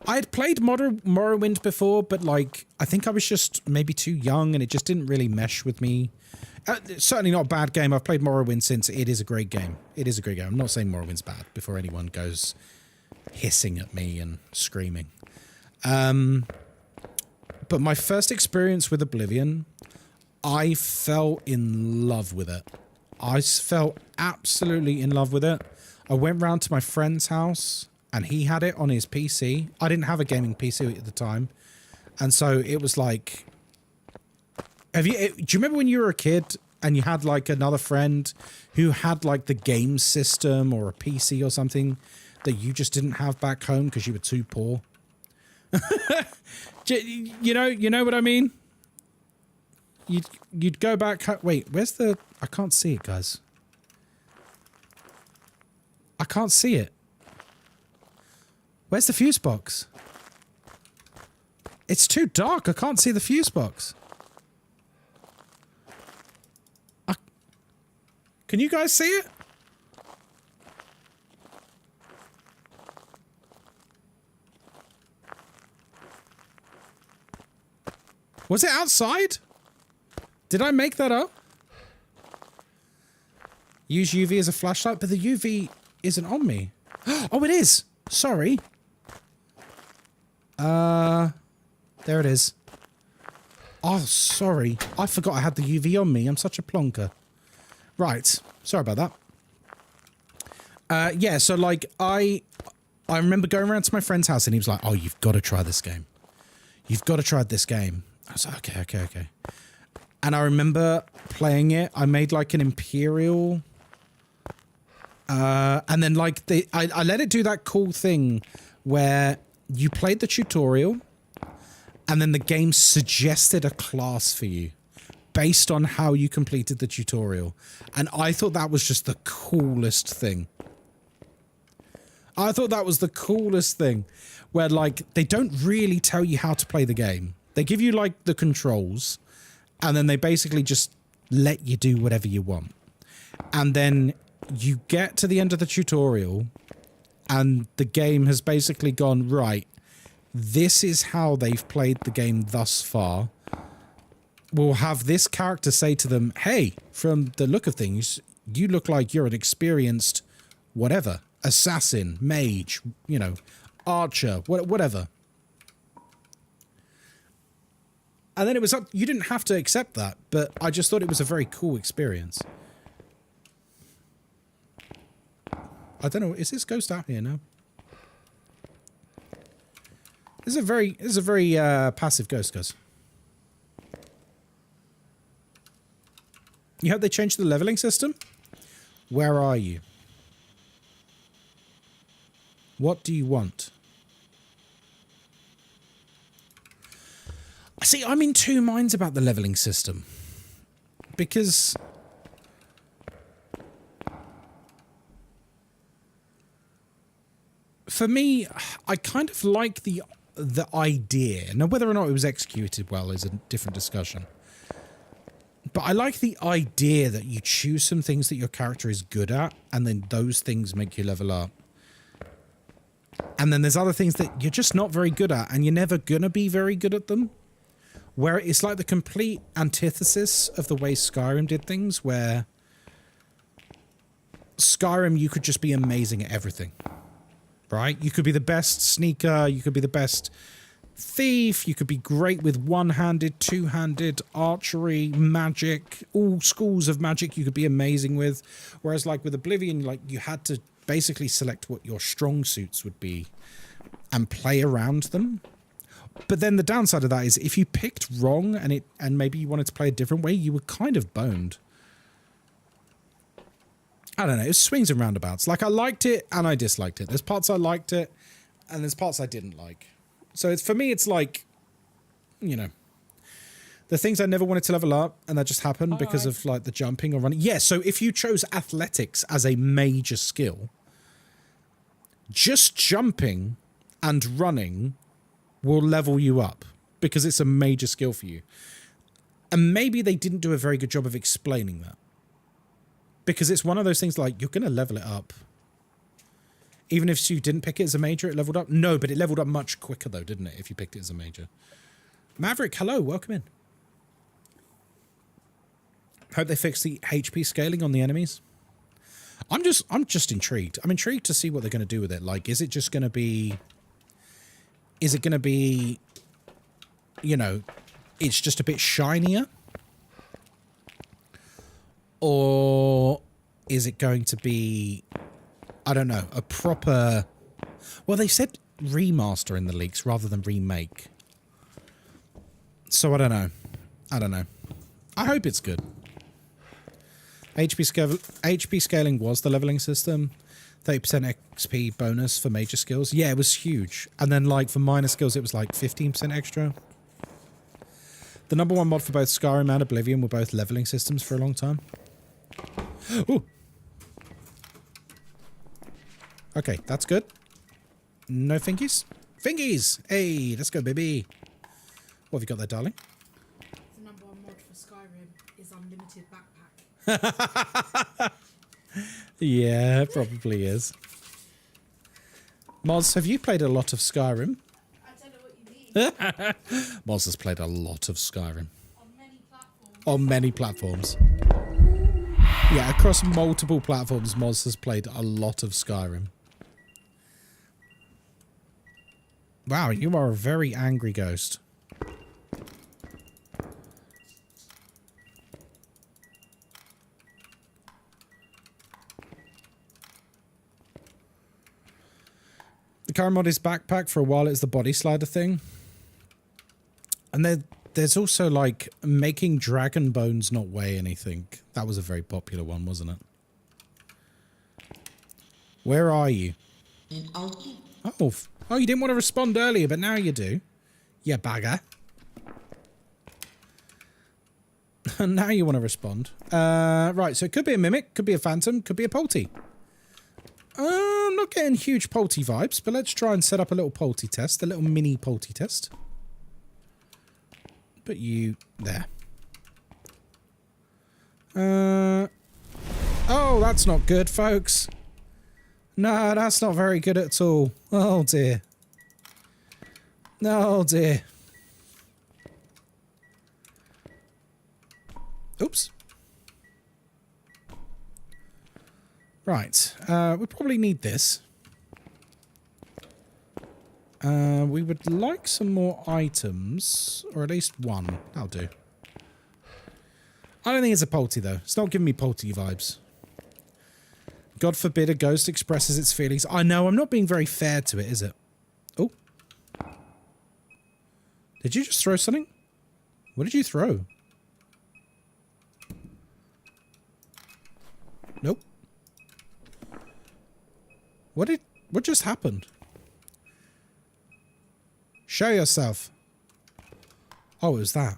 I had played Morrowind before, but like, I think I was just maybe too young and it just didn't really mesh with me. It's certainly not a bad game. I've played Morrowind since. It is a great game. It is a great game. I'm not saying Morrowind's bad before anyone goes hissing at me and screaming. But my first experience with Oblivion, I fell in love with it. I fell absolutely in love with it. I went round to my friend's house and he had it on his PC. I didn't have a gaming PC at the time. And so it was like, do you remember when you were a kid and you had like another friend who had like the game system or a PC or something that you just didn't have back home because you were too poor? You know what I mean? You'd go back. Wait, where's the? I can't see it, guys. I can't see it. Where's the fuse box? It's too dark. I can't see the fuse box. Can you guys see it? Was it outside? Did I make that up? Use UV as a flashlight, but the UV isn't on me. Oh, it is. Sorry. There it is. Oh, sorry. I forgot I had the UV on me. I'm such a plonker. Right. Sorry about that. Yeah, so like I remember going around to my friend's house and he was like, "Oh, you've got to try this game. You've got to try this game." I was like, okay. And I remember playing it. I made like an Imperial. And then like I let it do that cool thing where you played the tutorial and then the game suggested a class for you based on how you completed the tutorial. And I thought that was just the coolest thing. I thought that was the coolest thing where like they don't really tell you how to play the game. They give you like the controls and then they basically just let you do whatever you want. And then you get to the end of the tutorial and the game has basically gone, right, this is how they've played the game thus far. We'll have this character say to them, "Hey, from the look of things, you look like you're an experienced whatever, assassin, mage, you know, archer, whatever." And then it was up, you didn't have to accept that, but I just thought it was a very cool experience. I don't know, is this ghost out here now? This is a very passive ghost, guys. You hope they changed the leveling system? Where are you? What do you want? See, I'm in two minds about the leveling system. Because for me, I kind of like the idea. Now, whether or not it was executed well is a different discussion. But I like the idea that you choose some things that your character is good at, and then those things make you level up. And then there's other things that you're just not very good at, and you're never gonna be very good at them. Where it's like the complete antithesis of the way Skyrim did things, where Skyrim, you could just be amazing at everything. Right? You could be the best sneaker, you could be the best thief, you could be great with one-handed, two-handed, archery, magic, all schools of magic you could be amazing with. Whereas like with Oblivion, like you had to basically select what your strong suits would be and play around them. But then the downside of that is if you picked wrong and maybe you wanted to play a different way, you were kind of boned. I don't know, it swings and roundabouts. Like I liked it and I disliked it. There's parts I liked it and there's parts I didn't like. So it's, for me, it's like, you know, the things I never wanted to level up and that just happened because of like the jumping or running. Yeah, so if you chose athletics as a major skill, just jumping and running will level you up because it's a major skill for you. And maybe they didn't do a very good job of explaining that. Because it's one of those things like, you're going to level it up. Even if you didn't pick it as a major, it leveled up. No, but it leveled up much quicker though, didn't it? If you picked it as a major. Maverick, hello, welcome in. Hope they fix the HP scaling on the enemies. I'm just intrigued. I'm intrigued to see what they're going to do with it. Like, is it just going to be... Is it going to be... You know, it's just a bit shinier? Or is it going to be... I don't know, a proper... Well, they said remaster in the leaks rather than remake. So I don't know. I don't know. I hope it's good. HP scaling was the leveling system. 30% XP bonus for major skills. Yeah, it was huge. And then like for minor skills, it was like 15% extra. The #1 mod for both Skyrim and Oblivion were both leveling systems for a long time. Ooh. Okay, that's good. No fingies? Fingies! Hey, let's go, baby. What have you got there, darling? The #1 mod for Skyrim is unlimited backpack. Yeah, probably is. Moz, have you played a lot of Skyrim? I don't know what you mean. Moz has played a lot of Skyrim. On many platforms. On many platforms. Yeah, across multiple platforms, Moz has played a lot of Skyrim. Wow, you are a very angry ghost. Karamody's backpack for a while. It's the body slider thing. And there's also like making dragon bones not weigh anything. That was a very popular one, wasn't it? Where are you? Oh, you didn't want to respond earlier, but now you do. Yeah, bagger. Now you want to respond. Right, so it could be a mimic, could be a phantom, could be a polty. I'm not getting huge polty vibes, but let's try and set up a little polty test, a little mini polty test. Put you there. Oh, that's not good, folks. No, that's not very good at all. Oh, dear. Oh, dear. Oops. Right. We probably need this. We would like some more items, or at least one. That'll do. I don't think it's a polty, though. It's not giving me polty vibes. God forbid a ghost expresses its feelings. I know, I'm not being very fair to it, is it? Oh. Did you just throw something? What did you throw? Nope. What just happened? Show yourself. Oh, it was that.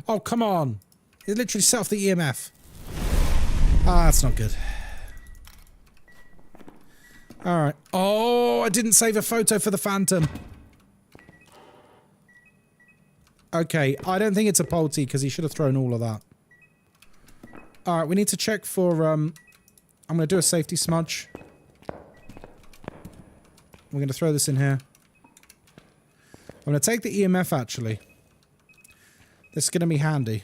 Oh, come on. It literally set off the EMF. Ah, that's not good. Alright. Oh, I didn't save a photo for the phantom. Okay, I don't think it's a polty because he should have thrown all of that. Alright, we need to check for... I'm going to do a safety smudge. We're going to throw this in here. I'm going to take the EMF, actually. This is going to be handy.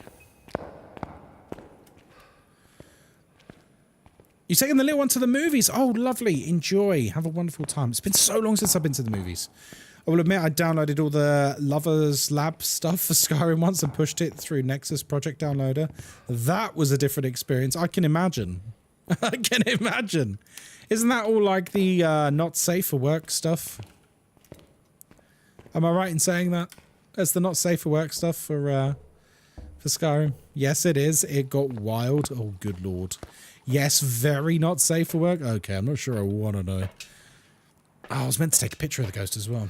You're taking the little one to the movies? Oh, lovely. Enjoy. Have a wonderful time. It's been so long since I've been to the movies. I will admit I downloaded all the Lovers Lab stuff for Skyrim once and pushed it through Nexus Project Downloader. That was a different experience. I can imagine. I can imagine. Isn't that all like the not safe for work stuff? Am I right in saying that? That's the not safe for work stuff for Skyrim. Yes, it is. It got wild. Oh, good lord. Yes, very not safe for work. Okay, I'm not sure I want to know. Oh, I was meant to take a picture of the ghost as well.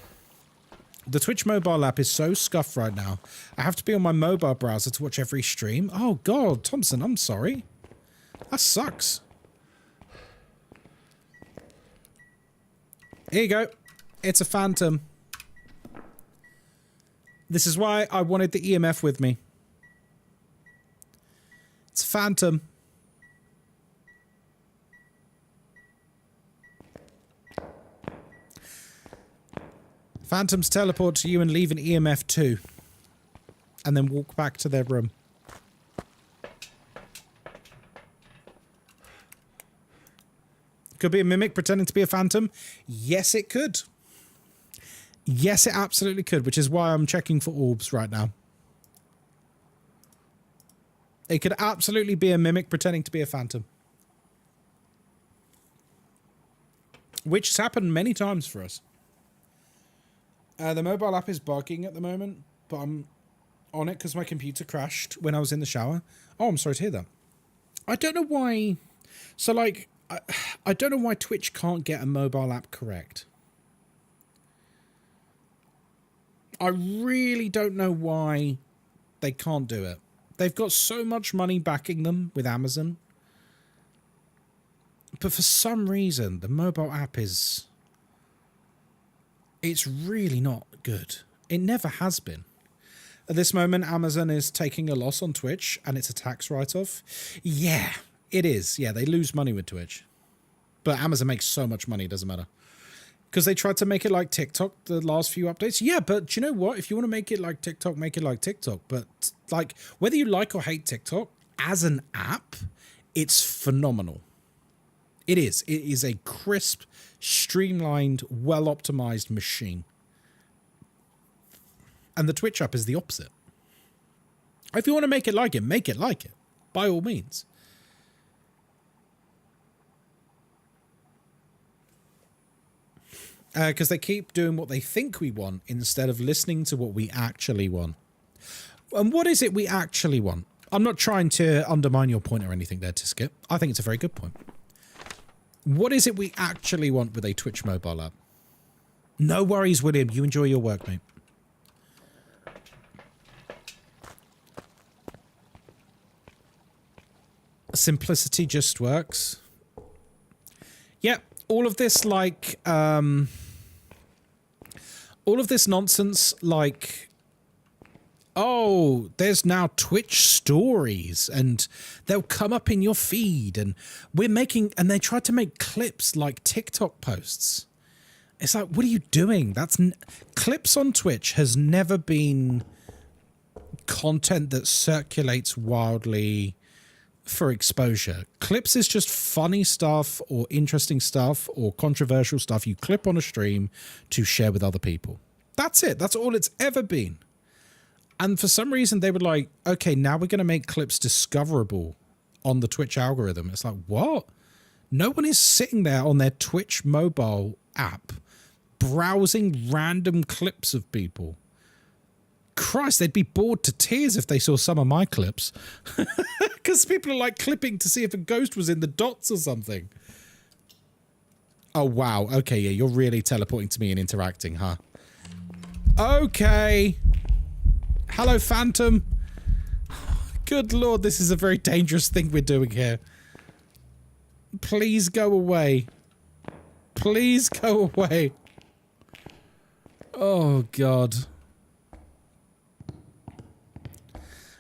The Twitch mobile app is so scuffed right now. I have to be on my mobile browser to watch every stream. Oh, God, Thompson, I'm sorry. That sucks. Here you go. It's a phantom. This is why I wanted the EMF with me. It's a phantom. Phantoms teleport to you and leave an EMF too. And then walk back to their room. Could be a mimic pretending to be a phantom. Yes, it could. Yes, it absolutely could, which is why I'm checking for orbs right now. It could absolutely be a mimic pretending to be a phantom. Which has happened many times for us. The mobile app is bugging at the moment, but I'm on it because my computer crashed when I was in the shower. Oh, I'm sorry to hear that. I don't know why... So, like, I don't know why Twitch can't get a mobile app correct. I really don't know why they can't do it. They've got so much money backing them with Amazon. But for some reason, the mobile app is... It's really not good. It never has been. At this moment, Amazon is taking a loss on Twitch, and it's a tax write-off. Yeah, it is. Yeah, they lose money with Twitch. But Amazon makes so much money, it doesn't matter. Because they tried to make it like TikTok the last few updates. Yeah, but do you know what? If you want to make it like TikTok, make it like TikTok. But, like, whether you like or hate TikTok, as an app, it's phenomenal. It is. It is a crisp, streamlined, well-optimized machine. And the Twitch app is the opposite. If you want to make it like it, by all means. Because they keep doing what they think we want instead of listening to what we actually want. And what is it we actually want? I'm not trying to undermine your point or anything there, Tisket. I think it's a very good point. What is it we actually want with a Twitch mobile app? No worries, William. You enjoy your work, mate. Simplicity just works. Yep. All of this, like, all of this nonsense, like, oh, there's now Twitch stories and they'll come up in your feed and we're making, and they try to make clips like TikTok posts. It's like, what are you doing? Clips on Twitch has never been content that circulates wildly for exposure. Clips is just funny stuff or interesting stuff or controversial stuff you clip on a stream to share with other people. That's it. That's all it's ever been. And for some reason they were like, okay, now we're going to make clips discoverable on the Twitch algorithm. It's like, what? No one is sitting there on their Twitch mobile app browsing random clips of people. Christ, they'd be bored to tears if they saw some of my clips. Because people are like clipping to see if a ghost was in the dots or something. Oh, wow. Okay, yeah, you're really teleporting to me and interacting, huh? Okay. Hello, Phantom. Good Lord, this is a very dangerous thing we're doing here. Please go away. Please go away. Oh, God.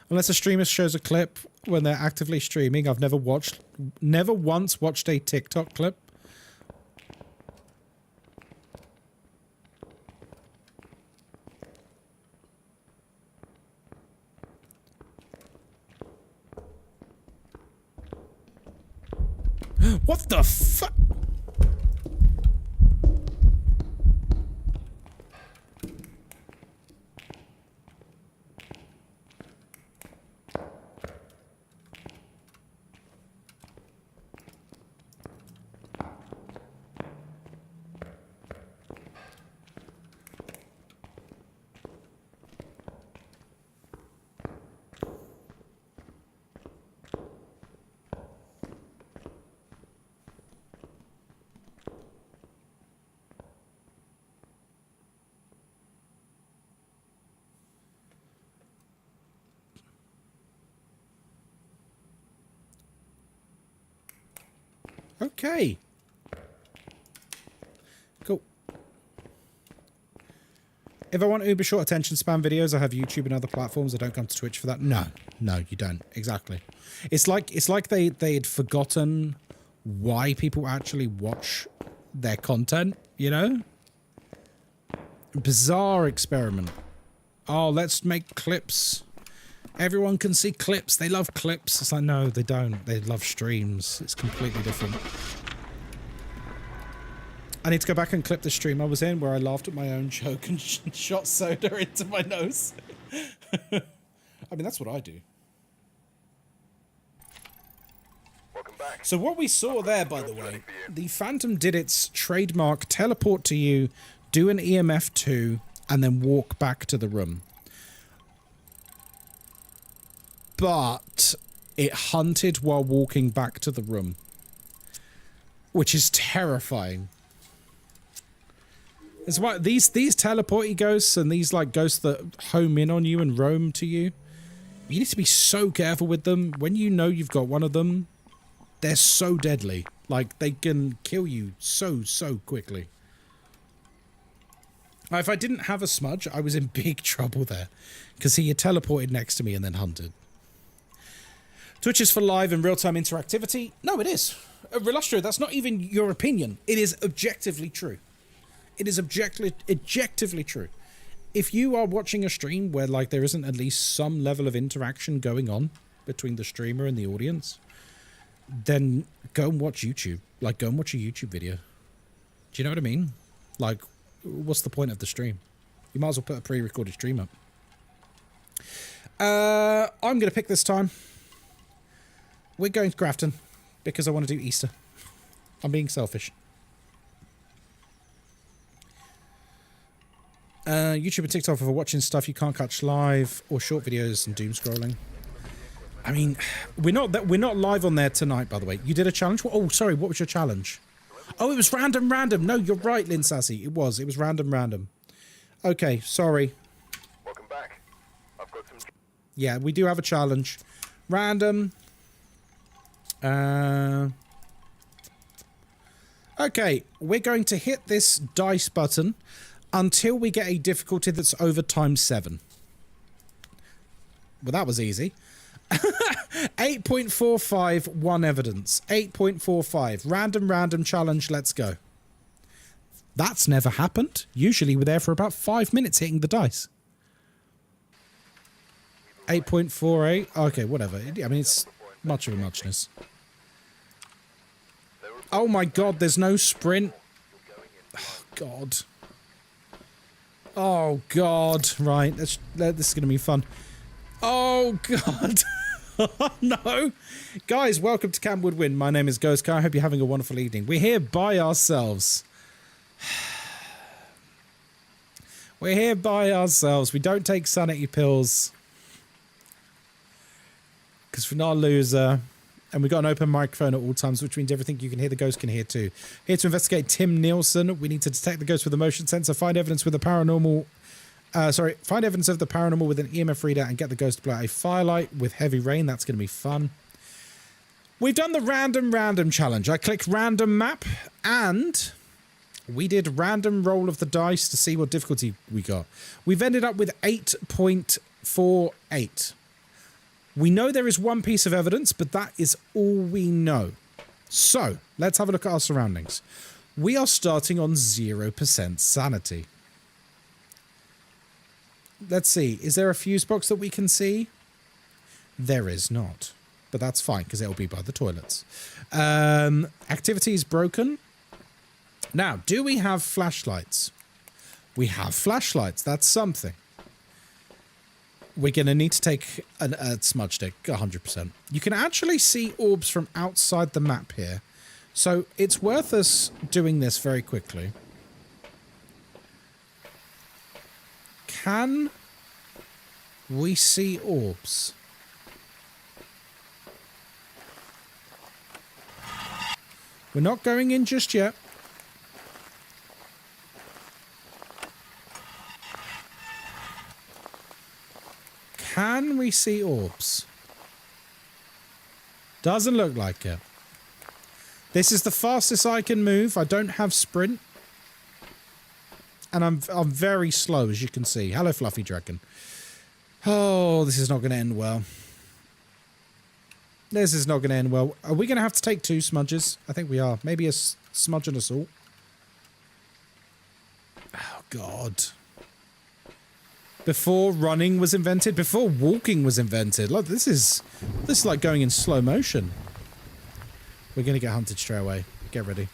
Unless a streamer shows a clip when they're actively streaming, I've never once watched a TikTok clip. What the fuck? Okay. Cool. If I want uber short attention span videos, I have YouTube and other platforms. I don't come to Twitch for that. No, you don't. Exactly. It's like they'd forgotten why people actually watch their content, you know? Bizarre experiment. Oh, let's make clips. Everyone can see clips. They love clips. It's like, no, they don't. They love streams. It's completely different. I need to go back and clip the stream I was in where I laughed at my own joke and shot soda into my nose. I mean, that's what I do. Welcome back. So what we saw there, by the way, the Phantom did its trademark teleport to you, do an EMF 2, and then walk back to the room. But it hunted while walking back to the room, which is terrifying. It's why these teleporty ghosts and these like ghosts that home in on you and roam to you, you need to be so careful with them. When you know you've got one of them, they're so deadly. Like, they can kill you so quickly. Now, if I didn't have a smudge, I was in big trouble there, because he had teleported next to me and then hunted. Twitch is for live and real-time interactivity. No, it is. Relustro, that's not even your opinion. It is objectively true. It is objectively true. If you are watching a stream where like there isn't at least some level of interaction going on between the streamer and the audience, then go and watch YouTube. Like, go and watch a YouTube video. Do you know what I mean? Like, what's the point of the stream? You might as well put a pre-recorded stream up. I'm going to pick this time. We're going to Grafton because I want to do Easter. I'm being selfish. YouTube and TikTok for watching stuff you can't catch live, or short videos and doom scrolling. I mean, we're not live on there tonight, by the way. You did a challenge? Oh, sorry, what was your challenge? Oh, it was random. No, you're right, Lynn Sassy. It was random. Okay, sorry. Welcome back. I've got some... Yeah, we do have a challenge. Random. Okay, we're going to hit this dice button until we get a difficulty that's over ×7. Well, that was easy. 8.45, 1 evidence. 8.45. Random challenge, let's go. That's never happened. Usually we're there for about 5 minutes hitting the dice. 8.48. Okay, whatever. I mean, it's much of a muchness. Oh my god, there's no sprint. Oh god. Oh god. Right, this is going to be fun. Oh god. Oh no. Guys, welcome to Camp Woodwind. My name is Ghostkai. I hope you're having a wonderful evening. We're here by ourselves. We're here by ourselves. We don't take sanity pills. Because we're not a loser. And we've got an open microphone at all times, which means everything you can hear, the ghost can hear too. Here to investigate Tim Nielsen. We need to detect the ghost with a motion sensor, find evidence with a paranormal... find evidence of the paranormal with an EMF reader and get the ghost to blow out a firelight with heavy rain. That's going to be fun. We've done the random challenge. I clicked random map and we did random roll of the dice to see what difficulty we got. We've ended up with 8.48. We know there is one piece of evidence, but that is all we know. So, let's have a look at our surroundings. We are starting on 0% sanity. Let's see. Is there a fuse box that we can see? There is not. But that's fine, because it'll be by the toilets. Activity is broken. Now, do we have flashlights? We have flashlights. That's something. We're going to need to take a smudge stick, 100%. You can actually see orbs from outside the map here. So it's worth us doing this very quickly. Can we see orbs? We're not going in just yet. Can we see orbs? Doesn't look like it. This is the fastest I can move. I don't have sprint. And I'm very slow, as you can see. Hello, Fluffy Dragon. Oh, this is not going to end well. This is not going to end well. Are we going to have to take 2 smudges? I think we are. Maybe a smudge and a salt. Oh, God. Before running was invented, before walking was invented. Look, this is like going in slow motion. We're going to get hunted straight away. Get ready.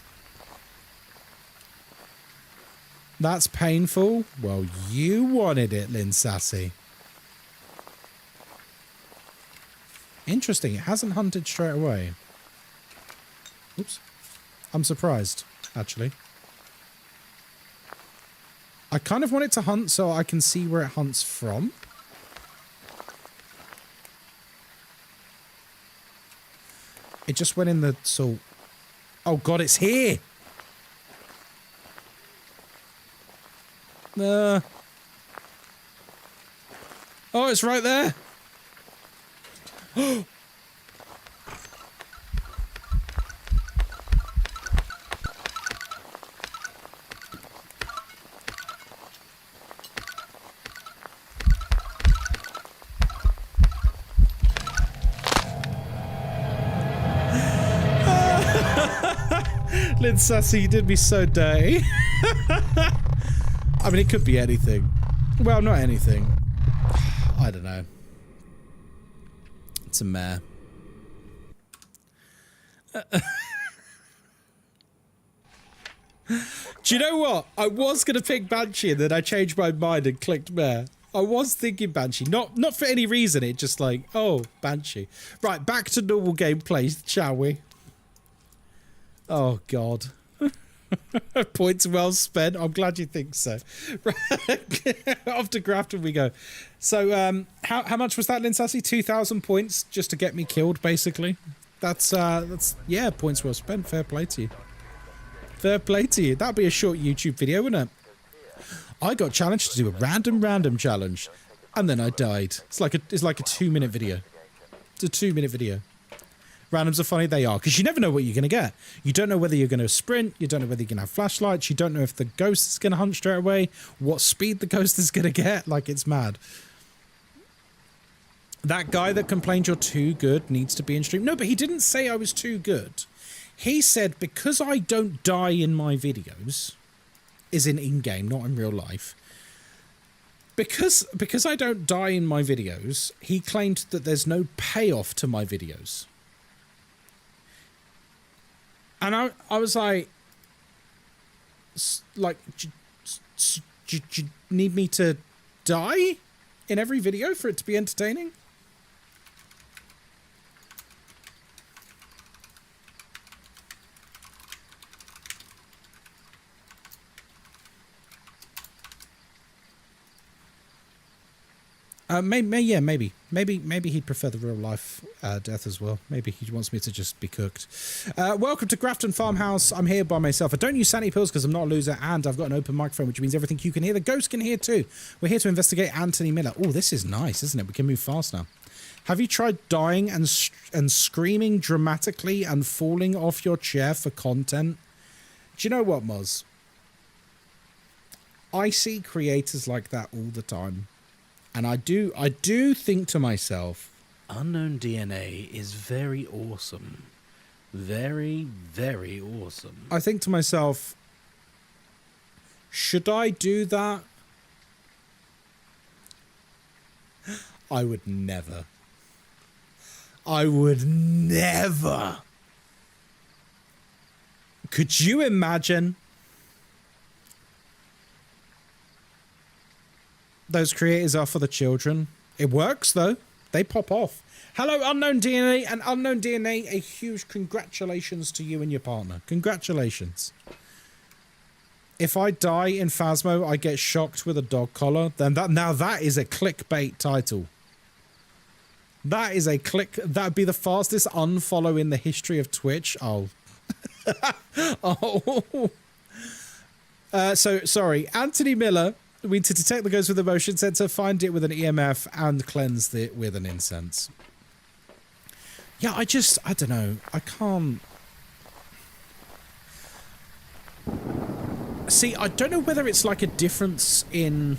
That's painful. Well, you wanted it, Lynn Sassy. Interesting. It hasn't hunted straight away. Oops. I'm surprised, actually. I kind of want it to hunt so I can see where it hunts from. It just went in the salt. Oh god, it's here! Oh, it's right there! Lynn Sassy, you did me so dirty. I mean, it could be anything. Well, not anything. I don't know. It's a mare. Do you know what? I was going to pick Banshee and then I changed my mind and clicked mare. I was thinking Banshee. Not for any reason. It just like, oh, Banshee. Right, back to normal gameplay, shall we? Oh, God. Points well spent. I'm glad you think so. Off to Grafton we go. So, how much was that, Linsassi? 2,000 points just to get me killed, basically. That's yeah, points well spent. Fair play to you. Fair play to you. That'd be a short YouTube video, wouldn't it? I got challenged to do a random challenge, and then I died. It's like a 2-minute video. It's a 2-minute video. Randoms are funny, they are, because you never know what you're going to get. You don't know whether you're going to sprint, you don't know whether you're going to have flashlights, you don't know if the ghost is going to hunt straight away, what speed the ghost is going to get, like, it's mad. That guy that complained you're too good needs to be in stream. No, but he didn't say I was too good. He said because I don't die in my videos, is in-game, not in real life, because I don't die in my videos, he claimed that there's no payoff to my videos. And I was like, do you need me to die in every video for it to be entertaining? Maybe he'd prefer the real life death as well. Maybe he wants me to just be cooked. Welcome to Grafton Farmhouse. I'm here by myself. I don't use sanity pills because I'm not a loser, and I've got an open microphone, which means everything you can hear, the ghost can hear too. We're here to investigate Anthony Miller. Oh, this is nice, isn't it? We can move fast now. Have you tried dying and screaming dramatically and falling off your chair for content? Do you know what, Moz? I see creators like that all the time. And I do think to myself, Unknown DNA is very awesome. Very, very awesome. I think to myself, should I do that? I would never. I would never. Could you imagine? Those creators are for the children. It works, though. They pop off. Hello, Unknown DNA. And Unknown DNA, a huge congratulations to you and your partner. Congratulations. If I die in Phasmo, I get shocked with a dog collar. Then that is a clickbait title. That is a that'd be the fastest unfollow in the history of Twitch. Oh. Oh. So, sorry. Anthony Miller. We to detect the ghost with a motion sensor, find it with an EMF, and cleanse it with an incense. Yeah, I don't know. I can't... See, I don't know whether it's like a difference in...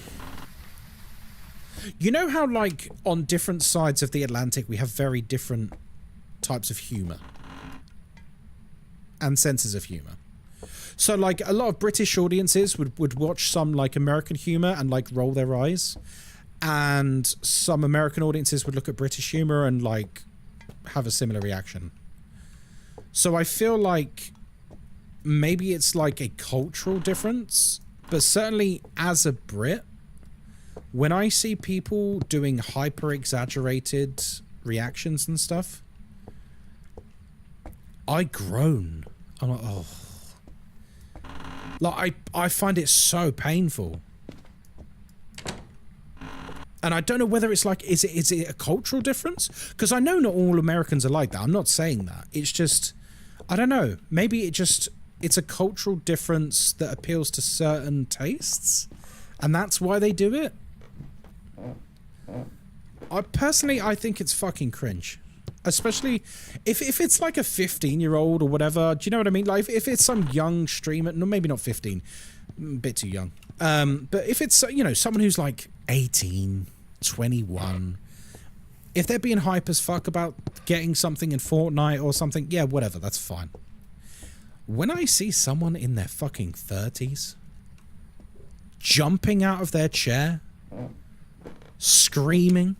You know how, like, on different sides of the Atlantic, we have very different types of humour? And senses of humour. So, like, a lot of British audiences would watch some, like, American humour and, like, roll their eyes. And some American audiences would look at British humour and, like, have a similar reaction. So I feel like maybe it's, like, a cultural difference. But certainly, as a Brit, when I see people doing hyper-exaggerated reactions and stuff, I groan. I'm like, oh... Like, I find it so painful. And I don't know whether it's like, is it a cultural difference? Because I know not all Americans are like that. I'm not saying that. It's just, I don't know. Maybe it's a cultural difference that appeals to certain tastes. And that's why they do it. I think it's fucking cringe. Especially if it's like a 15-year-old or whatever. Do you know what I mean? Like if it's some young streamer, no, maybe not 15, a bit too young. But if it's, you know, someone who's like 18, 21, if they're being hype as fuck about getting something in Fortnite or something, yeah, whatever, that's fine. When I see someone in their fucking 30s jumping out of their chair, screaming,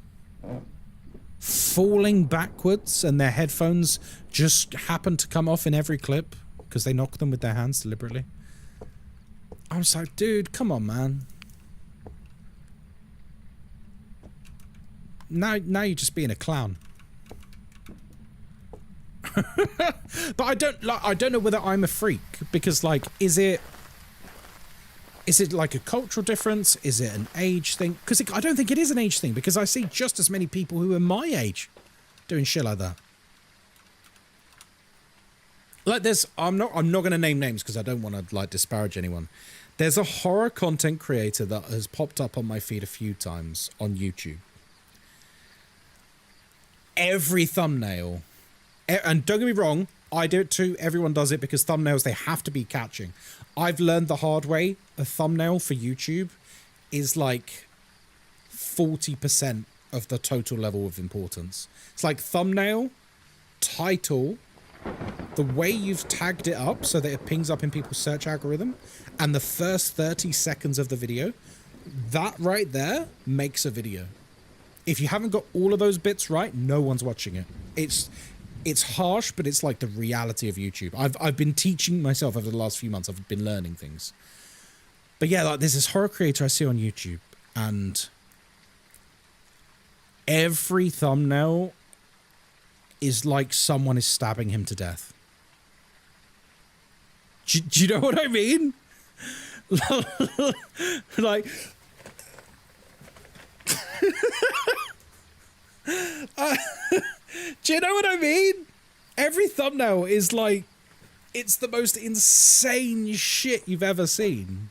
falling backwards, and their headphones just happen to come off in every clip because they knock them with their hands deliberately. I was like, dude, come on, man. Now you're just being a clown. But I don't know whether I'm a freak, because like, is it like a cultural difference? Is it an age thing? Because I don't think it is an age thing, because I see just as many people who are my age doing shit like that. Like there's, I'm not going to name names because I don't want to like disparage anyone. There's a horror content creator that has popped up on my feed a few times on YouTube. Every thumbnail, and don't get me wrong, I do it too. Everyone does it because thumbnails, they have to be catching. I've learned the hard way. A thumbnail for YouTube is like 40% of the total level of importance. It's like thumbnail, title, the way you've tagged it up so that it pings up in people's search algorithm, and the first 30 seconds of the video, that right there makes a video. If you haven't got all of those bits right, no one's watching it. It's harsh, but it's like the reality of YouTube. I've been teaching myself over the last few months. I've been learning things. But yeah, like there's this horror creator I see on YouTube, and every thumbnail is like someone is stabbing him to death. Do you know what I mean? Like... do you know what I mean? Every thumbnail is like, it's the most insane shit you've ever seen.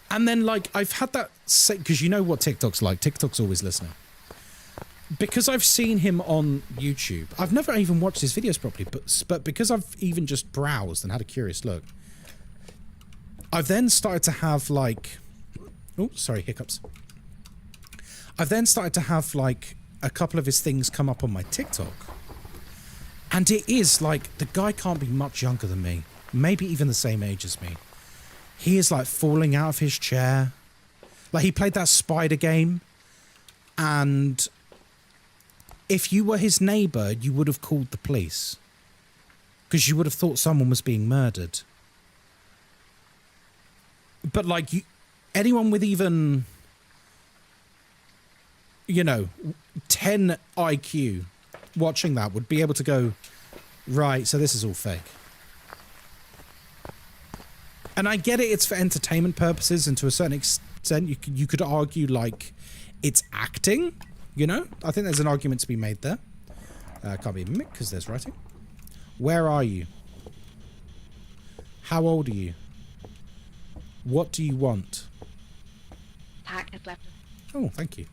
And then like, I've had that, because you know what TikTok's like. TikTok's always listening. Because I've seen him on YouTube, I've never even watched his videos properly, but because I've even just browsed and had a curious look, I've then started to have like, oh, sorry, hiccups. I've then started to have like a couple of his things come up on my TikTok. And it is like, the guy can't be much younger than me, maybe even the same age as me. He is like falling out of his chair. Like he played that spider game, and if you were his neighbor, you would have called the police because you would have thought someone was being murdered. But like, anyone with even, you know, 10 IQ watching that would be able to go, right, so this is all fake. And I get it, it's for entertainment purposes, and to a certain extent you could argue like it's acting, you know? I think there's an argument to be made there. Can't be a mimic because there's writing. Where are you? How old are you? What do you want? Pack has left. Oh, thank you.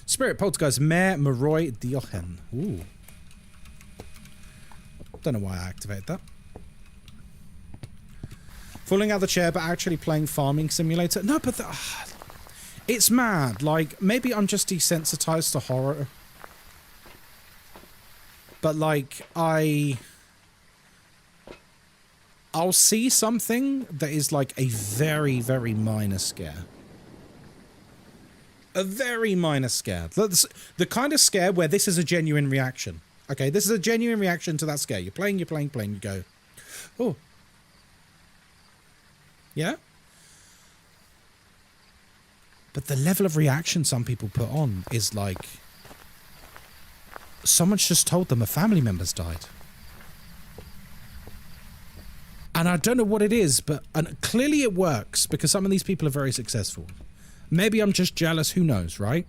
Spirit Poltergeist, Mayor Maroy Diochen. Ooh. Don't know why I activated that. Falling out of the chair, but actually playing Farming Simulator. No, but it's mad. Like, maybe I'm just desensitized to horror. But, like, I'll see something that is, like, a very, very minor scare. A very minor scare. The kind of scare where this is a genuine reaction. Okay, this is a genuine reaction to that scare. You're playing, you go, oh. Yeah? But the level of reaction some people put on is like, someone's just told them a family member's died. And I don't know what it is, but clearly it works because some of these people are very successful. Maybe I'm just jealous, who knows, right?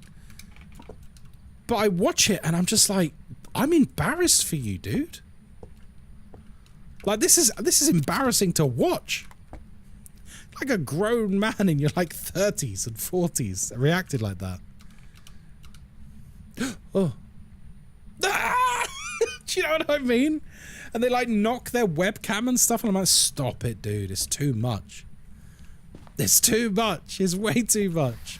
But I watch it and I'm just like, I'm embarrassed for you, dude. Like, this is embarrassing to watch. Like a grown man in your like 30s and 40s reacted like that. Oh. Ah! Do you know what I mean? And they like knock their webcam and stuff, and I'm like, stop it, dude. It's too much. It's too much. It's way too much.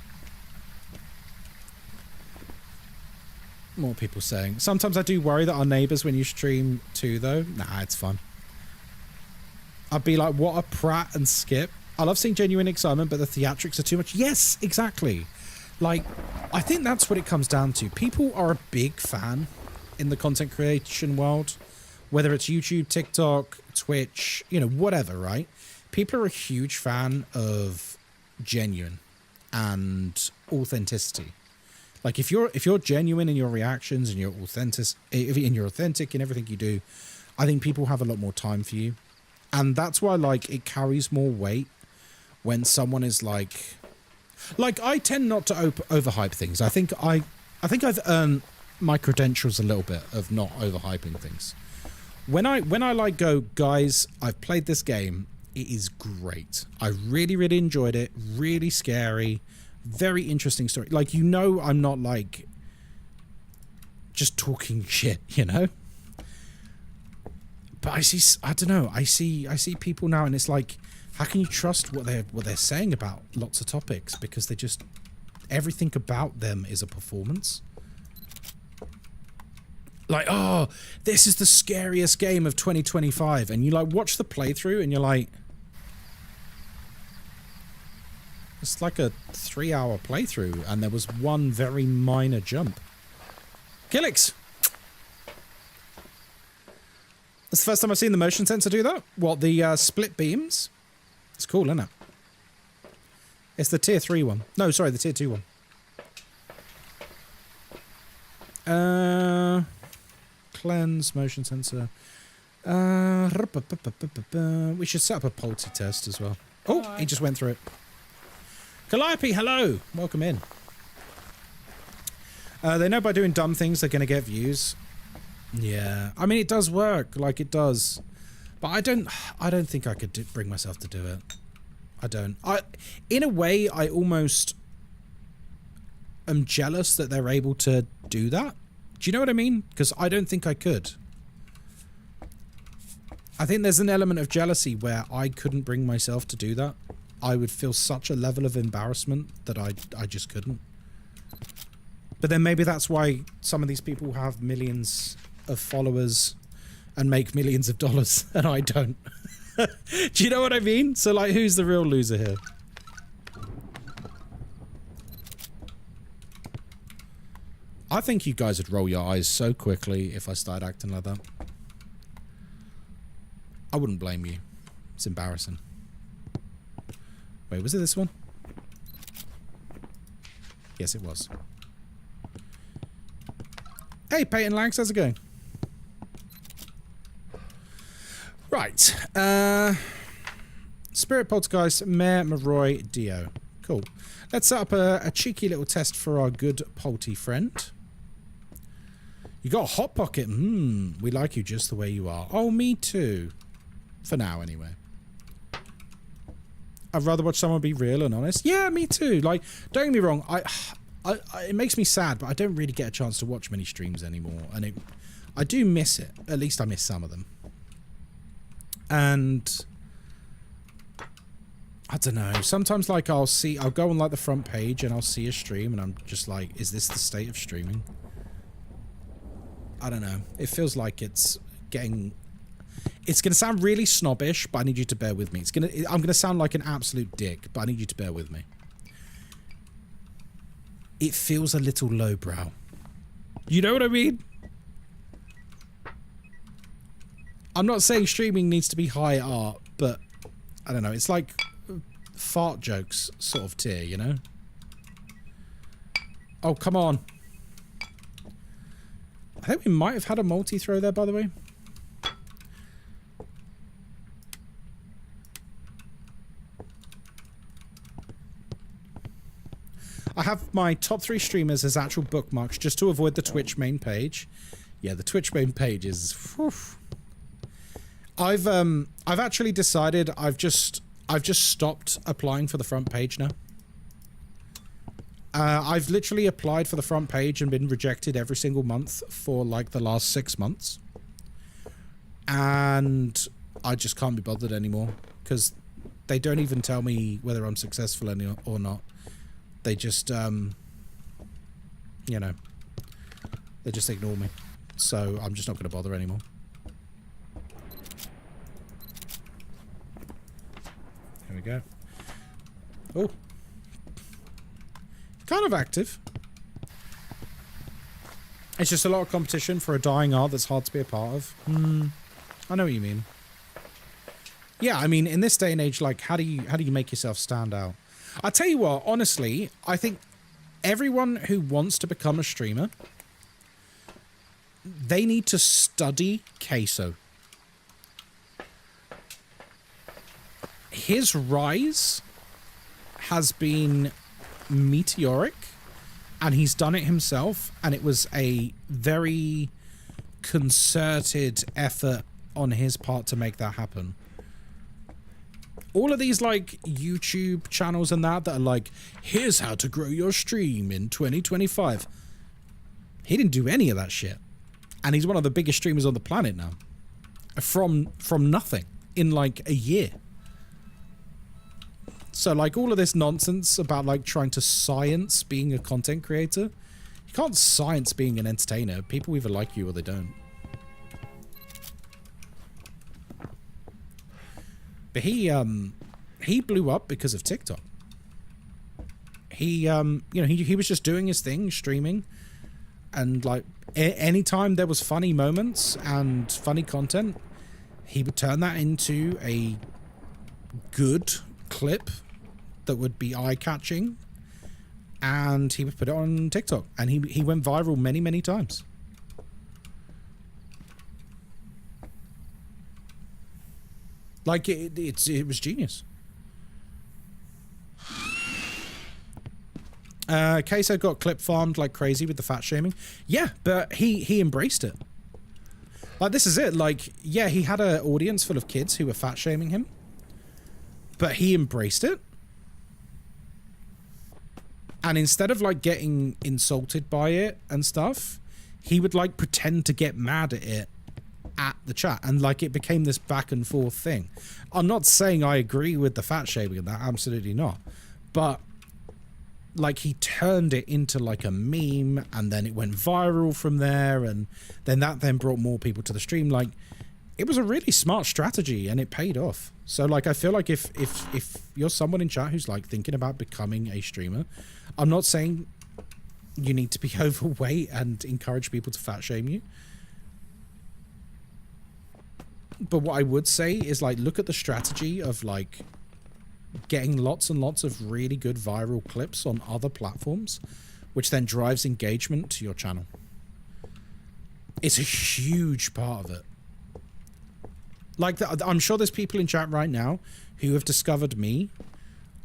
More people saying. Sometimes I do worry that our neighbours when you stream too, though. Nah, it's fun. I'd be like, what a prat and skip. I love seeing genuine excitement, but the theatrics are too much. Yes, exactly. Like, I think that's what it comes down to. People are a big fan in the content creation world, whether it's YouTube, TikTok, Twitch, you know, whatever, right? People are a huge fan of genuine and authenticity. Like if you're genuine in your reactions and you're authentic in everything you do, I think people have a lot more time for you. And that's why like it carries more weight when someone is like I tend not to overhype things. I think I've earned my credentials a little bit of not overhyping things. When I like go, guys, I've played this game. It is great. I really, really enjoyed it. Really scary. Very interesting story. Like, you know, I'm not like just talking shit, you know? But I don't know. I see people now and it's like, how can you trust what they're saying about lots of topics? Because they just, everything about them is a performance. Like, oh, this is the scariest game of 2025. And you like watch the playthrough and you're like, it's like a 3-hour playthrough and there was one very minor jump. Killix! That's the first time I've seen the motion sensor do that. What, the split beams? It's cool, isn't it? It's the tier 3 one. No, sorry, the tier 2 one. Cleanse, motion sensor. We should set up a Polty test as well. Oh, he just went through it. Calliope, hello! Welcome in. They know by doing dumb things they're going to get views. Yeah. I mean, it does work. Like, it does. But I don't think I could bring myself to do it. I don't. In a way, I almost am jealous that they're able to do that. Do you know what I mean? Because I don't think I could. I think there's an element of jealousy where I couldn't bring myself to do that. I would feel such a level of embarrassment that I just couldn't. But then maybe that's why some of these people have millions of followers and make millions of dollars and I don't. Do you know what I mean? So like, who's the real loser here? I think you guys would roll your eyes so quickly if I started acting like that. I wouldn't blame you. It's embarrassing. Wait, was it this one? Yes, it was. Hey, Peyton Langs, how's it going? Right. Spirit Poltergeist, Mayor Maroy Dio. Cool. Let's set up a cheeky little test for our good Polty friend. You got a hot pocket. We like you just the way you are. Oh, me too. For now, anyway. I'd rather watch someone be real and honest. Yeah, me too. Like, don't get me wrong. It makes me sad, but I don't really get a chance to watch many streams anymore. And I do miss it. At least I miss some of them. And I don't know. Sometimes, like, I'll go on, like, the front page and I'll see a stream and I'm just like, is this the state of streaming? I don't know. It feels like it's getting... It's going to sound really snobbish, but I need you to bear with me. I'm going to sound like an absolute dick, but I need you to bear with me. It feels a little lowbrow. You know what I mean? I'm not saying streaming needs to be high art, but I don't know. It's like fart jokes sort of tier, you know? Oh, come on. I think we might have had a multi-throw there, by the way. I have my top 3 streamers as actual bookmarks just to avoid the Twitch main page. Yeah, the Twitch main page is... Whew. I've actually decided I've just stopped applying for the front page now. I've literally applied for the front page and been rejected every single month for like the last 6 months. And I just can't be bothered anymore because they don't even tell me whether I'm successful or not. They just, you know, they just ignore me. So I'm just not going to bother anymore. Here we go. Oh. Kind of active. It's just a lot of competition for a dying art that's hard to be a part of. I know what you mean. Yeah, I mean, in this day and age, like, how do you make yourself stand out? I'll tell you what, honestly, I think everyone who wants to become a streamer, they need to study Queso. His rise has been meteoric, and he's done it himself, and it was a very concerted effort on his part to make that happen. All of these like YouTube channels and that are like, here's how to grow your stream in 2025. He didn't do any of that shit. And he's one of the biggest streamers on the planet now. From nothing in like a year. So like all of this nonsense about like trying to science being a content creator, you can't science being an entertainer. People either like you or they don't. But he blew up because of TikTok. He he was just doing his thing, streaming, and like anytime there was funny moments and funny content, he would turn that into a good clip that would be eye-catching, and he would put it on TikTok, and he went viral many times. Like it was genius. Queso got clip farmed like crazy with the fat shaming. Yeah, but he embraced it. Like this is it. Like yeah, he had an audience full of kids who were fat shaming him, but he embraced it. And instead of like getting insulted by it and stuff, he would like pretend to get mad at it at the chat, and like it became this back and forth thing. I'm not saying I agree with the fat shaming and that, absolutely not, but like he turned it into like a meme, and then it went viral from there, and then that brought more people to the stream. Like it was a really smart strategy, and it paid off. So like I feel like if you're someone in chat who's like thinking about becoming a streamer, I'm not saying you need to be overweight and encourage people to fat shame you. But what I would say is like look at the strategy of like getting lots and lots of really good viral clips on other platforms, which then drives engagement to your channel. It's a huge part of it. Like I'm sure there's people in chat right now who have discovered me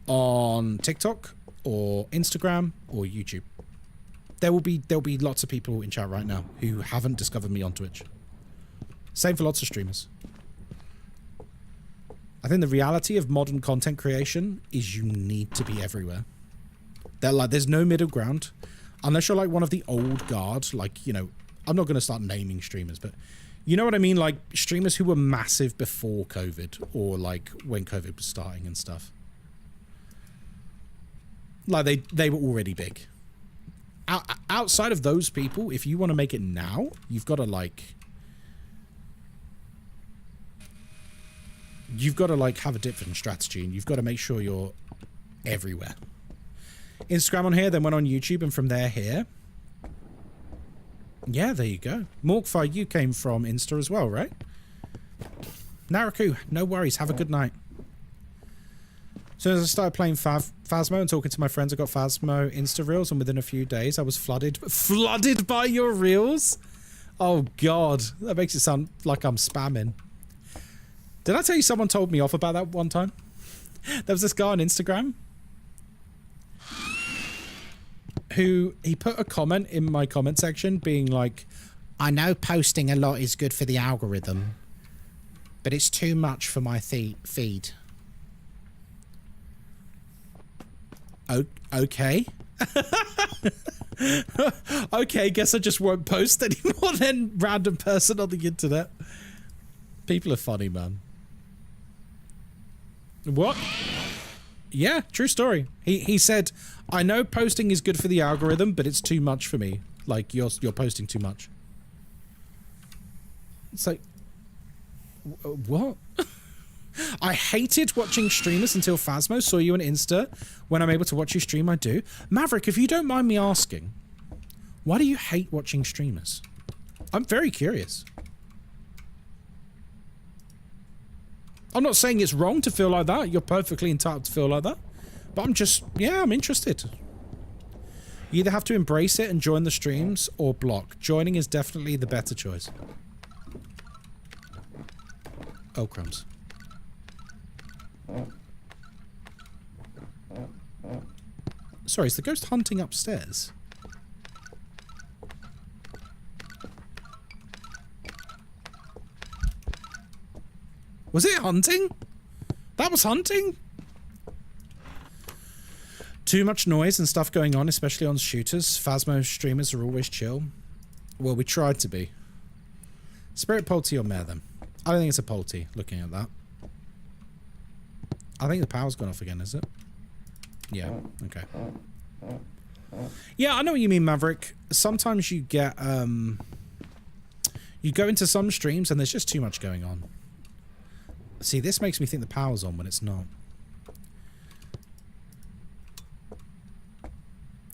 on TikTok or Instagram or YouTube. There'll be lots of people in chat right now who haven't discovered me on Twitch. Same for lots of streamers. I think the reality of modern content creation is you need to be everywhere. There's no middle ground. Unless you're like one of the old guard, like, you know, I'm not going to start naming streamers, but you know what I mean? Like streamers who were massive before COVID, or like when COVID was starting and stuff. Like they were already big. Outside of those people, if you want to make it now, you've got to like... You've got to like have a different strategy, and you've got to make sure you're everywhere. Instagram on here, then went on YouTube, and from there here. Yeah, there you go. Morkfire, you came from Insta as well, right? Naraku, no worries. Have a good night. As soon as I started playing Phasmo and talking to my friends, I got Phasmo Insta Reels, and within a few days I was flooded by your Reels? Oh God, that makes it sound like I'm spamming. Did I tell you someone told me off about that one time? There was this guy on Instagram who he put a comment in my comment section being like, I know posting a lot is good for the algorithm, but it's too much for my feed. Okay. Okay, guess I just won't post anymore then, random person on the internet. People are funny, man. What? Yeah, true story. He said, I know posting is good for the algorithm, but it's too much for me. Like, you're posting too much. It's like, what? I hated watching streamers until Phasmo saw you on Insta. When I'm able to watch you stream, I do. Maverick, if you don't mind me asking, why do you hate watching streamers? I'm very curious. I'm not saying it's wrong to feel like that. You're perfectly entitled to feel like that. But I'm just, yeah, I'm interested. You either have to embrace it and join the streams or block. Joining is definitely the better choice. Oh, crumbs. Sorry, is the ghost hunting upstairs? Was it hunting? That was hunting? Too much noise and stuff going on, especially on shooters. Phasmo streamers are always chill. Well, we tried to be. Spirit Polty or Mare, then? I don't think it's a Polty, looking at that. I think the power's gone off again, is it? Yeah, okay. Yeah, I know what you mean, Maverick. Sometimes you get, you go into some streams and there's just too much going on. See, this makes me think the power's on when it's not.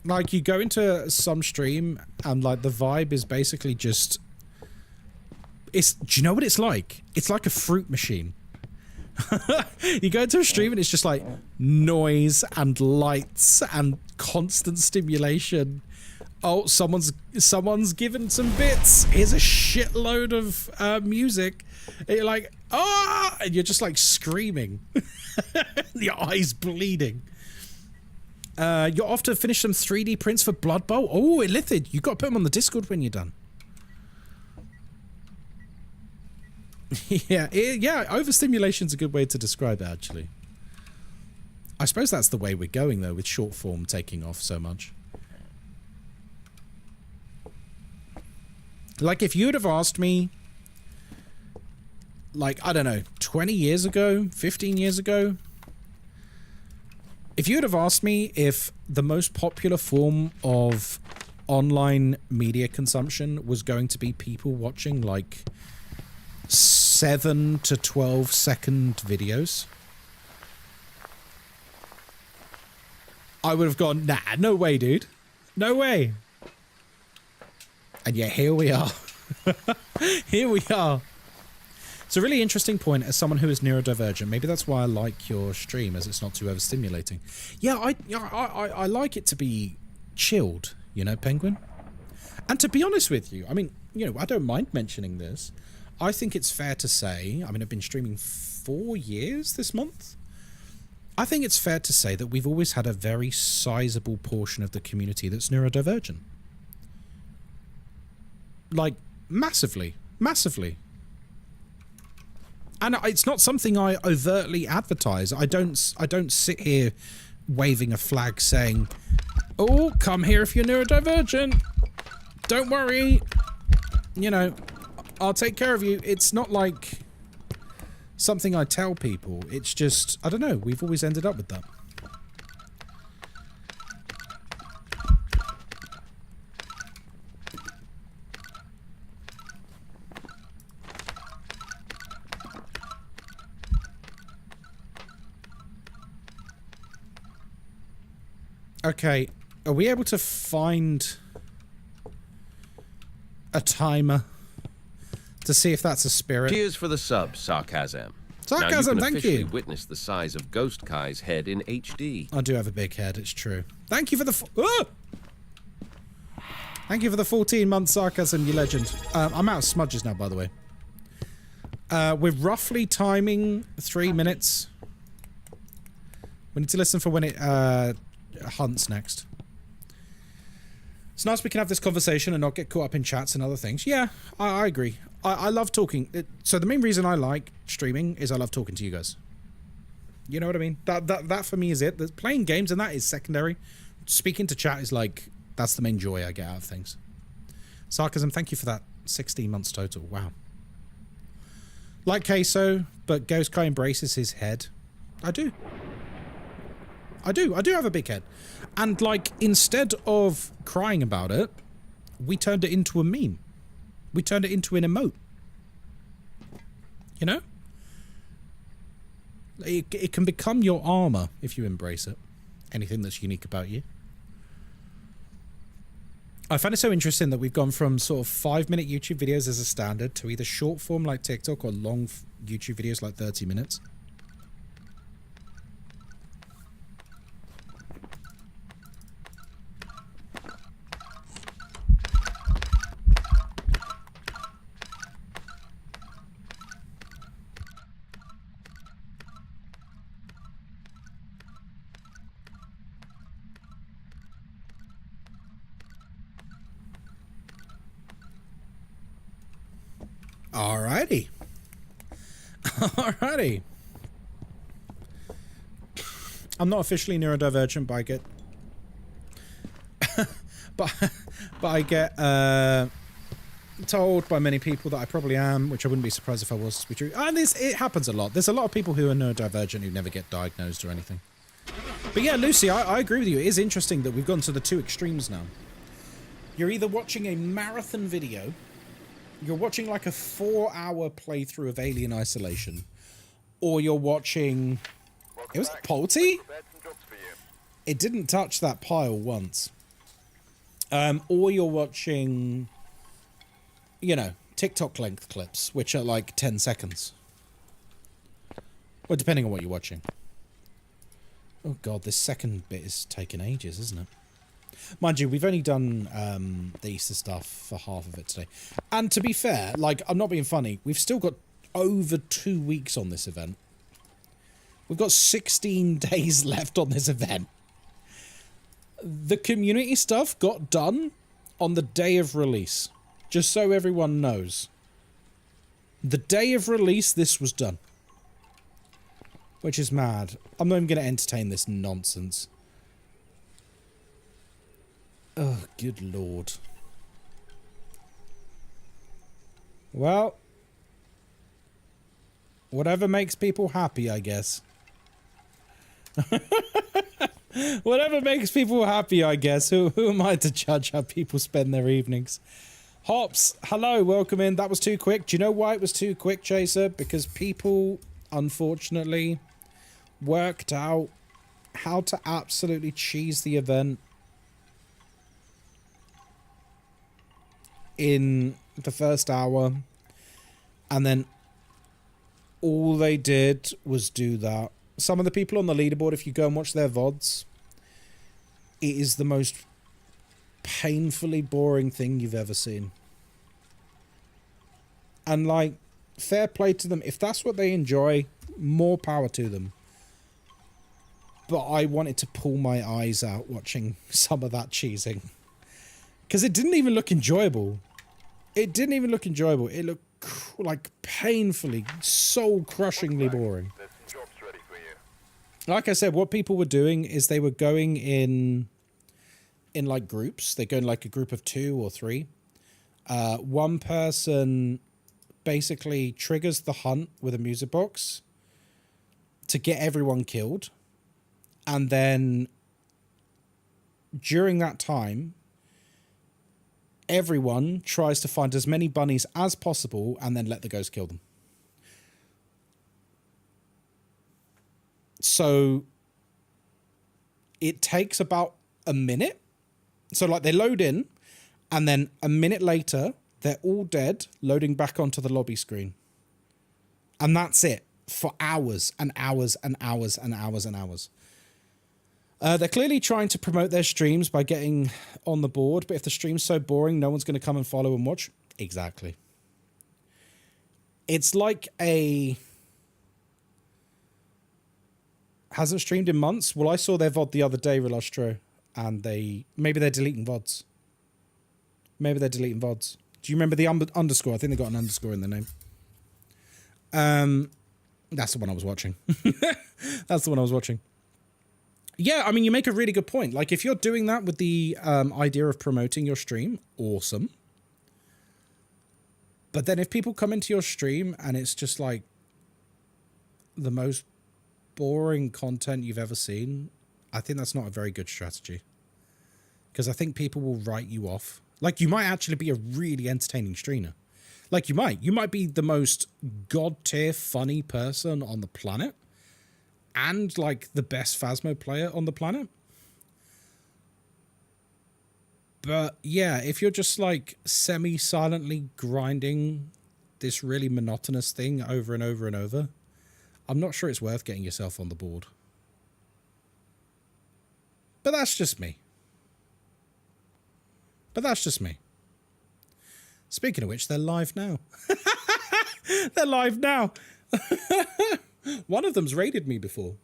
Like, you go into some stream and, like, the vibe is basically just... Do you know what it's like? It's like a fruit machine. You go into a stream and it's just like noise and lights and constant stimulation. Oh, someone's given some bits. Here's a shitload of music. And you're like, ah! And you're just like screaming. Your eyes bleeding. You're off to finish some 3D prints for Blood Bowl. Oh, Illithid, you got to put them on the Discord when you're done. Yeah, overstimulation's a good way to describe it, actually. I suppose that's the way we're going, though, with short form taking off so much. Like, if you would have asked me, like, I don't know, 20 years ago, 15 years ago, if you would have asked me if the most popular form of online media consumption was going to be people watching, like, 7 to 12 second videos, I would have gone, nah, no way, dude. No way. And yet here we are. Here we are. It's a really interesting point as someone who is neurodivergent. Maybe that's why I like your stream, as it's not too overstimulating. Yeah, I like it to be chilled, you know, Penguin. And to be honest with you, I mean, you know, I don't mind mentioning this. I think it's fair to say, I mean, I've been streaming 4 years this month. I think it's fair to say that we've always had a very sizable portion of the community that's neurodivergent. Like, massively. Massively. And it's not something I overtly advertise. I don't sit here waving a flag saying, oh, come here if you're neurodivergent. Don't worry. You know, I'll take care of you. It's not like something I tell people. It's just, I don't know, we've always ended up with that. Okay, are we able to find a timer to see if that's a spirit? Cheers for the sub, Sarcasm. Sarcasm, now you can thank officially you. witness the size of Ghostkai's head in HD. I do have a big head, it's true. Thank you for the... Thank you for the 14 month Sarcasm, you legend. I'm out of smudges now, by the way. We're roughly timing 3 minutes. We need to listen for when it hunts next. It's nice we can have this conversation and not get caught up in chats and other things. Yeah, I agree. I love talking. So the main reason I like streaming is I love talking to you guys. You know what I mean? That for me is it. Playing games and that is secondary. Speaking to chat is like, that's the main joy I get out of things. Sarcasm, thank you for that. 16 months total. Wow. Like Queso, but Ghostkai embraces his head. I do. I do have a big head. And, like, instead of crying about it, we turned it into a meme. We turned it into an emote. You know? It can become your armor if you embrace it. Anything that's unique about you. I find it so interesting that we've gone from sort of 5-minute YouTube videos as a standard to either short form like TikTok or long YouTube videos like 30 minutes. Alrighty. Alrighty. I'm not officially neurodivergent, but I get... but I get told by many people that I probably am, which I wouldn't be surprised if I was to be true. And it happens a lot. There's a lot of people who are neurodivergent who never get diagnosed or anything. But yeah, Lucy, I agree with you. It is interesting that we've gone to the two extremes now. You're either watching a marathon video, you're watching like a 4-hour playthrough of Alien Isolation, or you're watching... It was Polty? It didn't touch that pile once. Or you're watching, you know, TikTok length clips, which are like 10 seconds. Well, depending on what you're watching. Oh god, this second bit is taking ages, isn't it? Mind you, we've only done the Easter stuff for half of it today. And to be fair, like, I'm not being funny, we've still got over 2 weeks on this event. We've got 16 days left on this event. The community stuff got done on the day of release. Just so everyone knows. The day of release, this was done. Which is mad. I'm not even going to entertain this nonsense. Oh, good lord. Well, whatever makes people happy, I guess. Whatever makes people happy, I guess. Who am I to judge how people spend their evenings? Hops, hello, welcome in. That was too quick. Do you know why it was too quick, Chaser? Because people, unfortunately, worked out how to absolutely cheese the event in the first hour, and then all they did was do that. Some of the people on the leaderboard, if you go and watch their VODs, it is the most painfully boring thing you've ever seen. And, like, fair play to them. If that's what they enjoy, more power to them. But I wanted to pull my eyes out watching some of that cheesing. Because it didn't even look enjoyable. It didn't even look enjoyable. It looked, like, painfully, soul-crushingly boring. Like I said, what people were doing is they were going in like groups. They go in like a group of 2 or 3. One person basically triggers the hunt with a music box to get everyone killed. And then during that time, everyone tries to find as many bunnies as possible and then let the ghost kill them. So it takes about a minute. So like they load in and then a minute later, they're all dead, loading back onto the lobby screen. And that's it for hours and hours and hours and hours and hours. They're clearly trying to promote their streams by getting on the board. But if the stream's so boring, no one's going to come and follow and watch. Exactly. It's like a... hasn't streamed in months. Well, I saw their VOD the other day, Relostro, and maybe they're deleting VODs. Maybe they're deleting VODs. Do you remember the underscore? I think they got an underscore in their name. That's the one I was watching. That's the one I was watching. Yeah, I mean, you make a really good point. Like, if you're doing that with the idea of promoting your stream, awesome. But then if people come into your stream and it's just like the most boring content you've ever seen, I think that's not a very good strategy. Because I think people will write you off. Like, you might actually be a really entertaining streamer. Like, you might be the most god-tier funny person on the planet. And, like, the best Phasmo player on the planet. But, yeah, if you're just, like, semi-silently grinding this really monotonous thing over and over and over, I'm not sure it's worth getting yourself on the board. But that's just me. Speaking of which, they're live now. They're live now. One of them's raided me before.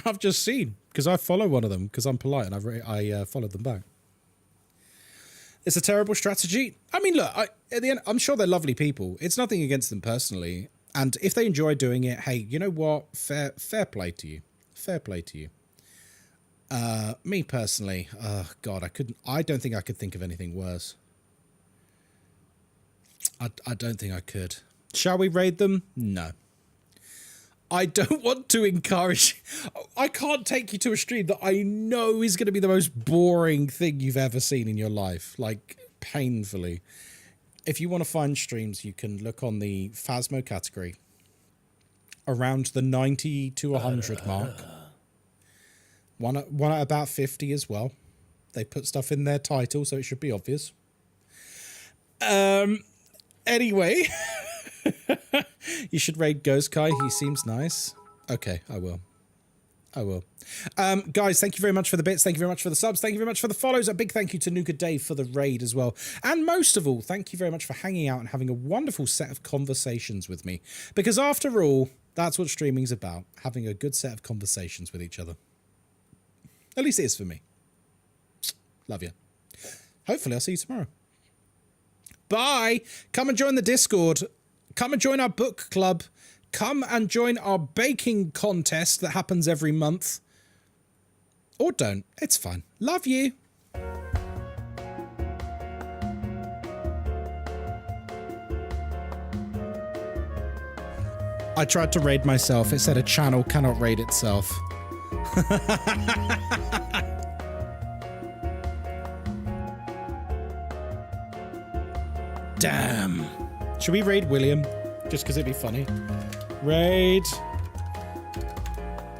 I've just seen, because I follow one of them, because I'm polite, and I followed them back. It's a terrible strategy. I mean, look, at the end, I'm sure they're lovely people. It's nothing against them personally. And if they enjoy doing it, hey, you know what? Fair play to you. Fair play to you. Me personally, oh God, I don't think I could think of anything worse. I don't think I could. Shall we raid them? No. I don't want to encourage... I can't take you to a stream that I know is going to be the most boring thing you've ever seen in your life. Like, painfully. If you want to find streams, you can look on the Phasmo category. Around the 90 to 100 mark. One at about 50 as well. They put stuff in their title, so it should be obvious. Anyway... You should raid Ghostkai. He seems nice. Okay, I will. Guys, thank you very much for the bits. Thank you very much for the subs. Thank you very much for the follows. A big thank you to Nuka Dave for the raid as well. And most of all, thank you very much for hanging out and having a wonderful set of conversations with me. Because after all, that's what streaming's about. Having a good set of conversations with each other. At least it is for me. Love you. Hopefully I'll see you tomorrow. Bye. Come and join the Discord. Come and join our book club. Come and join our baking contest that happens every month. Or don't. It's fine. Love you. I tried to raid myself. It said a channel cannot raid itself. Damn. Should we raid William? Just because it'd be funny. Raid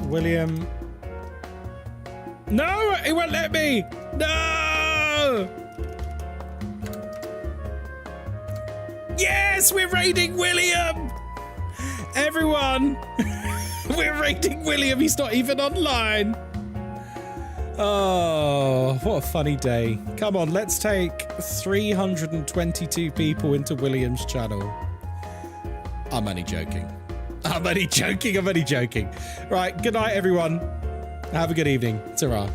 William. No! It won't let me! No! Yes! We're raiding William! Everyone! We're raiding William! He's not even online! Oh, what a funny day. Come on, let's take 322 people into William's channel. I'm only joking. I'm only joking. Right, good night, everyone. Have a good evening. Ta-ra.